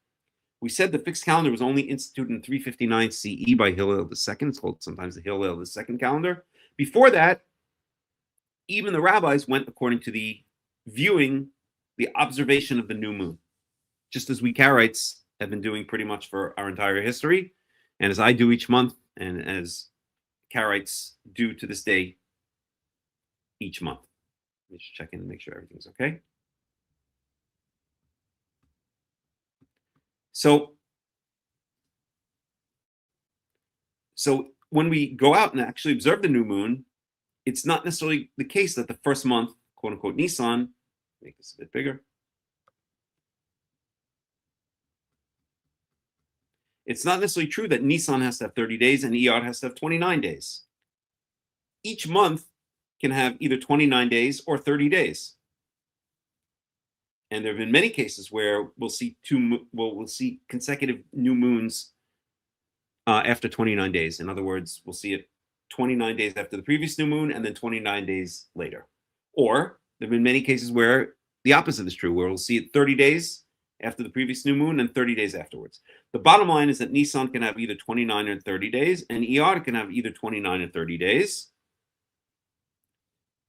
we said the fixed calendar was only instituted in 359 CE by Hillel II. It's called sometimes the Hillel II calendar. Before that, even the rabbis went according to the viewing, the observation of the new moon, just as we Karaites have been doing pretty much for our entire history, and as I do each month, and as Karaites do to this day each month. Let me just check in and make sure everything's okay. So when we go out and actually observe the new moon, it's not necessarily the case that the first month, quote unquote, Nisan, make this a bit bigger. It's not necessarily true that Nisan has to have 30 days and Iyar has to have 29 days. Each month can have either 29 days or 30 days. And there have been many cases where we'll see consecutive new moons after 29 days. In other words, we'll see it 29 days after the previous new moon and then 29 days later. Or there have been many cases where the opposite is true, where we'll see it 30 days after the previous new moon and 30 days afterwards. The bottom line is that Nisan can have either 29 or 30 days, and Iyar can have either 29 or 30 days.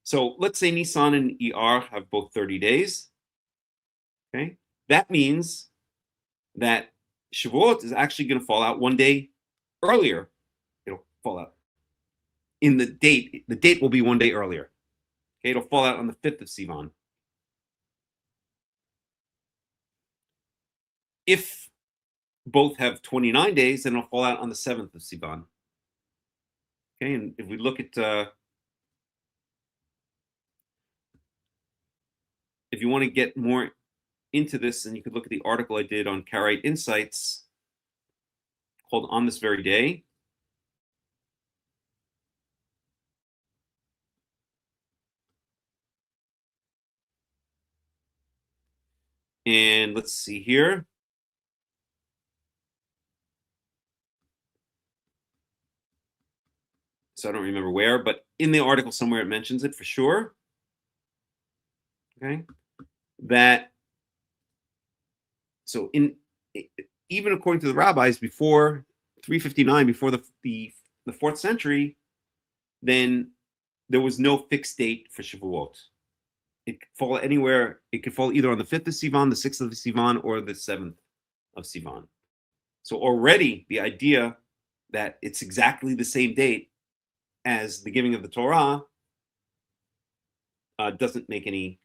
So let's say Nisan and Iyar have both 30 days. Okay, that means that Shavuot is actually going to fall out one day earlier. It'll fall out in the date. The date will be one day earlier. Okay, it'll fall out on the 5th of Sivan. If both have 29 days, then it'll fall out on the 7th of Sivan. Okay, and if we look at, if you want to get more into this, and you could look at the article I did on Karaite Insights called On This Very Day. And let's see here. So I don't remember where, but in the article somewhere it mentions it for sure. Okay, that so even according to the rabbis, before 359, before the 4th century, then there was no fixed date for Shavuot. it could fall anywhere. It could fall either on the 5th of Sivan, the 6th of Sivan, or the 7th of Sivan. So already the idea that it's exactly the same date as the giving of the Torah doesn't make any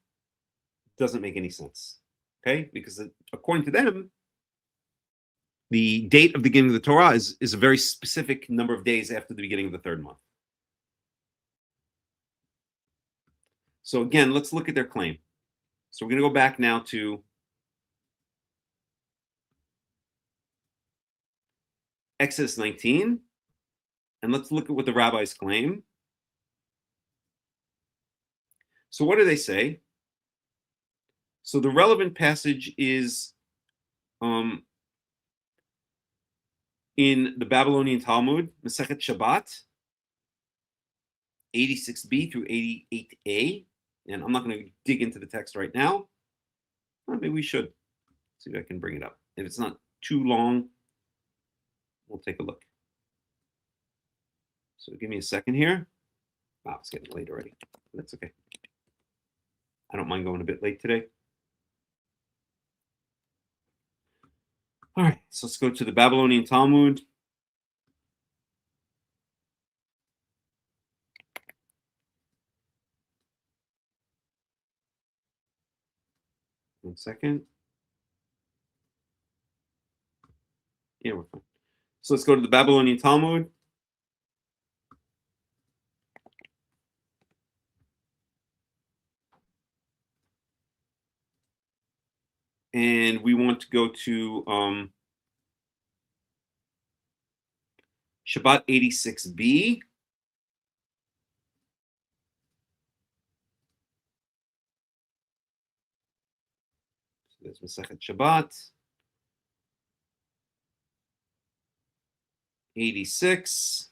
sense. Okay, because according to them, the date of the beginning of the Torah is a very specific number of days after the beginning of the 3rd month. So again, let's look at their claim. So we're going to go back now to Exodus 19, and let's look at what the rabbis claim. So what do they say? So the relevant passage is in the Babylonian Talmud, Masechet Shabbat, 86b through 88a. And I'm not going to dig into the text right now. Well, maybe we should. See if I can bring it up. If it's not too long, we'll take a look. So give me a second here. Wow, it's getting late already. That's okay. I don't mind going a bit late today. All right, so let's go to the Babylonian Talmud. One second. Yeah, we're fine. So let's go to the Babylonian Talmud. And we want to go to Shabbat 86b. So there's Masechet Shabbat. 86.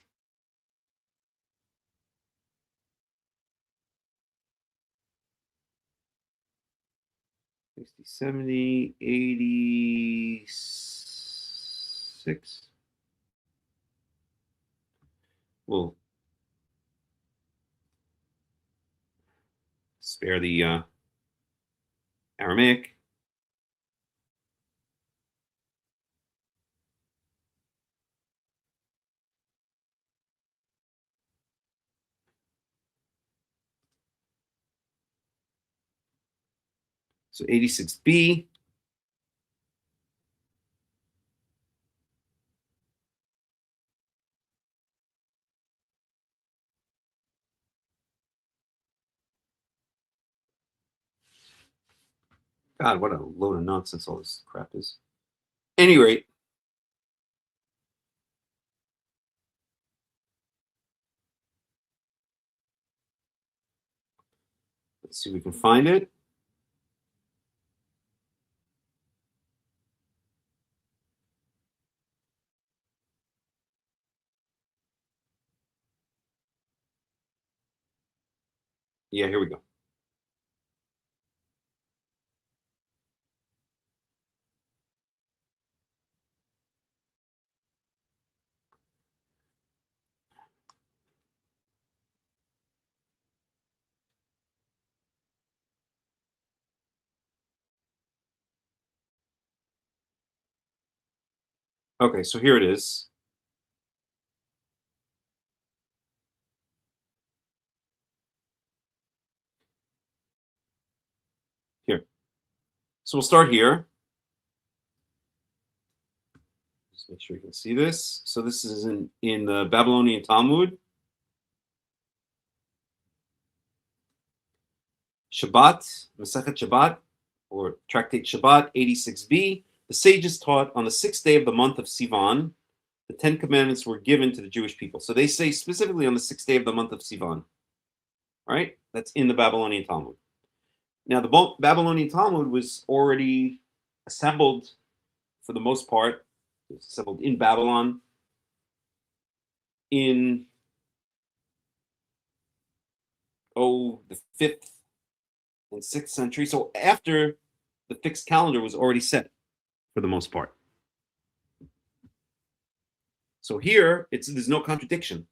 60, 70, 86. We'll spare the Aramaic. So 86b. God, what a load of nonsense all this crap is. Any rate, let's see if we can find it. Yeah, here we go. Okay, so here it is. Here. So we'll start here. Just make sure you can see this. So this is in the Babylonian Talmud. Shabbat, Masechet Shabbat, or Tractate Shabbat, 86b. The sages taught on the 6th day of the month of Sivan, the 10 commandments were given to the Jewish people. So they say specifically on the 6th day of the month of Sivan. Right? That's in the Babylonian Talmud. Now, the Babylonian Talmud was already assembled, for the most part, it was assembled in Babylon in the 5th and 6th century. So after the fixed calendar was already set, for the most part. So here, there's no contradiction.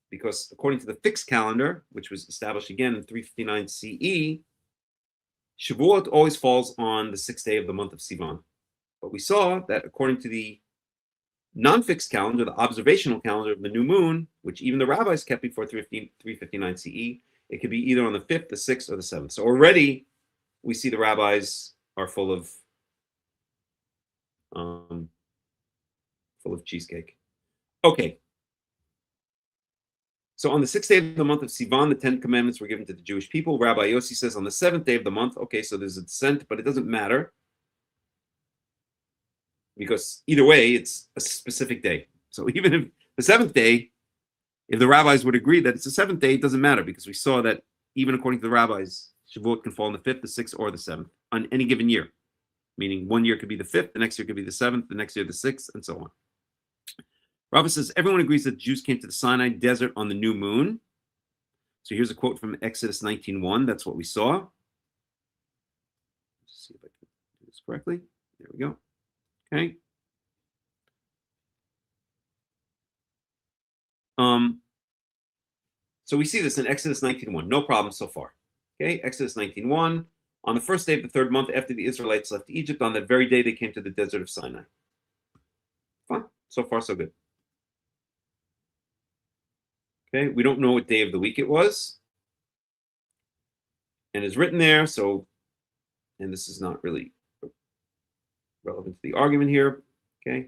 because according to the fixed calendar, which was established again in 359 CE, Shavuot always falls on the 6th day of the month of Sivan. But we saw that according to the non-fixed calendar, the observational calendar of the new moon, which even the rabbis kept before 359 CE, it could be either on the 5th, the 6th, or the 7th. So already we see the rabbis are full of cheesecake. Okay. So on the 6th day of the month of Sivan, the 10 commandments were given to the Jewish people. Rabbi Yossi says on the 7th day of the month, okay, so there's a descent, but it doesn't matter, because either way, it's a specific day. So even if the 7th day, if the rabbis would agree that it's the 7th day, it doesn't matter, because we saw that even according to the rabbis, Shavuot can fall on the 5th, the 6th, or the 7th on any given year. Meaning 1 year could be the 5th, the next year could be the 7th, the next year the 6th, and so on. Rabbah says, everyone agrees that the Jews came to the Sinai desert on the new moon. So here's a quote from Exodus 19:1. That's what we saw. Let's see if I can do this correctly. There we go. Okay. So we see this in Exodus 19:1. No problem so far. Okay, Exodus 19:1. On the first day of the third month after the Israelites left Egypt, on that very day they came to the desert of Sinai. Fine. So far, so good. Okay, we don't know what day of the week it was. And it's written there, so, and this is not really relevant to the argument here. Okay.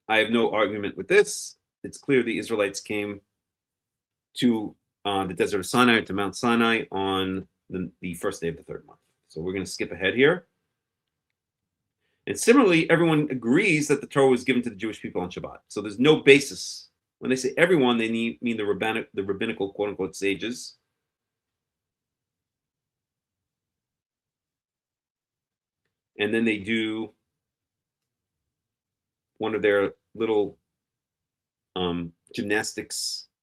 I have no argument with this. It's clear the Israelites came to the desert of Sinai, to Mount Sinai, on the first day of the third month. So we're going to skip ahead here. And similarly, everyone agrees that the Torah was given to the Jewish people on Shabbat. So there's no basis. When they say everyone, they mean the rabbinical, quote-unquote, sages. And then they do one of their little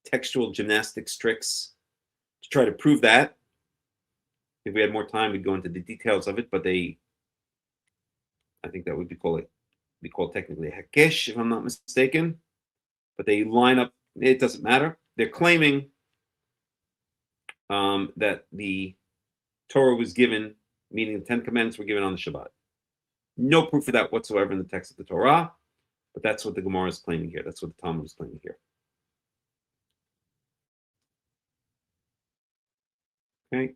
textual gymnastics tricks to try to prove that. If we had more time, we'd go into the details of it, but I think that would be called technically Hakesh, if I'm not mistaken. But they line up, it doesn't matter. They're claiming that the Torah was given, meaning the 10 commandments were given on the Shabbat. No proof of that whatsoever in the text of the Torah, but that's what the Gemara is claiming here. That's what the Talmud is claiming here. Okay.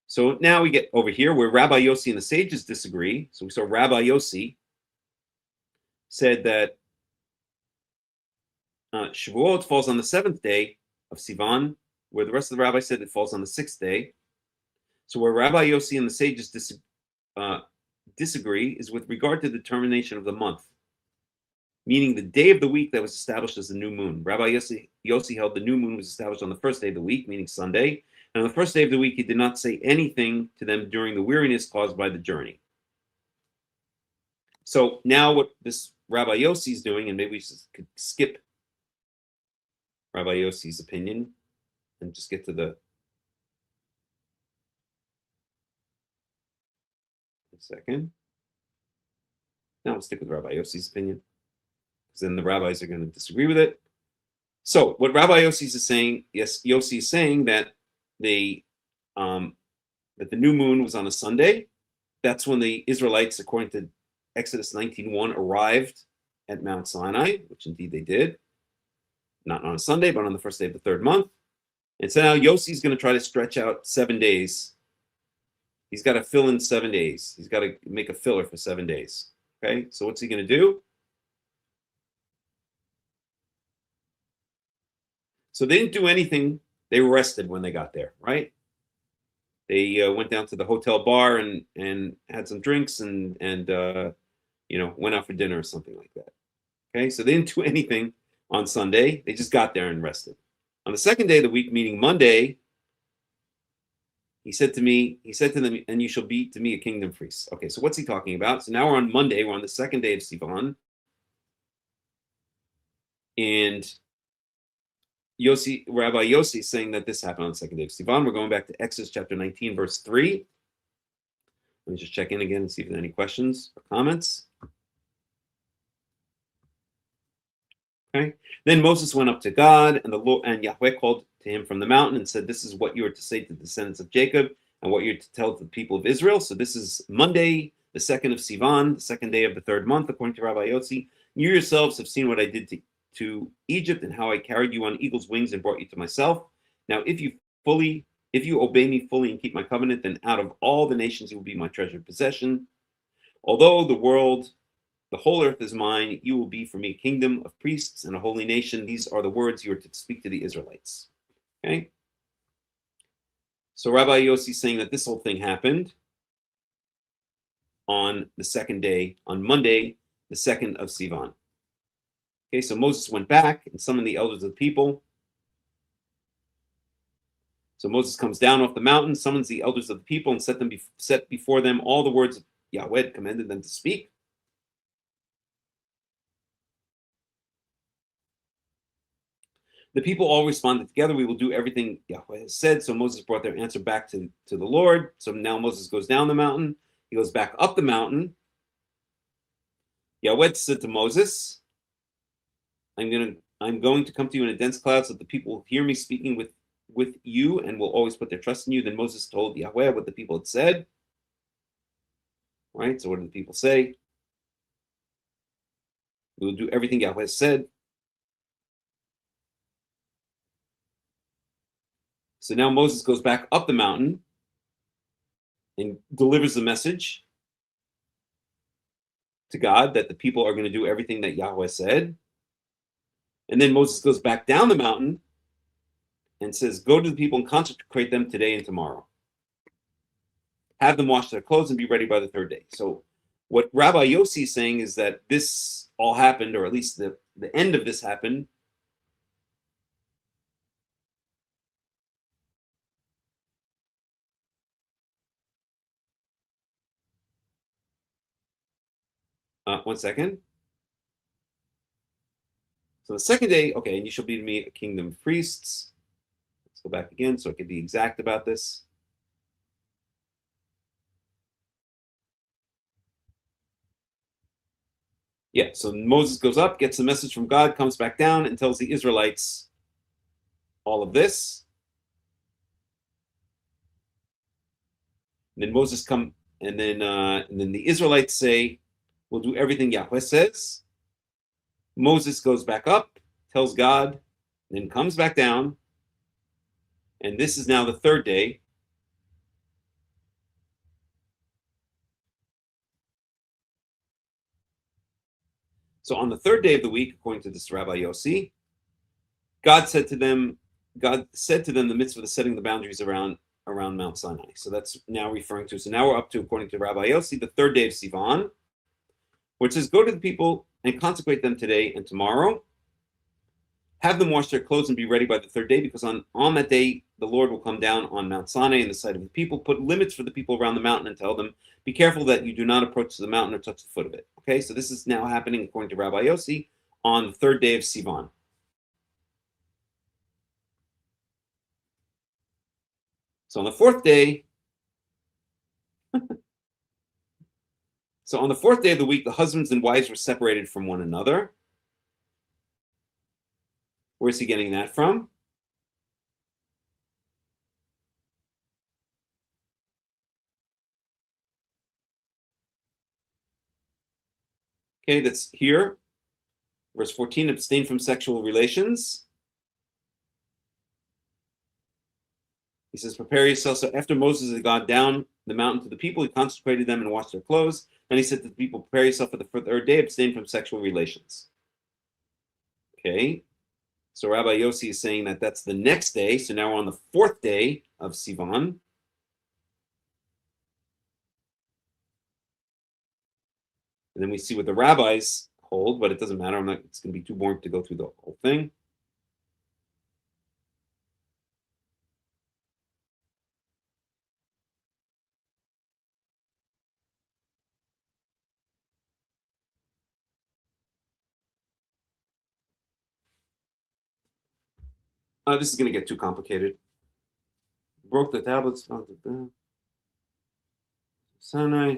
So now we get over here where Rabbi Yossi and the sages disagree. So we saw Rabbi Yossi said that Shavuot falls on the 7th day of Sivan, where the rest of the rabbis said it falls on the 6th day. So where Rabbi Yossi and the sages disagree is with regard to the determination of the month, meaning the day of the week that was established as the new moon. Rabbi Yossi held the new moon was established on the first day of the week, meaning Sunday. And on the first day of the week, he did not say anything to them during the weariness caused by the journey. So now what this Rabbi Yossi is doing, and maybe we could skip Rabbi Yossi's opinion and just get to the second. Now we'll stick with Rabbi Yossi's opinion, because then the rabbis are going to disagree with it. So what Rabbi Yossi is saying, yes, Yossi is saying that that the new moon was on a Sunday. That's when the Israelites, according to Exodus 19:1, arrived at Mount Sinai, which indeed they did. Not on a Sunday, but on the first day of the third month. And so now Yossi is going to try to stretch out 7 days. He's got to fill in 7 days. He's got to make a filler for 7 days. Okay, so what's he going to do? So they didn't do anything. They rested when they got there, right? They went down to the hotel bar and had some drinks and went out for dinner or something like that. Okay, so they didn't do anything on Sunday. They just got there and rested. On the second day of the week, meaning Monday, he said to them, and you shall be to me a kingdom priest. Okay, so what's he talking about? So now we're on Monday. We're on the second day of Sivan. And Rabbi Yossi is saying that this happened on the second day of Sivan. We're going back to Exodus chapter 19, verse 3. Let me just check in again and see if there are any questions or comments. Okay. Then Moses went up to God, and the Lord and Yahweh called to him from the mountain and said, "This is what you are to say to the descendants of Jacob, and what you're to tell to the people of Israel." So this is Monday, the 2nd of Sivan, the second day of the third month, according to Rabbi Yossi. You yourselves have seen what I did to Egypt, and how I carried you on eagle's wings and brought you to myself. Now, if you obey me fully and keep my covenant, then out of all the nations you will be my treasured possession. Although the whole earth is mine, you will be for me a kingdom of priests and a holy nation. These are the words you are to speak to the Israelites. Okay? So Rabbi Yossi is saying that this whole thing happened on the second day, on Monday, the 2nd of Sivan. Okay, so Moses went back and summoned the elders of the people. So Moses comes down off the mountain, summons the elders of the people, and set before them all the words Yahweh commanded them to speak. The people all responded together, "We will do everything Yahweh has said." So Moses brought their answer back to the Lord. So now Moses goes down the mountain. He goes back up the mountain. Yahweh said to Moses, I'm going to come to you in a dense cloud so that the people will hear me speaking with you and will always put their trust in you. Then Moses told Yahweh what the people had said. Right? So what did the people say? We will do everything Yahweh said. So now Moses goes back up the mountain and delivers the message to God that the people are going to do everything that Yahweh said. And then Moses goes back down the mountain and says, "Go to the people and consecrate them today and tomorrow. Have them wash their clothes and be ready by the third day." So what Rabbi Yossi is saying is that this all happened, or at least the end of this happened, one second. So the second day, okay, and you shall be to me a kingdom of priests. Let's go back again so I can be exact about this. Yeah, so Moses goes up, gets the message from God, comes back down, and tells the Israelites all of this. And then Moses and then the Israelites say, "We'll do everything Yahweh says." Moses goes back up, tells God, then comes back down, and this is now the third day. So on the third day of the week, according to this Rabbi Yossi, God said to them the mitzvah of setting the boundaries around Mount Sinai. So that's now referring to. So now we're up to, according to Rabbi Yossi, the third day of Sivan, which says, "Go to the people and consecrate them today and tomorrow. Have them wash their clothes and be ready by the third day, because on that day the Lord will come down on Mount Sinai in the sight of the people. Put limits for the people around the mountain and tell them, be careful that you do not approach the mountain or touch the foot of it." Okay, so this is now happening, according to Rabbi Yossi, on the third day of Sivan. So on the fourth day, of the week, the husbands and wives were separated from one another. Where's he getting that from? Okay, that's here. Verse 14, abstain from sexual relations. He says, prepare yourself. So after Moses had gone down the mountain to the people, he consecrated them and washed their clothes. Then he said to the people, prepare yourself for the third day, abstain from sexual relations. Okay, so Rabbi Yossi is saying that that's the next day. So now we're on the fourth day of Sivan. And then we see what the rabbis hold, but it doesn't matter. It's going to be too boring to go through the whole thing. This is going to get too complicated. Broke the tablets. Sinai.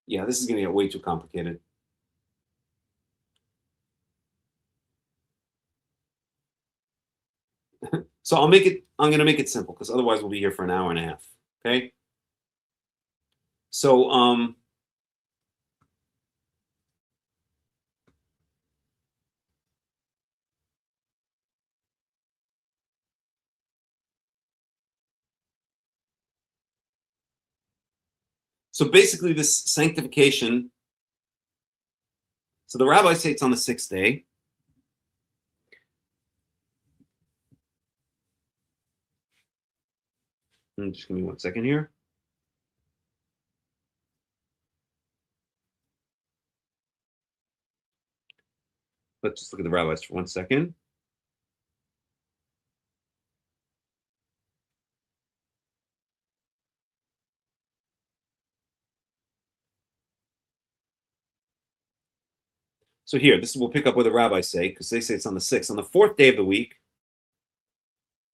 Yeah, this is going to get way too complicated. So I'm going to make it simple because otherwise we'll be here for an hour and a half. Okay. So, so basically this sanctification, so the rabbis say it's on the 6th day. Just give me 1 second here. Let's just look at the rabbis for 1 second. So here, we'll pick up where the rabbis say, because they say it's on the 6th. On the 4th day of the week,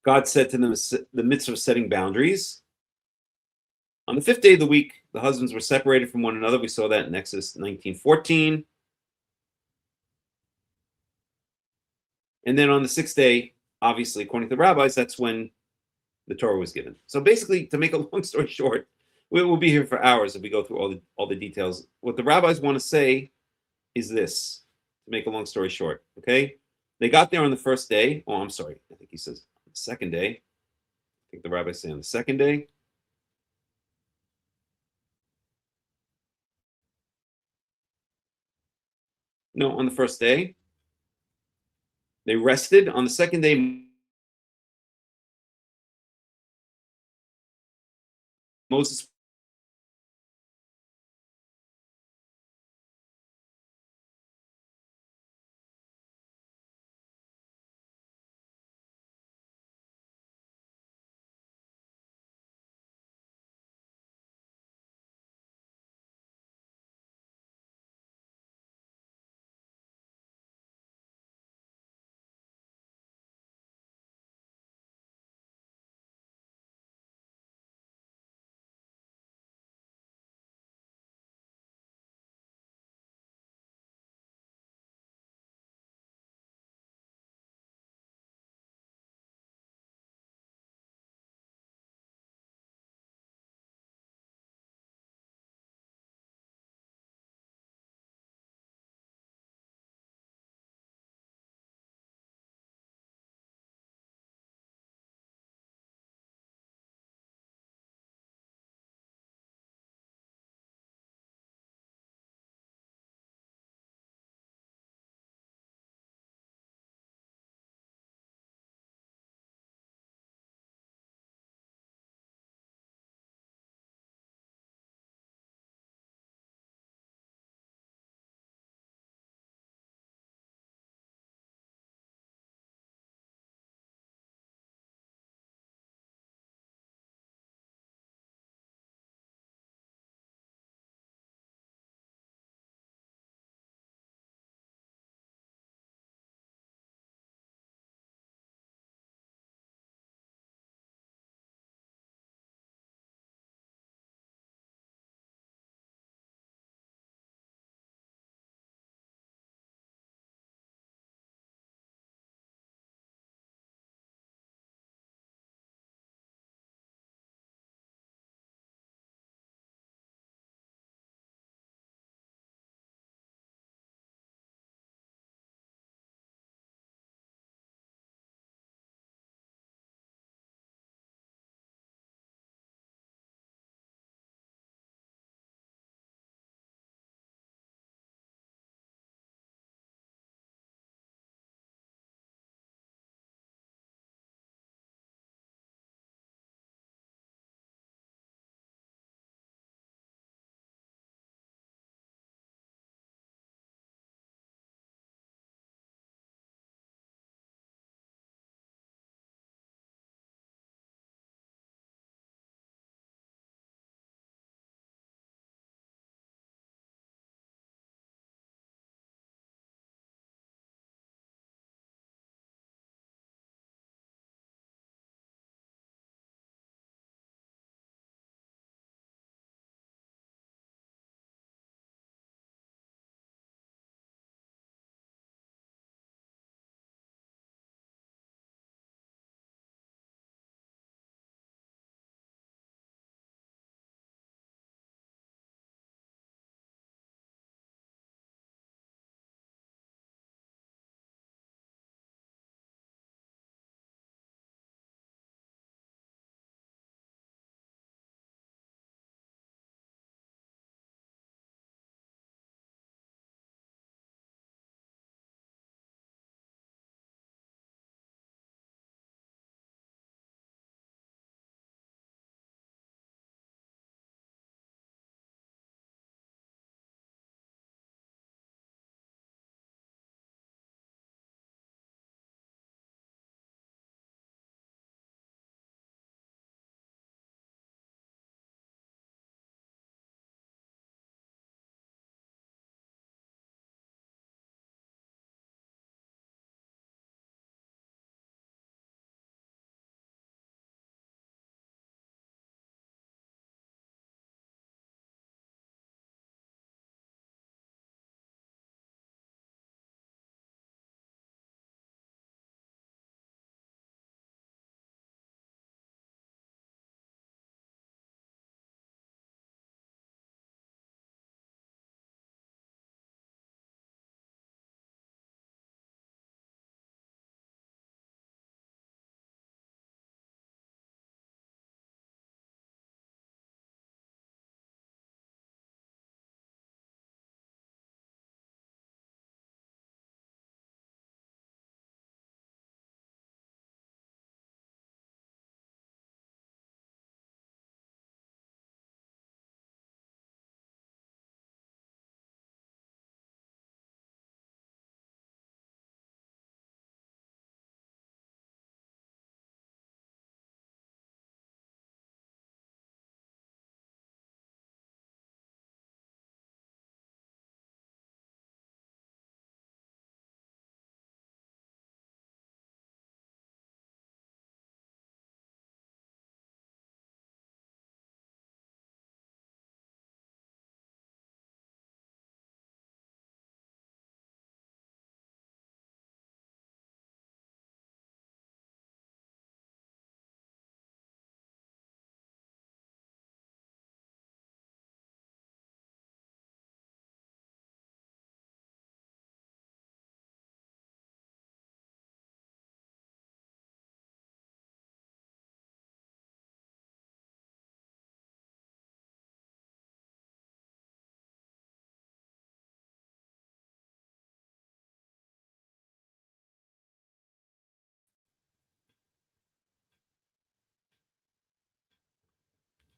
God said to them the mitzvah of setting boundaries. On the 5th day of the week, the husbands were separated from one another. We saw that in Exodus 19:14. And then on the 6th day, obviously, according to the rabbis, that's when the Torah was given. So basically, to make a long story short, we'll be here for hours if we go through all the details. What the rabbis want to say is this, to make a long story short, okay? They got there on the 1st day. Oh, I'm sorry. I think he says the 2nd day. I think the rabbis say on the 2nd day. No, on the 1st day. They rested. On the 2nd day, Moses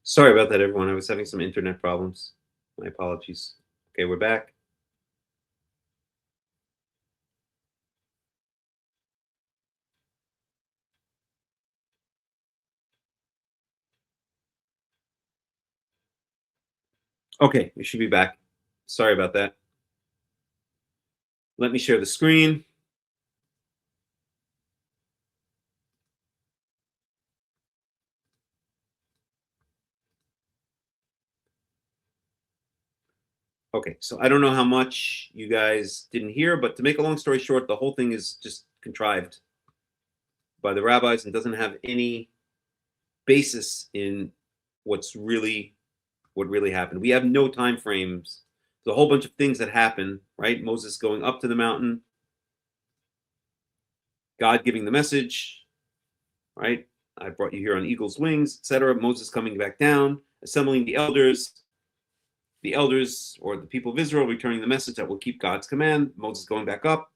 Sorry about that, everyone. I was having some internet problems. My apologies. Okay, we're back. Okay, we should be back. Sorry about that. Let me share the screen. Okay, so I don't know how much you guys didn't hear, but to make a long story short, the whole thing is just contrived by the rabbis and doesn't have any basis in what really happened. We have no time frames. There's a whole bunch of things that happen, right? Moses going up to the mountain, God giving the message, right? I brought you here on eagle's wings, etc. Moses coming back down, assembling the elders or the people of Israel returning the message that will keep God's command. Moses going back up,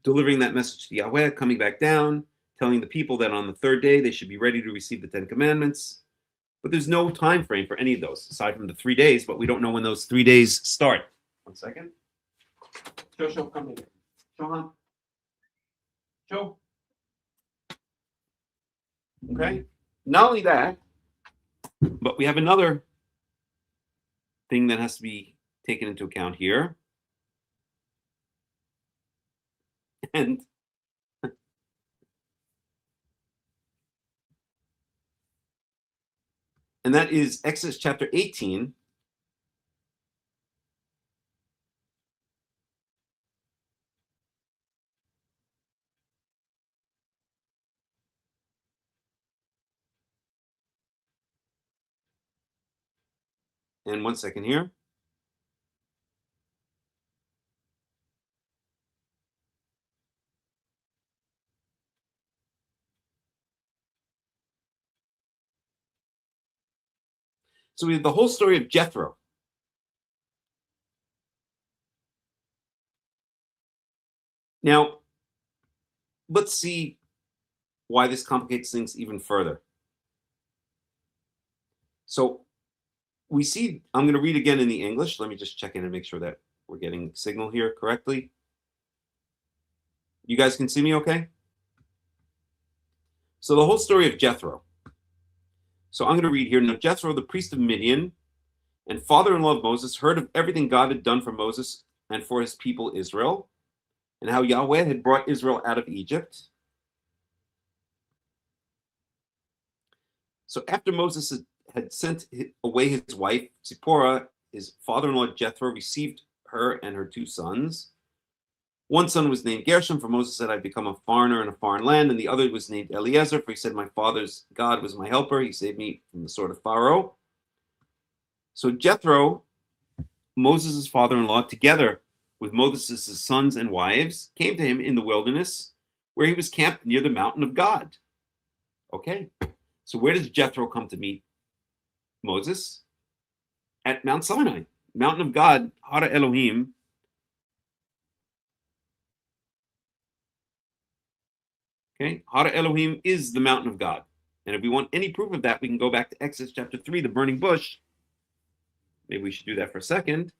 delivering that message to Yahweh, coming back down, telling the people that on the third day they should be ready to receive the 10 commandments. But there's no time frame for any of those aside from the 3 days, but we don't know when those 3 days start. 1 second. Show, come here. Show. Show. Okay. Not only that, but we have another thing that has to be taken into account here. And that is Exodus chapter 18. And 1 second here. So we have the whole story of Jethro. Now, let's see why this complicates things even further. So we see, I'm going to read again in the English. Let me just check in and make sure that we're getting signal here correctly. You guys can see me okay? So the whole story of Jethro. So I'm going to read here. Now Jethro, the priest of Midian and father-in-law of Moses, heard of everything God had done for Moses and for his people Israel, and how Yahweh had brought Israel out of Egypt. So after Moses had sent away his wife, Zipporah, his father-in-law Jethro received her and her 2 sons. One son was named Gershom, for Moses said, I've become a foreigner in a foreign land. And the other was named Eliezer, for he said, my father's God was my helper. He saved me from the sword of Pharaoh. So Jethro, Moses' father-in-law, together with Moses' sons and wives, came to him in the wilderness, where he was camped near the mountain of God. Okay, so where does Jethro come to meet Moses? At Mount Sinai, mountain of God, Hara Elohim. Okay, Hara Elohim is the mountain of God. And if we want any proof of that, we can go back to Exodus chapter 3, the burning bush. Maybe we should do that for a second.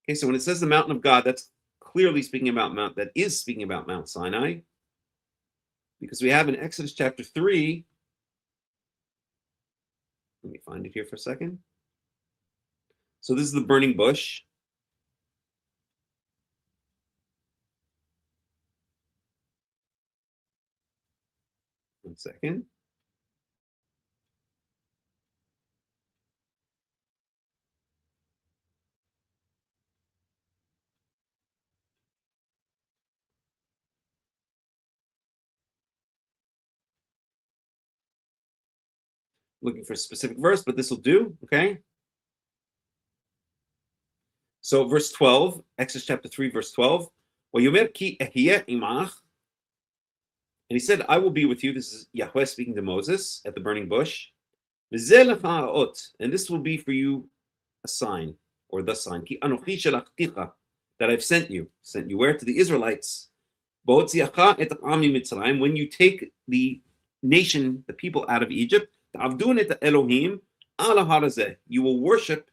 Okay, so when it says the mountain of God, that's clearly speaking about Mount Sinai. Because we have in Exodus chapter 3, let me find it here for a second. So this is the burning bush. One second. Looking for a specific verse, but this will do, okay? So verse 12, Exodus chapter 3, verse 12. And he said, I will be with you. This is Yahweh speaking to Moses at the burning bush. And this will be for you a sign, or the sign, that I've sent you. Sent you where? To the Israelites. When you take the nation, the people out of Egypt, Elohim, ala harazeh, you will worship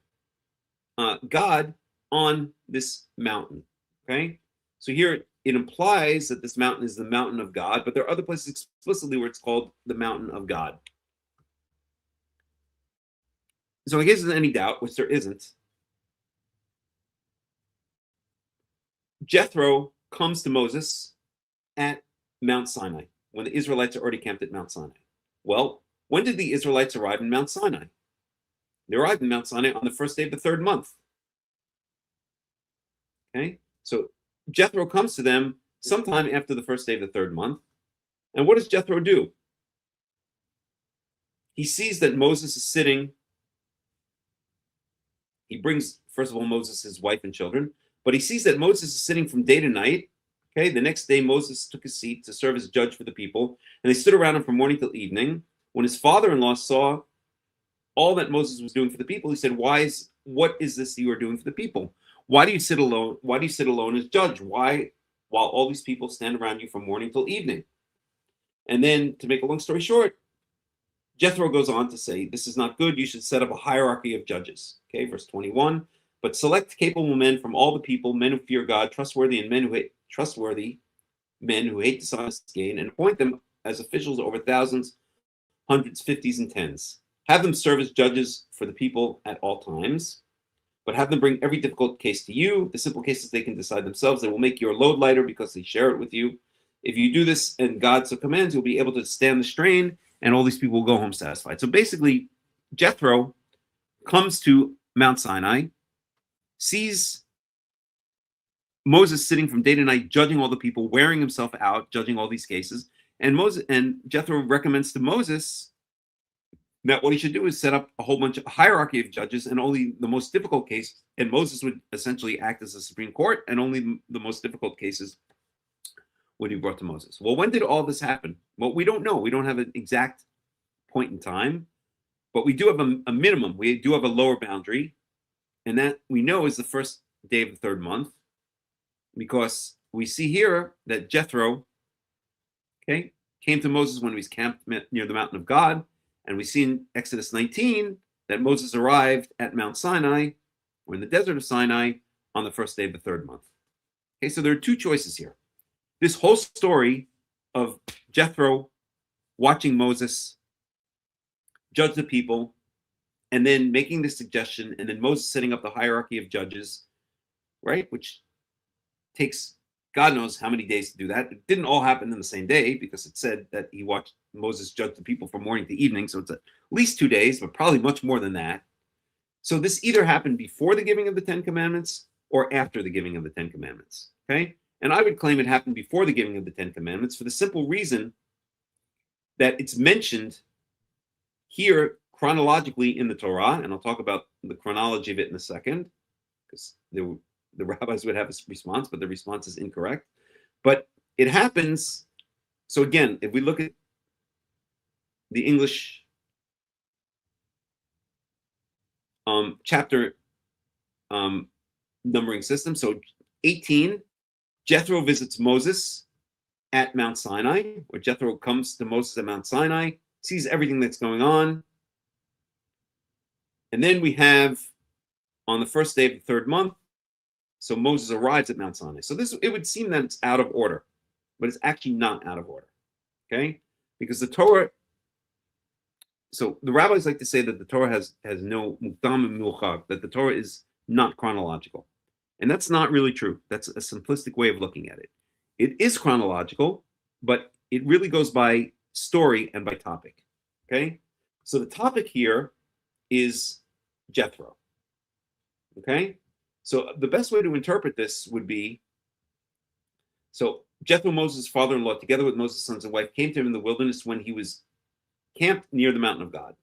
God on this mountain. Okay, so here it implies that this mountain is the mountain of God, but there are other places explicitly where it's called the mountain of God. So in case there's any doubt, which there isn't, Jethro comes to Moses at Mount Sinai when the Israelites are already camped at Mount Sinai. Well, when did the Israelites arrive in Mount Sinai? They arrived in Mount Sinai on the first day of the third month. Okay, so Jethro comes to them sometime after the first day of the third month. And what does Jethro do? He sees that Moses is sitting. He brings, first of all, Moses, his wife and children, but he sees that Moses is sitting from day to night. Okay, the next day Moses took his seat to serve as judge for the people, and they stood around him from morning till evening. When his father-in-law saw all that Moses was doing for the people, he said, what is this you are doing for the people? Why do you sit alone? Why do you sit alone as judge? Why, while all these people stand around you from morning till evening? And then, to make a long story short, Jethro goes on to say, this is not good. You should set up a hierarchy of judges. Okay, verse 21. But select capable men from all the people, men who fear God, trustworthy men who hate dishonest gain, and appoint them as officials over thousands, hundreds, fifties, and tens. Have them serve as judges for the people at all times, but have them bring every difficult case to you. The simple cases they can decide themselves. They will make your load lighter because they share it with you. If you do this and God so commands, you'll be able to stand the strain, and all these people will go home satisfied. So basically, Jethro comes to Mount Sinai, sees Moses sitting from day to night, judging all the people, wearing himself out, judging all these cases. And Jethro recommends to Moses that what he should do is set up a whole bunch of hierarchy of judges, and only the most difficult case, and Moses would essentially act as a Supreme Court, and only the most difficult cases would be brought to Moses. Well, when did all this happen? Well, we don't know. We don't have an exact point in time, but we do have a minimum. We do have a lower boundary, and that we know is the first day of the third month, because we see here that Jethro, okay, came to Moses when he was camped near the mountain of God, and we see in Exodus 19 that Moses arrived at Mount Sinai, or in the desert of Sinai, on the first day of the third month. Okay, so there are two choices here. This whole story of Jethro watching Moses judge the people, and then making this suggestion, and then Moses setting up the hierarchy of judges, right? Which takes God knows how many days to do that. It didn't all happen in the same day, because it said that he watched Moses judge the people from morning to evening. So it's at least 2 days, but probably much more than that. So this either happened before the giving of the Ten Commandments or after the giving of the Ten Commandments. Okay? And I would claim it happened before the giving of the Ten Commandments, for the simple reason that it's mentioned here chronologically in the Torah, and I'll talk about the chronology of it in a second, because the rabbis would have a response, but the response is incorrect. But it happens. So again, if we look at the English chapter numbering system, so 18, Jethro visits Moses at Mount Sinai, where Jethro comes to Moses at Mount Sinai, sees everything that's going on. And then we have, on the first day of the third month, so Moses arrives at Mount Sinai. So it would seem that it's out of order, but it's actually not out of order, okay? Because the Torah, so the rabbis like to say that the Torah has no mukdam and mu'achar, that the Torah is not chronological. And that's not really true. That's a simplistic way of looking at it. It is chronological, but it really goes by story and by topic, okay? So the topic here is Jethro, okay? So the best way to interpret this would be, so Jethro, Moses' father-in-law, together with Moses' sons and wife, came to him in the wilderness when he was camped near the mountain of God.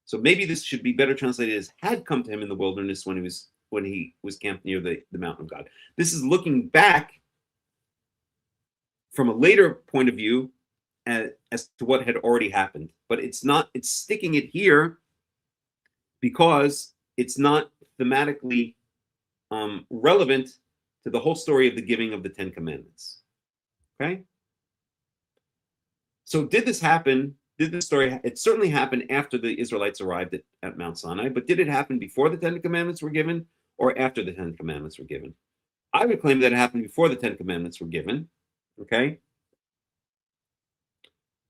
So maybe this should be better translated as had come to him in the wilderness when he was camped near the mountain of God. This is looking back from a later point of view as to what had already happened. But it's sticking it here because it's not thematically relevant to the whole story of the giving of the Ten Commandments. Okay? So did this happen did the story, it certainly happened after the Israelites arrived at Mount Sinai, but did it happen before the Ten Commandments were given or after the Ten Commandments were given? I would claim that it happened before the Ten Commandments were given. Okay.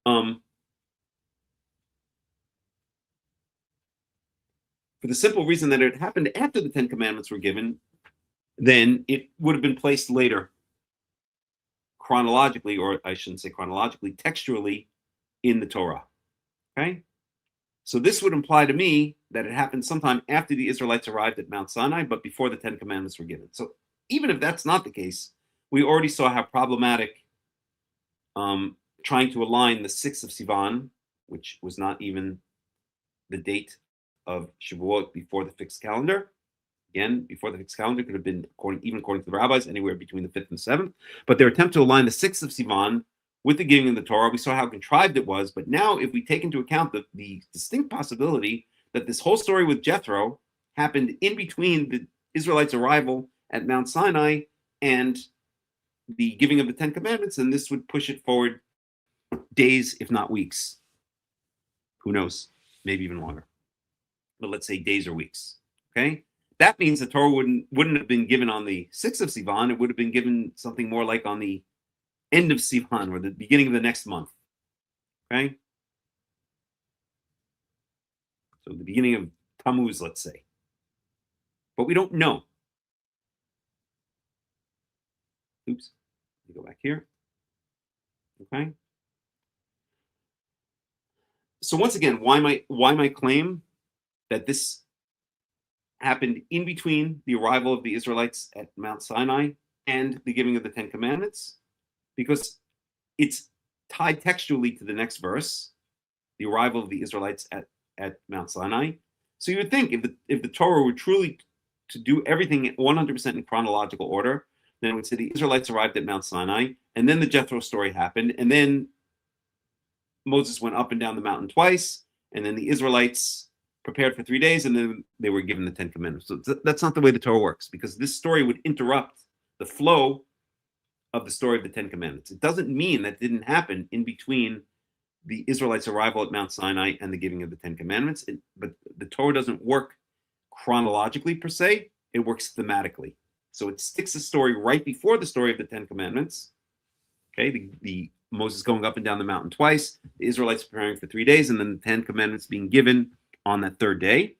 For the simple reason that it happened after the Ten Commandments were given, then it would have been placed later, chronologically, or I shouldn't say chronologically, textually in the Torah. Okay? So this would imply to me that it happened sometime after the Israelites arrived at Mount Sinai, but before the Ten Commandments were given. So even if that's not the case, we already saw how problematic trying to align the 6th of Sivan, which was not even the date of Shavuot before the fixed calendar. Again, before the fixed calendar could have been, even according to the rabbis, anywhere between the 5th and 7th. But their attempt to align the 6th of Sivan with the giving of the Torah, we saw how contrived it was. But now, if we take into account the distinct possibility that this whole story with Jethro happened in between the Israelites' arrival at Mount Sinai and the giving of the Ten Commandments, then this would push it forward days, if not weeks. Who knows? Maybe even longer. But let's say days or weeks. Okay? That means the Torah wouldn't have been given on the 6th of Sivan. It would have been given something more like on the end of Sivan or the beginning of the next month. Okay? So the beginning of Tammuz, let's say. But we don't know. Oops. Let me go back here. Okay? So once again, why my claim that this happened in between the arrival of the Israelites at Mount Sinai and the giving of the Ten Commandments? Because it's tied textually to the next verse, the arrival of the Israelites at Mount Sinai. So you would think if the Torah were truly to do everything 100% in chronological order, then it would say the Israelites arrived at Mount Sinai, and then the Jethro story happened, and then Moses went up and down the mountain twice, and then the Israelites prepared for 3 days, and then they were given the Ten Commandments. So that's not the way the Torah works, because this story would interrupt the flow of the story of the Ten Commandments. It doesn't mean that didn't happen in between the Israelites' arrival at Mount Sinai and the giving of the Ten Commandments. But the Torah doesn't work chronologically per se, it works thematically. So it sticks the story right before the story of the Ten Commandments. Okay, the Moses going up and down the mountain twice, the Israelites preparing for 3 days, and then the Ten Commandments being given on that third day.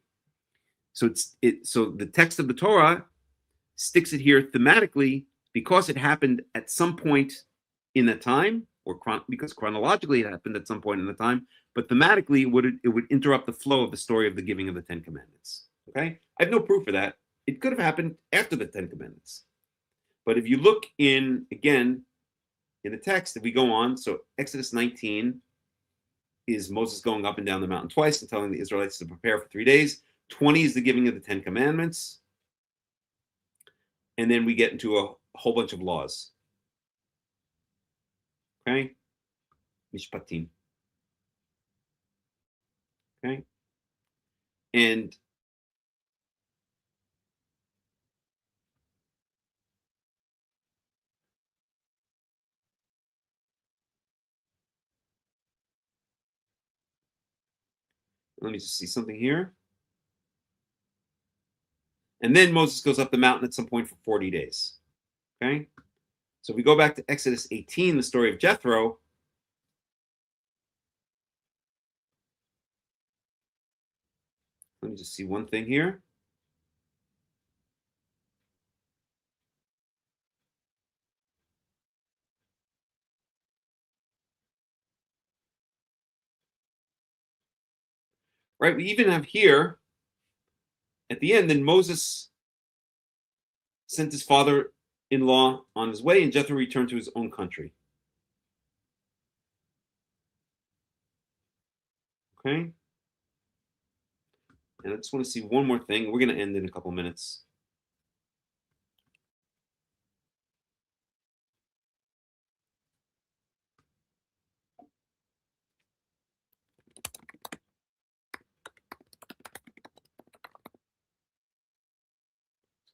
So so the text of the Torah sticks it here thematically because it happened at some point in that time, or because chronologically it happened at some point in the time, but thematically it would interrupt the flow of the story of the giving of the Ten Commandments. Okay, I have no proof for that. It could have happened after the Ten Commandments. But if you look again in the text, if we go on, so Exodus 19 is Moses going up and down the mountain twice and telling the Israelites to prepare for 3 days. 20 is the giving of the Ten Commandments. And then we get into a whole bunch of laws. Okay? Mishpatim. Okay? And let me just see something here. And then Moses goes up the mountain at some point for 40 days. Okay? So if we go back to Exodus 18, the story of Jethro, let me just see one thing here. Right? We even have here, at the end, then Moses sent his father-in-law on his way, and Jethro returned to his own country. Okay? And I just want to see one more thing. We're going to end in a couple minutes.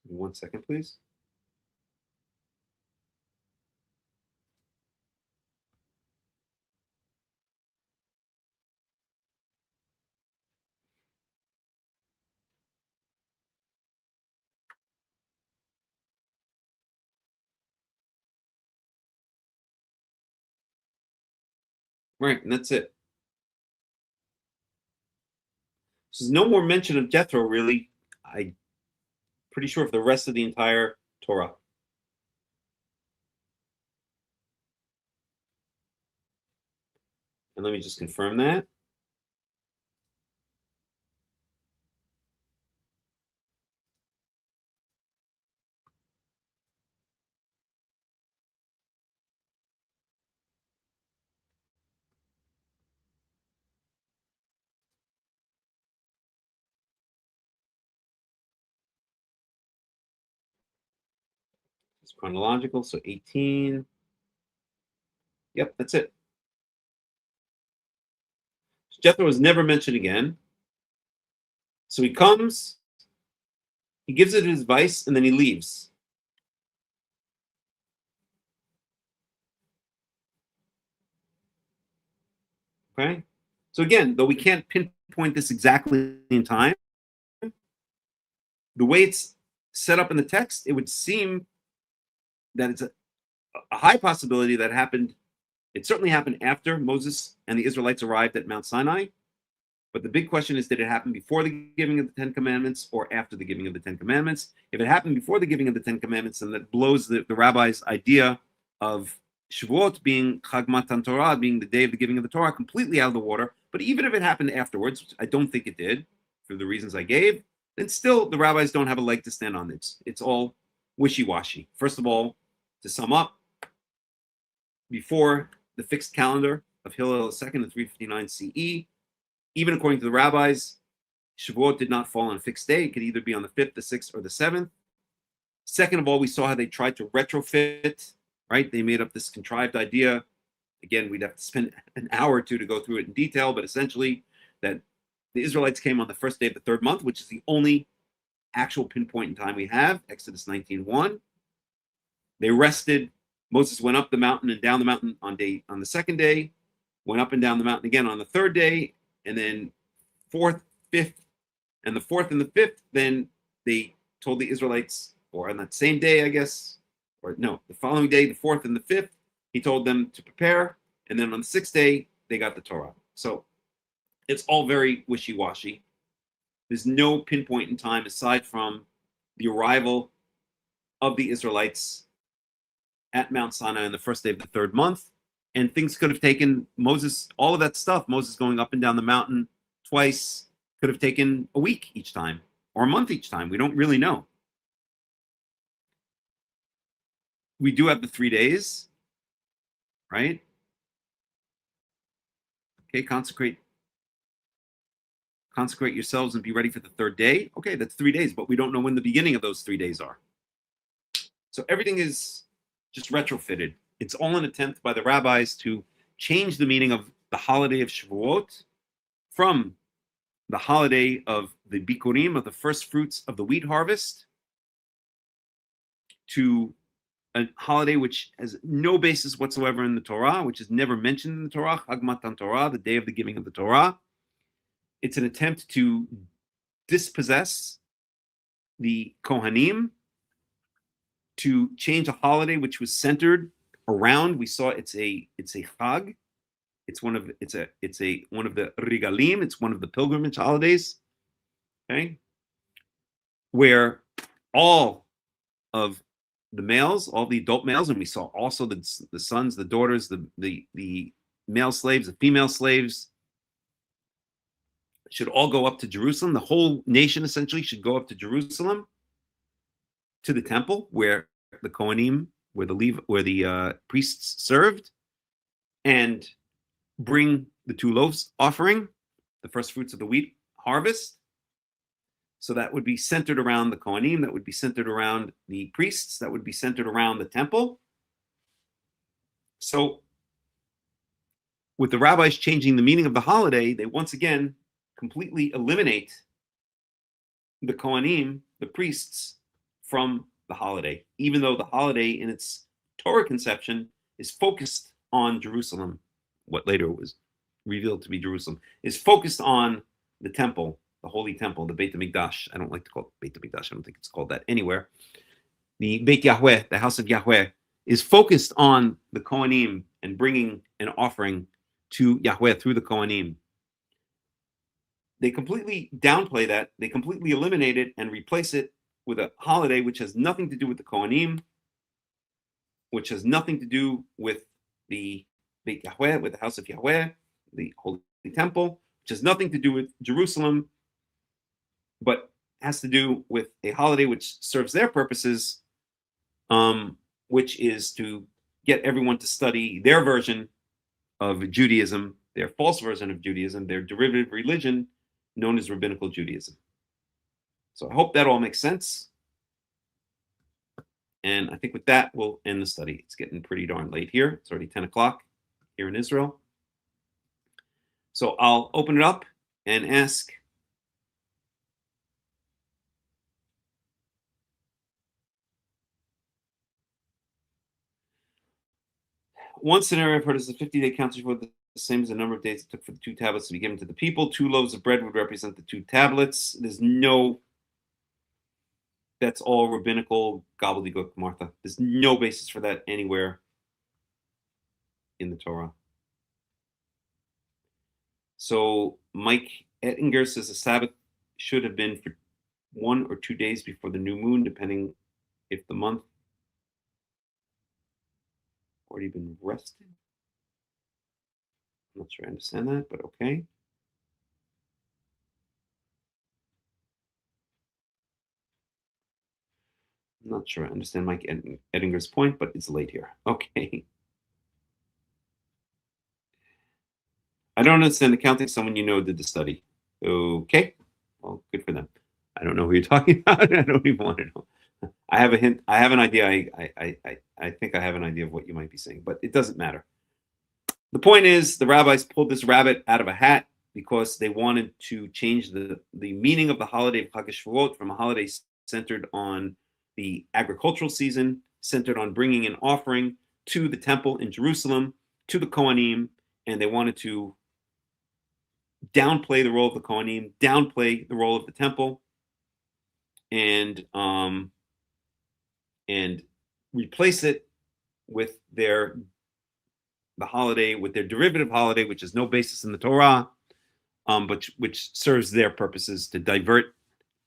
One second, please. Right, and that's it. So there's no more mention of Jethro, really. I'm pretty sure for the rest of the entire Torah. And let me just confirm that. It's chronological, so 18. Yep, that's it. So Jethro was never mentioned again. So he comes, he gives it his advice, and then he leaves. Okay? So again, though we can't pinpoint this exactly in time, the way it's set up in the text, it would seem that it's a high possibility that happened. It certainly happened after Moses and the Israelites arrived at Mount Sinai. But the big question is, did it happen before the giving of the Ten Commandments or after the giving of the Ten Commandments? If it happened before the giving of the Ten Commandments, then that blows the rabbi's idea of Shavuot being Hag Matan Torah, being the day of the giving of the Torah, completely out of the water. But even if it happened afterwards, which I don't think it did, for the reasons I gave, then still the rabbis don't have a leg to stand on. It's all wishy-washy. First of all, to sum up, before the fixed calendar of Hillel II in 359 CE, even according to the rabbis, Shavuot did not fall on a fixed day. It could either be on the 5th, the 6th, or the 7th. Second of all, we saw how they tried to retrofit, right? They made up this contrived idea. Again, we'd have to spend an hour or two to go through it in detail, but essentially that the Israelites came on the first day of the third month, which is the only actual pinpoint in time we have, Exodus 19:1. They rested. Moses went up the mountain and down the mountain on the second day, went up and down the mountain again on the third day, and then fourth, fifth, and the fourth and the fifth, then they told the Israelites, or on that same day, I guess, or no, the following day, the fourth and the fifth, he told them to prepare, and then on the sixth day, they got the Torah. So it's all very wishy-washy. There's no pinpoint in time aside from the arrival of the Israelites at Mount Sinai on the first day of the third month. And things could have taken Moses, all of that stuff, Moses going up and down the mountain twice, could have taken a week each time or a month each time. We don't really know. We do have the 3 days, right? Okay, consecrate yourselves and be ready for the third day. Okay, that's 3 days, but we don't know when the beginning of those 3 days are. So everything is just retrofitted. It's all an attempt by the rabbis to change the meaning of the holiday of Shavuot from the holiday of the Bikurim, of the first fruits of the wheat harvest, to a holiday which has no basis whatsoever in the Torah, which is never mentioned in the Torah, Hag Matan Torah, the day of the giving of the Torah. It's an attempt to dispossess the Kohanim, to change a holiday which was centered around. We saw it's a Chag. It's one of the Regalim. It's one of the pilgrimage holidays. Okay, where all of the males, all the adult males, and we saw also the sons, the daughters, the male slaves, the female slaves, should all go up to Jerusalem. The whole nation essentially should go up to Jerusalem, to the temple where the Kohanim, where the priests served, and bring the 2 loaves offering, the first fruits of the wheat harvest. So that would be centered around the Kohanim, that would be centered around the priests, that would be centered around the temple. So with the rabbis changing the meaning of the holiday, they once again completely eliminate the Kohanim, the priests, from the holiday, even though the holiday in its Torah conception is focused on Jerusalem, what later was revealed to be Jerusalem, is focused on the temple, the holy temple, the Beit HaMikdash. I don't like to call it Beit HaMikdash. I don't think it's called that anywhere. The Beit Yahweh, the house of Yahweh, is focused on the Kohanim and bringing an offering to Yahweh through the Kohanim. They completely downplay that. They completely eliminate it and replace it with a holiday which has nothing to do with the Kohanim, which has nothing to do with the Beit Yahweh, with the house of Yahweh, the Holy Temple, which has nothing to do with Jerusalem, but has to do with a holiday which serves their purposes, which is to get everyone to study their version of Judaism, their false version of Judaism, their derivative religion known as Rabbinical Judaism. So I hope that all makes sense. And I think with that, we'll end the study. It's getting pretty darn late here. It's already 10 o'clock here in Israel. So I'll open it up and ask one scenario I've heard is the 50-day count for the same as the number of days it took for the 2 tablets to be given to the people. 2 loaves of bread would represent the 2 tablets. That's all rabbinical gobbledygook, Martha. There's no basis for that anywhere in the Torah. So Mike Ettinger says the Sabbath should have been for 1 or 2 days before the new moon, depending if the month already been rested. I'm not sure I understand that, but okay. I'm not sure I understand Mike Ettinger's point, but it's late here. Okay. I don't understand accounting. Someone you know did the study. Okay. Well, good for them. I don't know who you're talking about. I don't even want to know. I have a hint. I have an idea. I think I have an idea of what you might be saying, but it doesn't matter. The point is, the rabbis pulled this rabbit out of a hat because they wanted to change the meaning of the holiday of Hag Shavuoth from a holiday centered on the agricultural season, centered on bringing an offering to the temple in Jerusalem, to the Kohanim, and they wanted to downplay the role of the Kohanim, downplay the role of the temple, and replace it with the holiday, with their derivative holiday, which has no basis in the Torah, but which serves their purposes to divert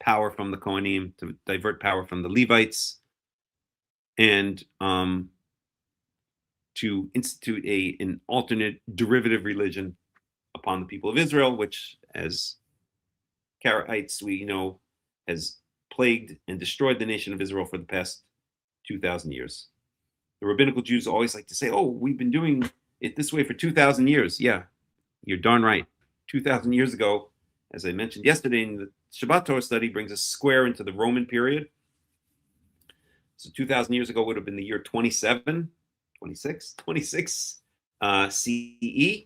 power from the Kohanim, to divert power from the Levites, and to institute an alternate derivative religion upon the people of Israel, which, as Karaites, we know, has plagued and destroyed the nation of Israel for the past 2,000 years. The rabbinical Jews always like to say, oh, we've been doing it this way for 2,000 years. Yeah, you're darn right. 2,000 years ago, as I mentioned yesterday in the Shabbat Torah study, brings us square into the Roman period. So 2,000 years ago would have been the year 26 CE.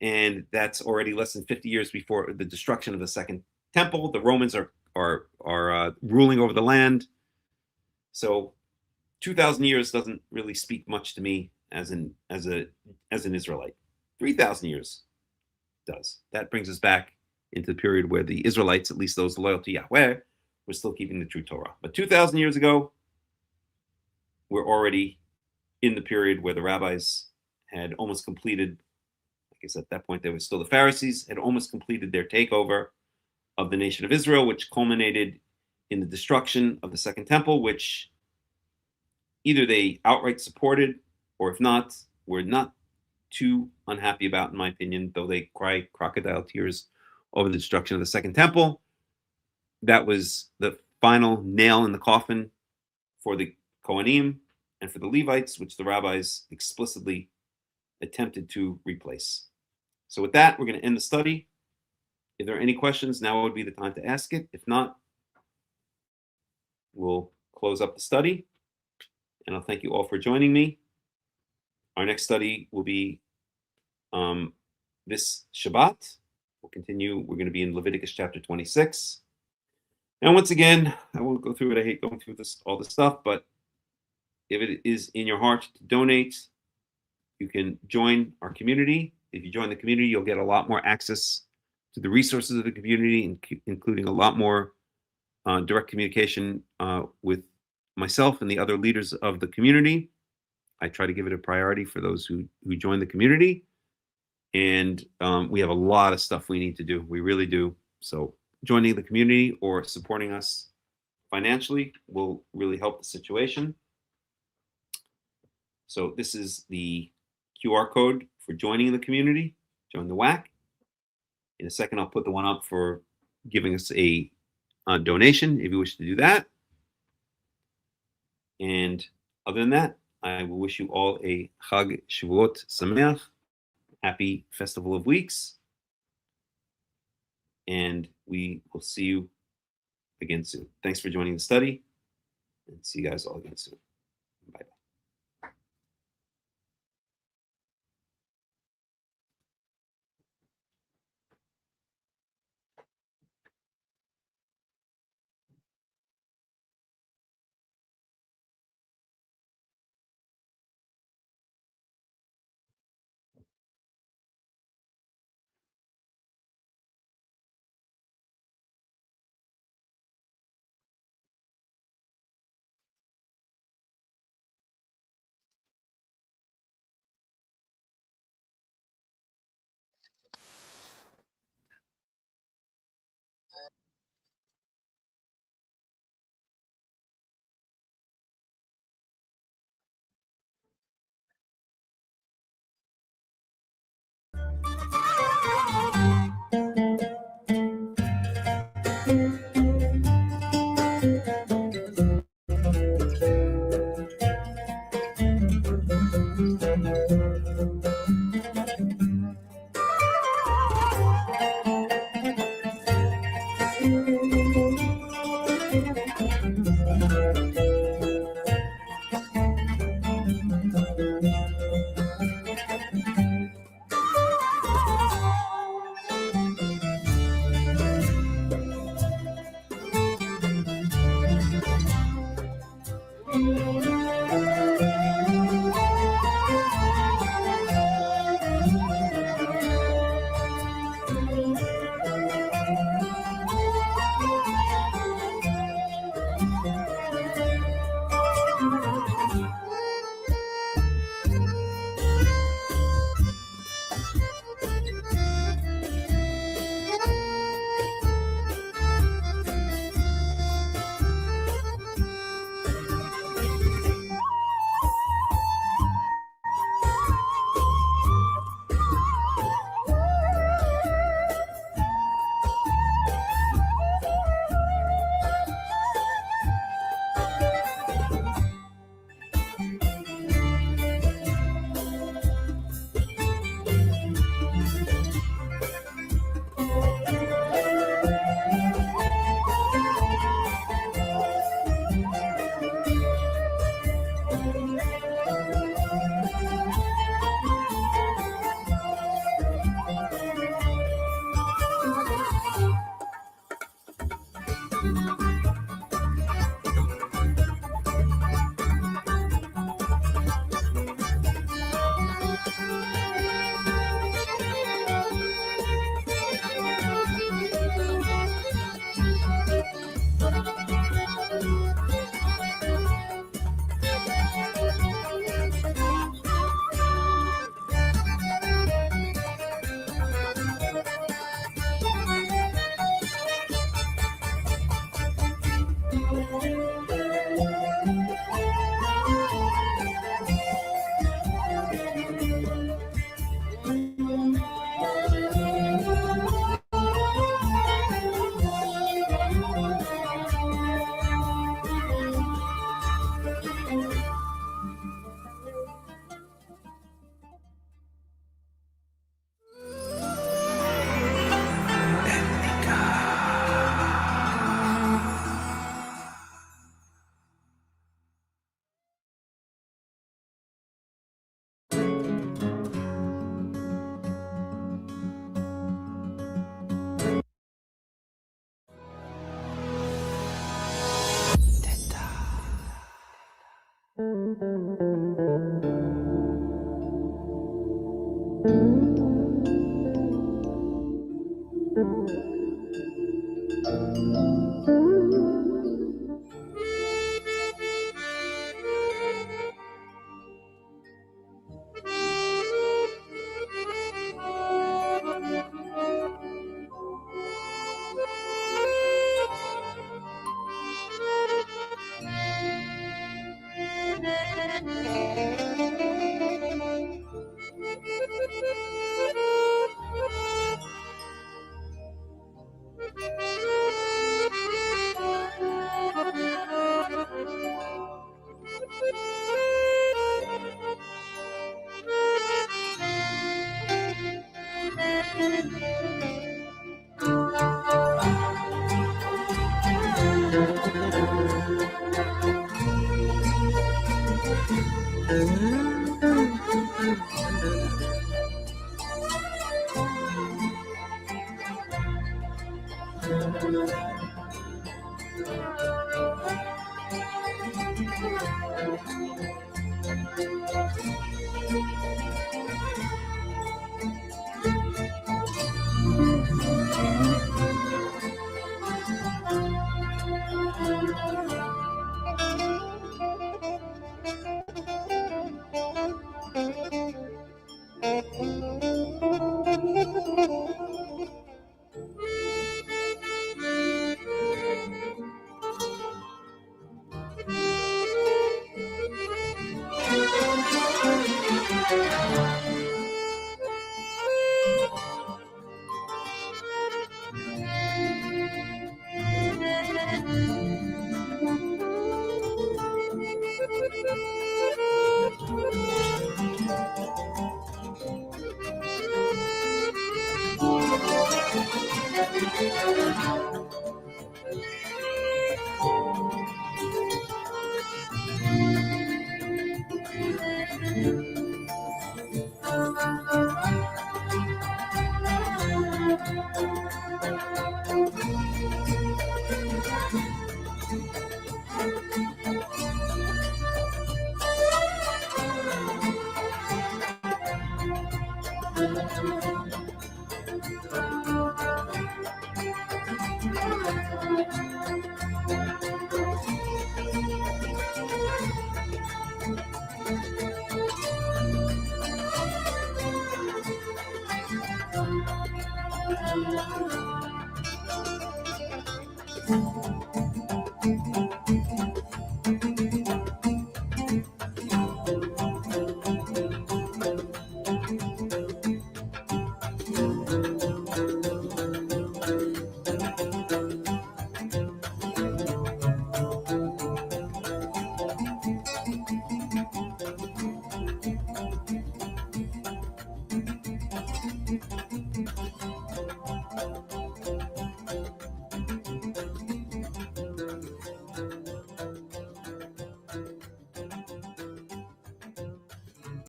And that's already less than 50 years before the destruction of the Second Temple. The Romans are ruling over the land. So 2,000 years doesn't really speak much to me as an Israelite. 3,000 years does. That brings us back into the period where the Israelites, at least those loyal to Yahweh, were still keeping the true Torah. But 2,000 years ago, we're already in the period where the rabbis had almost completed, I guess at that point they were still the Pharisees, had almost completed their takeover of the nation of Israel, which culminated in the destruction of the Second Temple, which either they outright supported, or if not, were not too unhappy about, in my opinion, though they cry crocodile tears over the destruction of the Second Temple. That was the final nail in the coffin for the Kohanim and for the Levites, which the rabbis explicitly attempted to replace. So with that, we're going to end the study. If there are any questions, now would be the time to ask it. If not, we'll close up the study. And I'll thank you all for joining me. Our next study will be this Shabbat. We'll continue. We're going to be in Leviticus chapter 26. And once again, I won't go through it. I hate going through all this stuff, but if it is in your heart to donate, you can join our community. If you join the community, you'll get a lot more access to the resources of the community, including a lot more direct communication with myself and the other leaders of the community. I try to give it a priority for those who join the community. And we have a lot of stuff we need to do. We really do. So joining the community or supporting us financially will really help the situation. So this is the QR code for joining the community. Join the WAC. In a second, I'll put the one up for giving us a donation if you wish to do that. And other than that, I will wish you all a Hag Shavuoth Sameach, happy Festival of Weeks, and we will see you again soon. Thanks for joining the study, and see you guys all again soon. Bye.